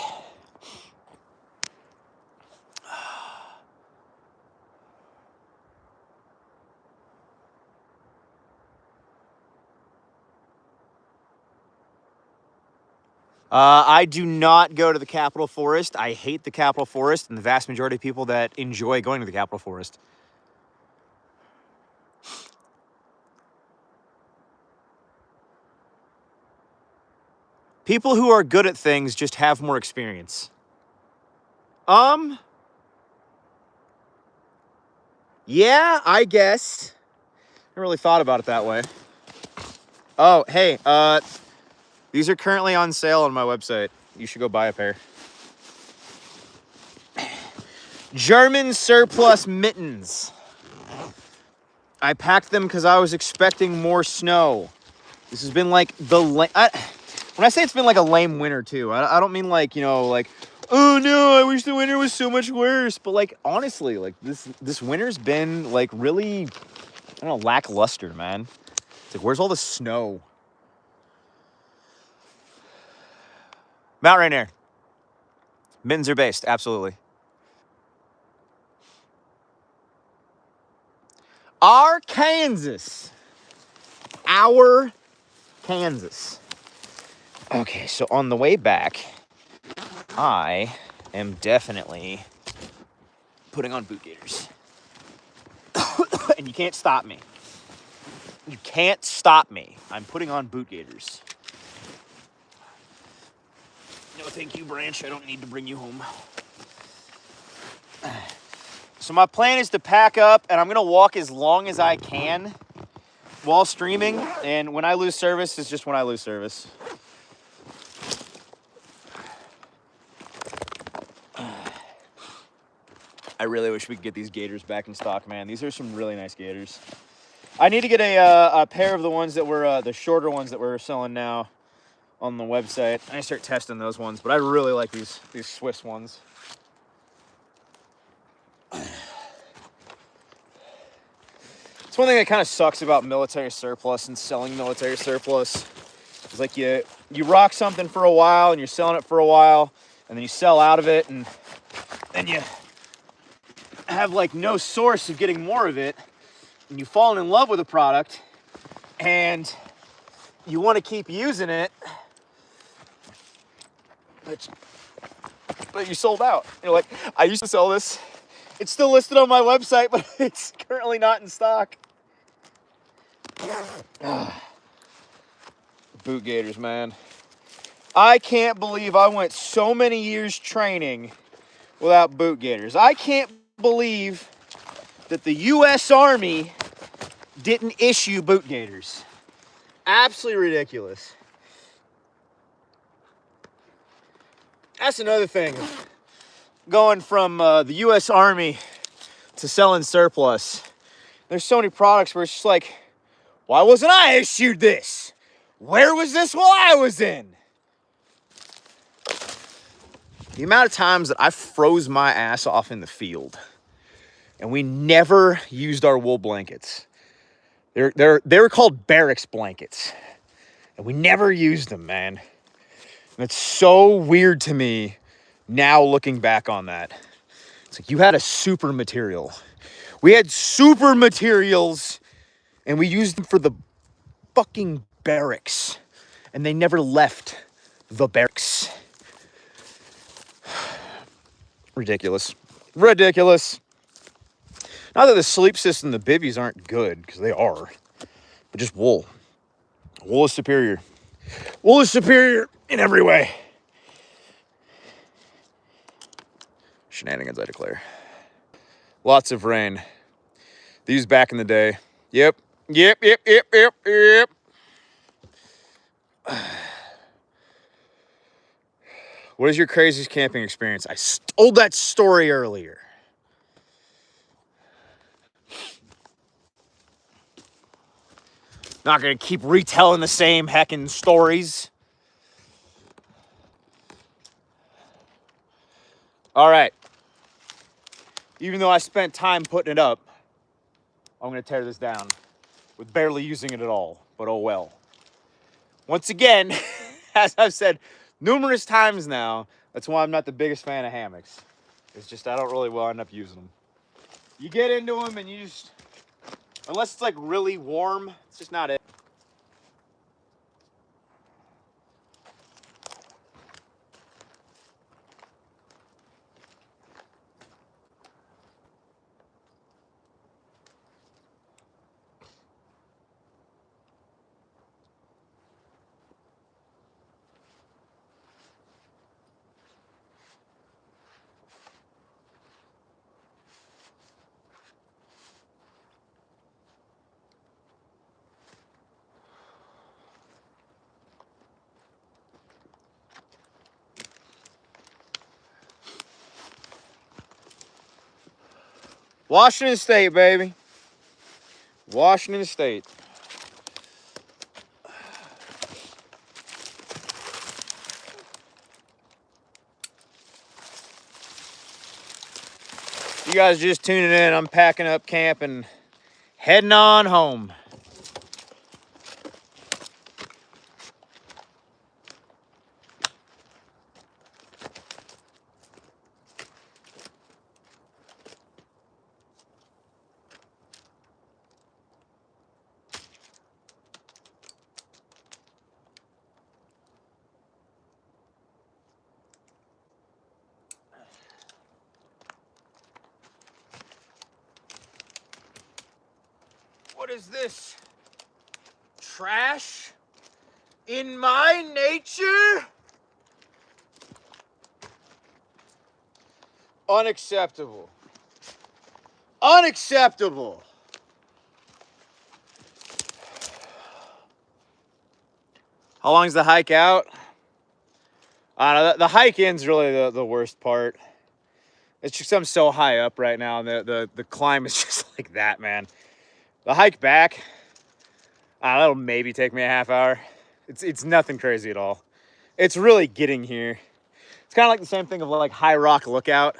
I do not go to the Capitol Forest. I hate the Capitol Forest, and the vast majority of people that enjoy going to the Capitol Forest. People who are good at things just have more experience. Yeah, I guess. I never really thought about it that way. Oh, hey, these are currently on sale on my website. You should go buy a pair. German surplus mittens. I packed them because I was expecting more snow. This has been like when I say it's been like a lame winter too, I don't mean like, like, oh no, I wish the winter was so much worse. But like, honestly, like this winter's been like really, I don't know, lackluster, man. It's like, where's all the snow? Mount Rainier. Mittens are based, absolutely. Our Kansas. Okay, so on the way back, I am definitely putting on boot gaiters. And you can't stop me. You can't stop me. I'm putting on boot gaiters. No, thank you, Branch. I don't need to bring you home. So my plan is to pack up, and I'm going to walk as long as I can while streaming. And when I lose service, it's just when I lose service. I really wish we could get these gaiters back in stock, man. These are some really nice gaiters. I need to get a pair of the ones that were the shorter ones that we're selling now on the website. I start testing those ones, but I really like these Swiss ones. It's one thing that kind of sucks about military surplus and selling military surplus. It's like you rock something for a while and you're selling it for a while, and then you sell out of it, and then you have like no source of getting more of it, and you've fallen in love with a product and you want to keep using it, but you sold out. You're like, I used to sell this. It's still listed on my website, but it's currently not in stock. Boot gaiters, man. I can't believe I went so many years training without boot gaiters. I can't believe that the U.S. Army didn't issue boot gaiters. Absolutely ridiculous. That's another thing. Going from the U.S. Army to selling surplus. There's so many products where it's just like, why wasn't I issued this? Where was this while I was in? The amount of times that I froze my ass off in the field and we never used our wool blankets. They were called barracks blankets and we never used them, man. And it's so weird to me now looking back on that. It's like you had a super material. We had super materials and we used them for the fucking barracks and they never left the barracks. Ridiculous. Ridiculous. Not that the sleep system, the bivvies aren't good, because they are, but just wool. Wool is superior. Wool is superior in every way. Shenanigans, I declare. Lots of rain. These back in the day. Yep. What is your craziest camping experience? I told that story earlier. Not gonna keep retelling the same heckin' stories. All right. Even though I spent time putting it up, I'm gonna tear this down with barely using it at all, but oh well. Once again, as I've said numerous times now, that's why I'm not the biggest fan of hammocks. It's just I don't really wind up using them. You get into them and you just, unless it's like really warm, it's just not it. Washington State, baby. Washington State. You guys just tuning in, I'm packing up camp and heading on home. What is this? Trash in my nature? Unacceptable. Unacceptable. How long's the hike out? I don't know. The hike in's really the worst part. It's just I'm so high up right now, and the climb is just like that, man. The hike back, that'll maybe take me a half hour. It's nothing crazy at all. It's really getting here. It's kind of like the same thing of like High Rock Lookout,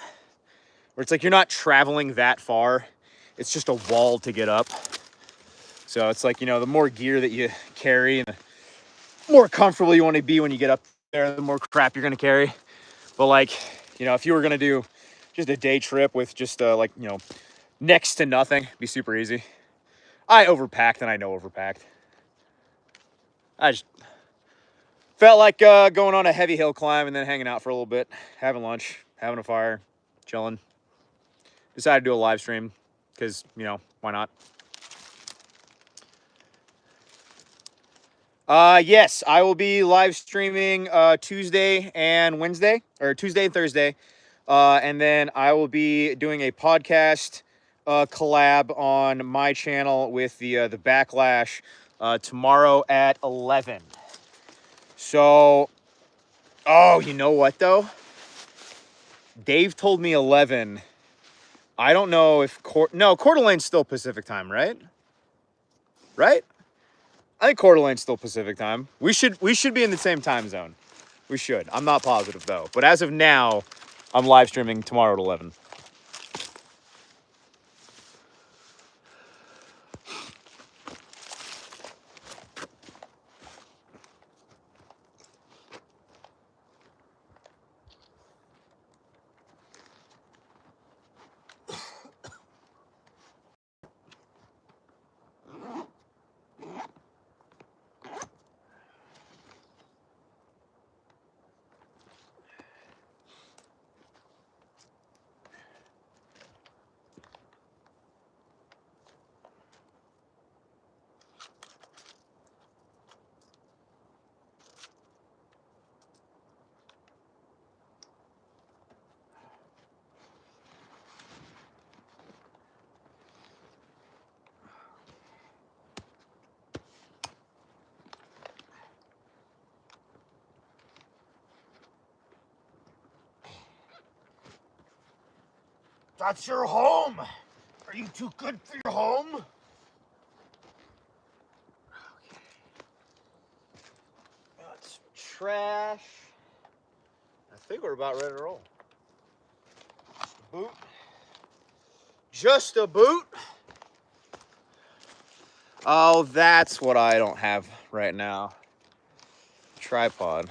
where it's like you're not traveling that far. It's just a wall to get up. So it's like, you know, the more gear that you carry and the more comfortable you want to be when you get up there, the more crap you're going to carry. But like, you know, if you were going to do just a day trip with just like, you know, next to nothing, it'd be super easy. I overpacked, and I know overpacked. I just felt like going on a heavy hill climb and then hanging out for a little bit, having lunch, having a fire, chilling. Decided to do a live stream because, you know, why not? Yes, I will be live streaming Tuesday and Wednesday, or Tuesday and Thursday. And then I will be doing a podcast collab on my channel with the Backlash tomorrow at 11. So, oh, you know what though? Dave told me 11. I don't know if Coeur d'Alene's still Pacific time, right? Right? I think Coeur d'Alene's still Pacific time. We should be in the same time zone. We should. I'm not positive though. But as of now, I'm live streaming tomorrow at 11. That's your home. Are you too good for your home? Okay. Got some trash. I think we're about ready to roll. Just a boot. Just a boot. Oh, that's what I don't have right now. Tripod.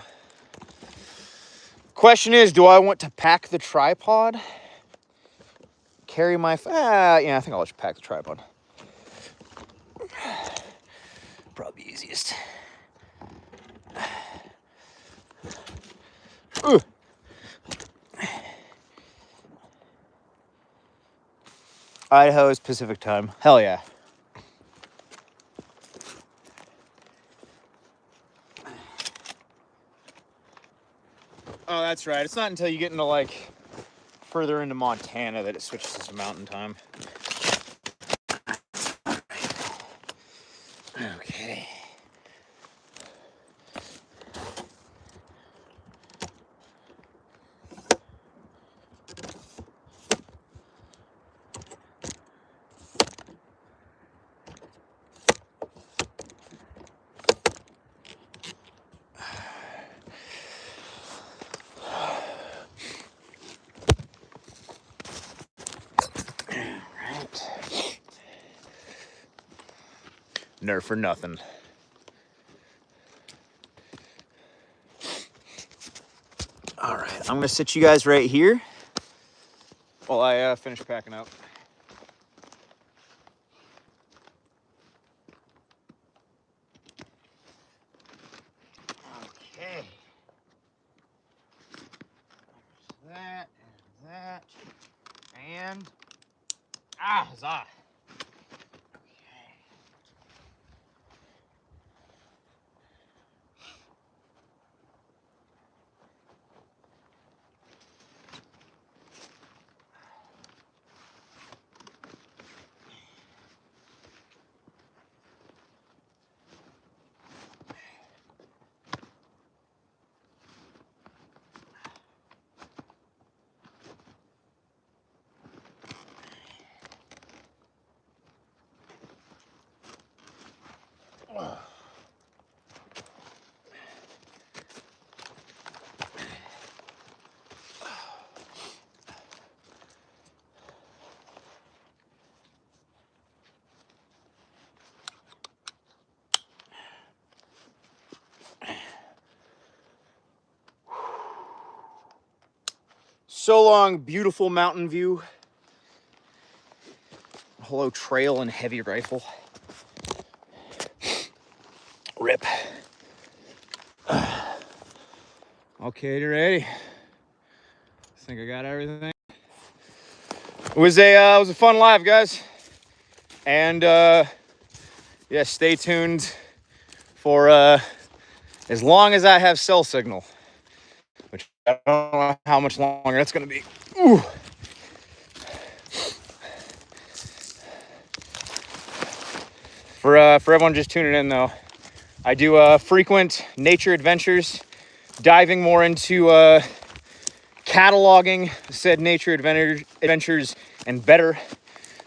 Question is, do I want to pack the tripod? Carry my, yeah, I think I'll just pack the tripod. Probably easiest. Ooh. Idaho's Pacific time. Hell yeah. Oh, that's right. It's not until you get into like further into Montana that it switches to mountain time. Okay. Nerf for nothing. All right, I'm gonna sit you guys right here while I finish packing up. Okay. There's that, and huzzah. So long, beautiful mountain view. Hello, trail and heavy rifle. Rip. Okay, you ready? I think I got everything. It was a fun live, guys. And yeah, stay tuned for as long as I have cell signal, which I don't know how much longer that's gonna be. Ooh. For everyone just tuning in though, I do frequent nature adventures, diving more into cataloging said nature adventures and better.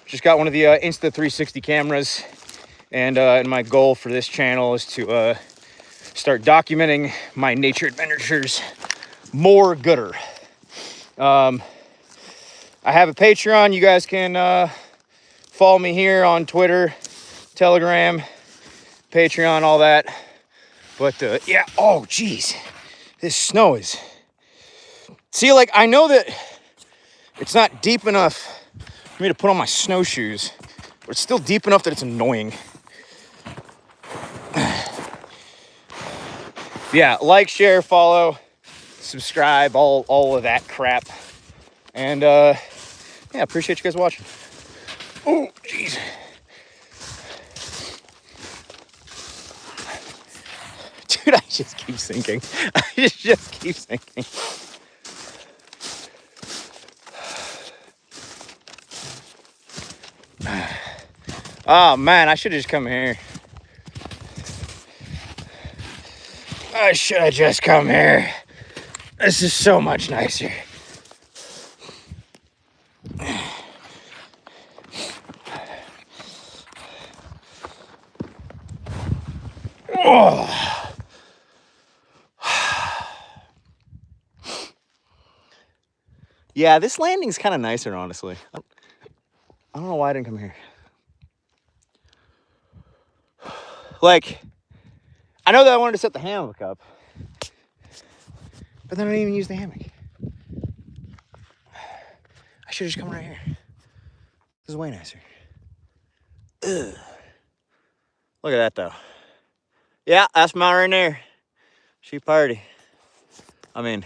Just got one of the Insta360 cameras, and my goal for this channel is to start documenting my nature adventures more gooder. I have a Patreon. You guys can follow me here on Twitter, Telegram, Patreon, all that. But yeah, oh geez, this snow is. See, like, I know that it's not deep enough for me to put on my snowshoes, but it's still deep enough that it's annoying. Yeah, like, share, follow, subscribe, all of that crap. And yeah, appreciate you guys watching. Oh, jeez. Dude, I just keep sinking. I just keep sinking. Oh man, I should have just come here. I should have just come here. This is so much nicer. Oh. Yeah, this landing's kind of nicer, honestly. I don't know why I didn't come here. Like, I know that I wanted to set the hammock up, but then I didn't even use the hammock. I should have just come right here. This is way nicer. Ugh. Look at that, though. Yeah, that's Mount Rainier. She party. I mean,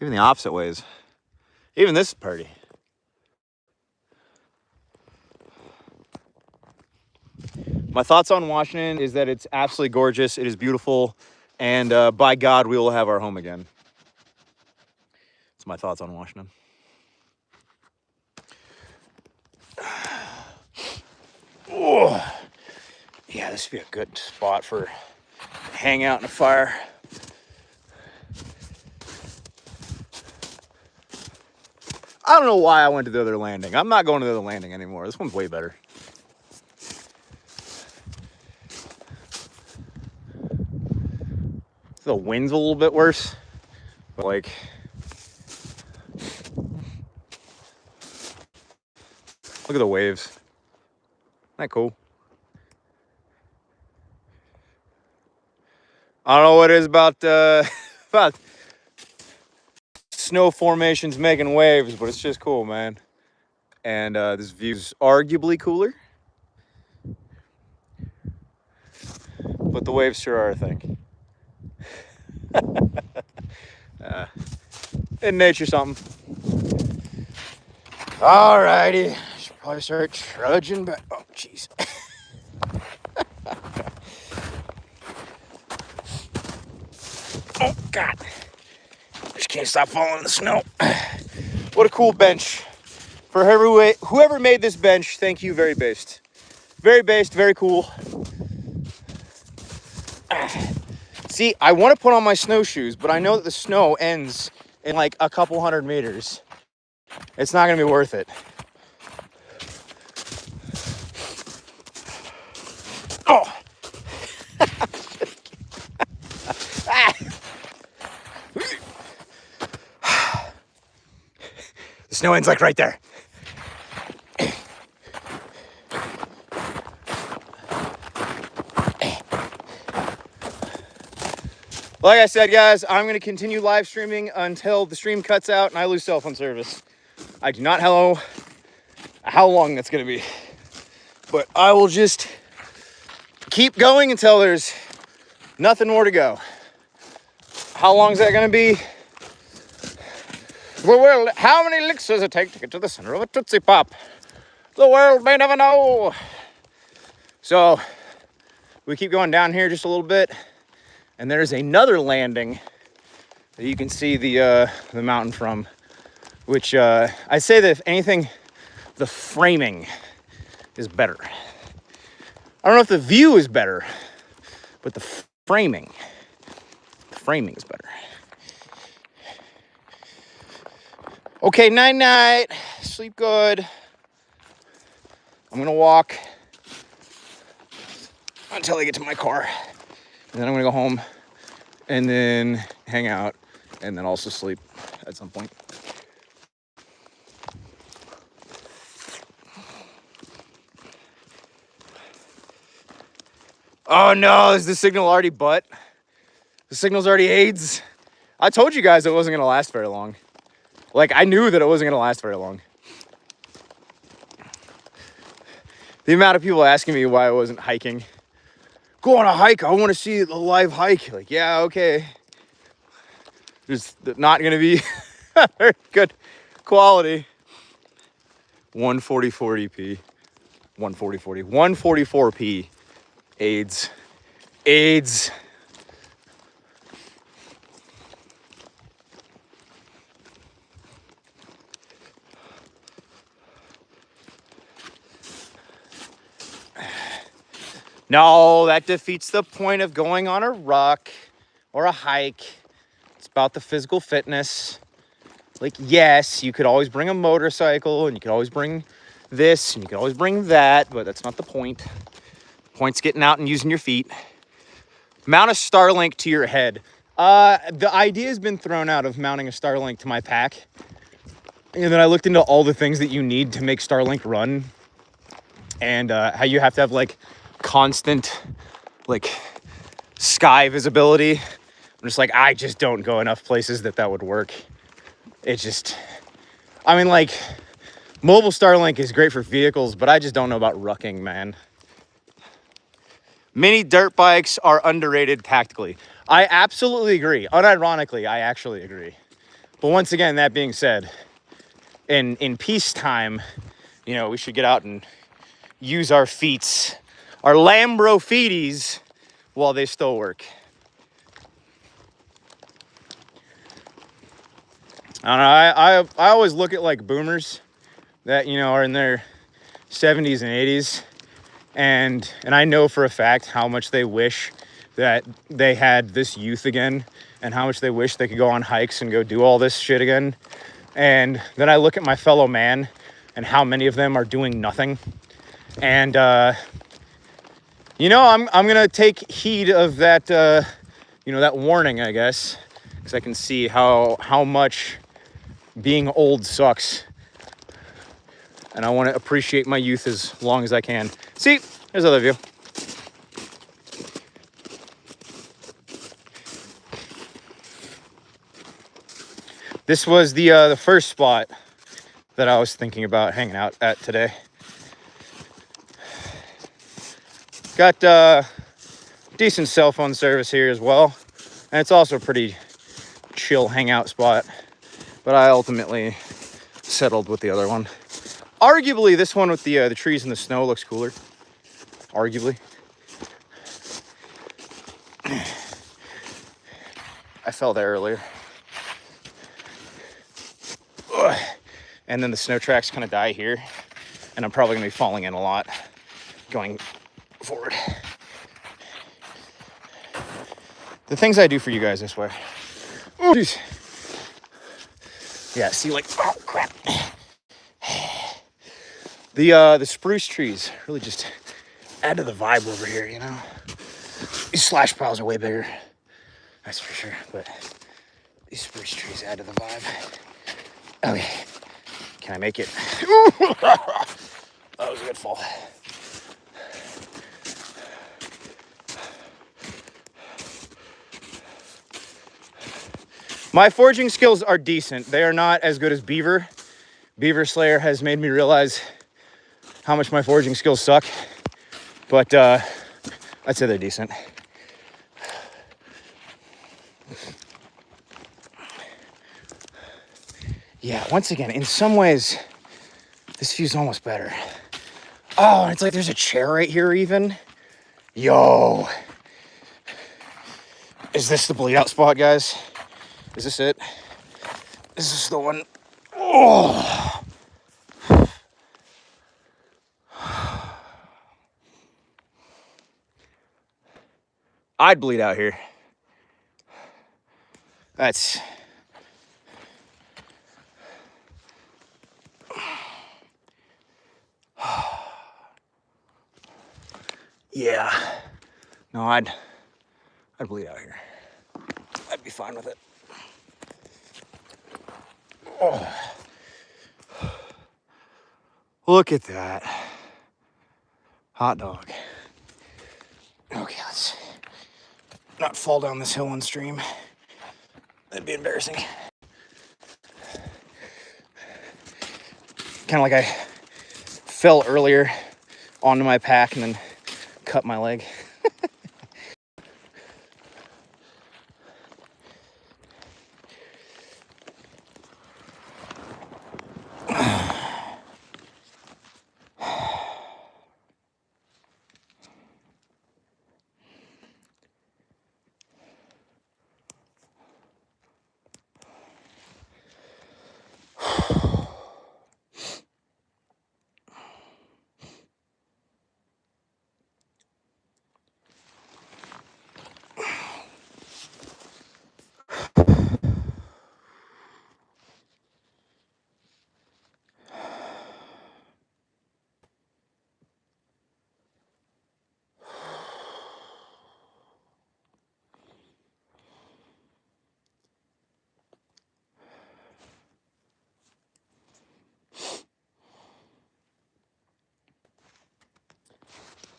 even the opposite ways. Even this is party. My thoughts on Washington is that it's absolutely gorgeous. It is beautiful. And by God, we will have our home again. That's my thoughts on Washington. Oh, yeah, this would be a good spot for hang out in a fire. I don't know why I went to the other landing. I'm not going to the other landing anymore. This one's way better. The wind's a little bit worse, but like, look at the waves. Isn't that cool? I don't know what it is about about snow formations making waves, but it's just cool, man. And this view's arguably cooler, but the waves sure are a thing. In nature, something. Alrighty, should probably start trudging back. Oh, jeez. Oh God, I just can't stop falling in the snow. What a cool bench. For whoever made this bench, thank you, very based. Very based, very cool. See, I want to put on my snowshoes, but I know that the snow ends in like a couple 100 meters. It's not gonna be worth it. Oh. The snow ends like right there. Like I said, guys, I'm going to continue live streaming until the stream cuts out and I lose cell phone service. I do not know how long that's going to be, but I will just keep going until there's Nothing more to go. How long is that gonna be? Well, how many licks does it take to get to the center of a Tootsie Pop? The world may never know. So we keep going down here just a little bit, and there's another landing that you can see the mountain from, which I say that if anything, the framing is better. I don't know if the view is better, but the framing is better. Okay, night night. Sleep good. I'm gonna walk until I get to my car, and then I'm gonna go home and then hang out and then also sleep at some point. Oh no, is the signal already butt? The signal's already AIDS. I told you guys it wasn't gonna last very long. Like, I knew that it wasn't gonna last very long. The amount of people asking me why I wasn't hiking. Go on a hike, I wanna see the live hike. Like, yeah, okay. There's not gonna be very good quality. 144p. 144p. AIDS. No, that defeats the point of going on a ruck or a hike. It's about the physical fitness. Like, yes, you could always bring a motorcycle and you could always bring this and you could always bring that, but that's not the point. The point's getting out and using your feet. Mount a Starlink to your head. The idea has been thrown out of mounting a Starlink to my pack. And then I looked into all the things that you need to make Starlink run. And how you have to have like constant like sky visibility. I'm just like, I just don't go enough places that would work. It just, I mean, like, mobile Starlink is great for vehicles, but I just don't know about rucking, man. Mini dirt bikes are underrated tactically. I absolutely agree. Unironically, I actually agree. But once again, that being said, in peacetime, you know, we should get out and use our feets, our Lambro feeties, while they still work. I don't know, I always look at like boomers that, you know, are in their 70s and 80s, and I know for a fact how much they wish that they had this youth again, and how much they wish they could go on hikes and go do all this shit again. And then I look at my fellow man and how many of them are doing nothing. And you know, I'm gonna take heed of that you know, that warning, I guess, because I can see how much being old sucks. And I want to appreciate my youth as long as I can. See, there's another view. This was the first spot that I was thinking about hanging out at today. Got decent cell phone service here as well, and it's also a pretty chill hangout spot. But I ultimately settled with the other one. Arguably, this one with the trees and the snow looks cooler. Arguably. I fell there earlier. Ugh. And then the snow tracks kind of die here. And I'm probably going to be falling in a lot going forward. The things I do for you guys, I swear. Oh, geez. Yeah, see, like, oh, crap. The spruce trees really just add to the vibe over here, you know? These slash piles are way bigger. That's for sure, but these spruce trees add to the vibe. Okay, can I make it? That was a good fall. My foraging skills are decent. They are not as good as Beaver. Beaver Slayer has made me realize how much my foraging skills suck, but I'd say they're decent. Yeah, once again, in some ways, this view's almost better. Oh, and it's like there's a chair right here even. Yo. Is this the bleed out spot, guys? Is this it? Is this the one? Oh. I'd bleed out here. That's... yeah. No, I'd bleed out here. I'd be fine with it. Oh. Look at that. Hot dog. Okay, let's not fall down this hill on stream. That'd be embarrassing. Kind of like I fell earlier onto my pack and then cut my leg.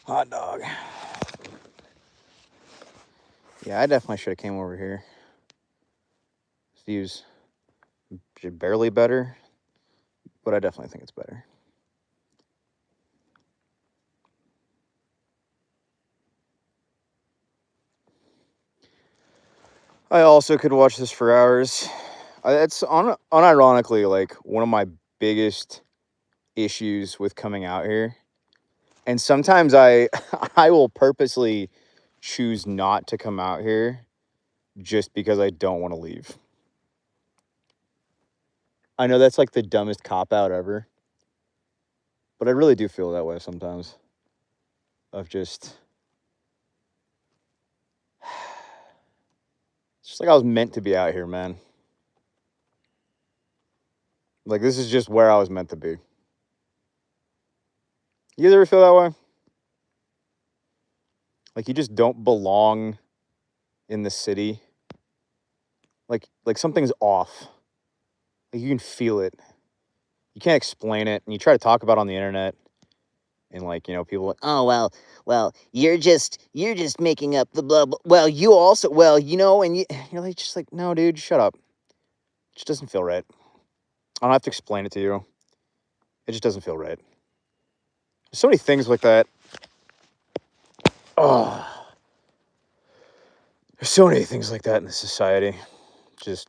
Hot dog. Yeah, I definitely should have came over here. This view's barely better, but I definitely think it's better. I also could watch this for hours. It's unironically like one of my biggest issues with coming out here. And sometimes I will purposely choose not to come out here just because I don't want to leave. I know that's like the dumbest cop out ever, but I really do feel that way sometimes. Of just it's just like I was meant to be out here, man. Like this is just where I was meant to be. You guys ever feel that way? Like you just don't belong in the city. Like something's off. Like you can feel it. You can't explain it, and you try to talk about it on the internet, and like people are like, oh well, you're just making up the blah blah. Well, you also and you're like just like no, dude, shut up. It just doesn't feel right. I don't have to explain it to you. It just doesn't feel right. There's so many things like that. Oh, there's so many things like that in this society. Just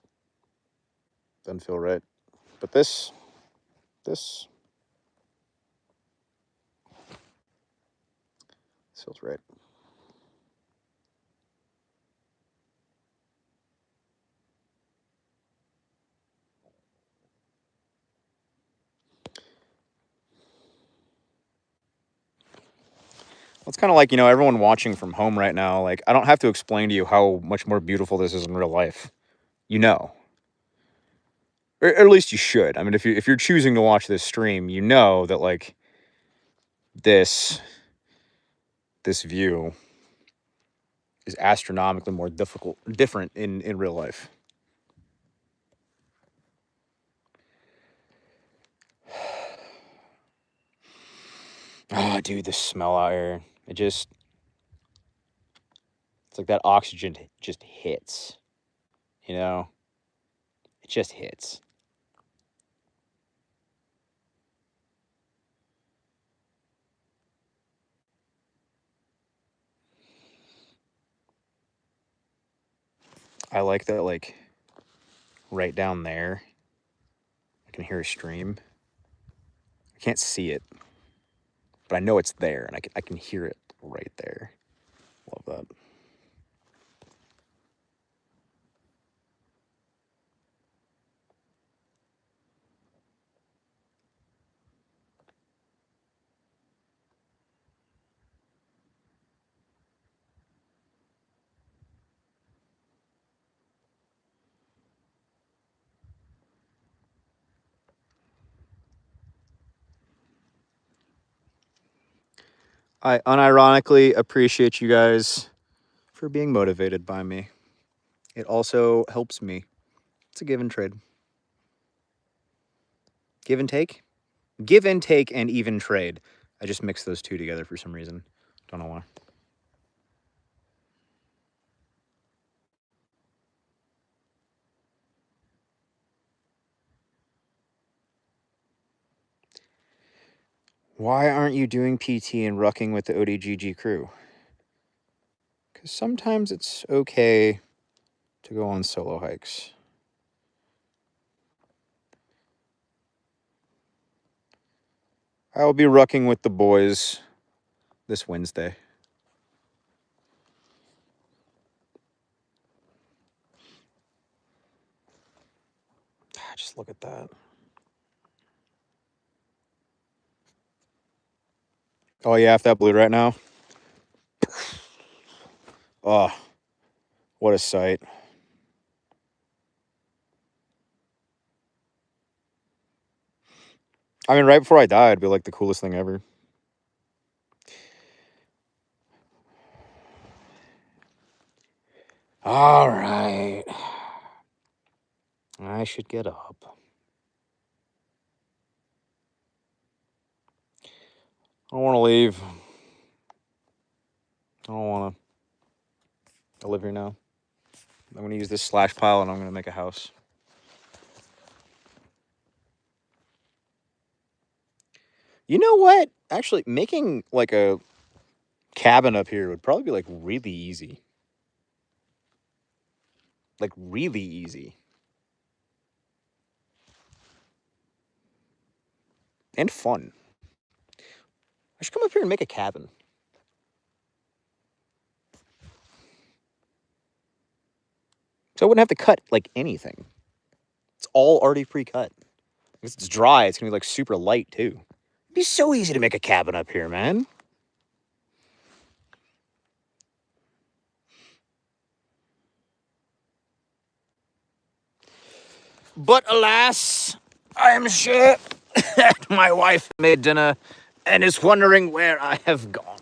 doesn't feel right. But this feels right. It's kind of like, everyone watching from home right now. Like, I don't have to explain to you how much more beautiful this is in real life. You know. Or at least you should. I mean, if you're choosing to watch this stream, you know that, like, this view is astronomically more different in real life. Oh, dude, the smell out here. It's like that oxygen just hits. It just hits. I like that, like, right down there, I can hear a stream. I can't see it, but I know it's there, and I can hear it right there. Love that. I unironically appreciate you guys for being motivated by me. It also helps me. It's a give and trade. Give and take? Give and take and even trade. I just mixed those two together for some reason. Don't know why. Why aren't you doing PT and rucking with the ODGG crew? Because sometimes it's okay to go on solo hikes. I will be rucking with the boys this Wednesday. Just look at that. Oh yeah, if that blew right now. Oh, what a sight. I mean, right before I die, it'd be like the coolest thing ever. All right. I should get up. I don't want to leave. I don't want to. I live here now. I'm going to use this slash pile and I'm going to make a house. You know what? Actually, making like a cabin up here would probably be like really easy. Like really easy. And fun. I should come up here and make a cabin. So I wouldn't have to cut like anything. It's all already pre-cut. If it's dry, it's gonna be like super light too. It'd be so easy to make a cabin up here, man. But alas, I am sure that my wife made dinner and is wondering where I have gone.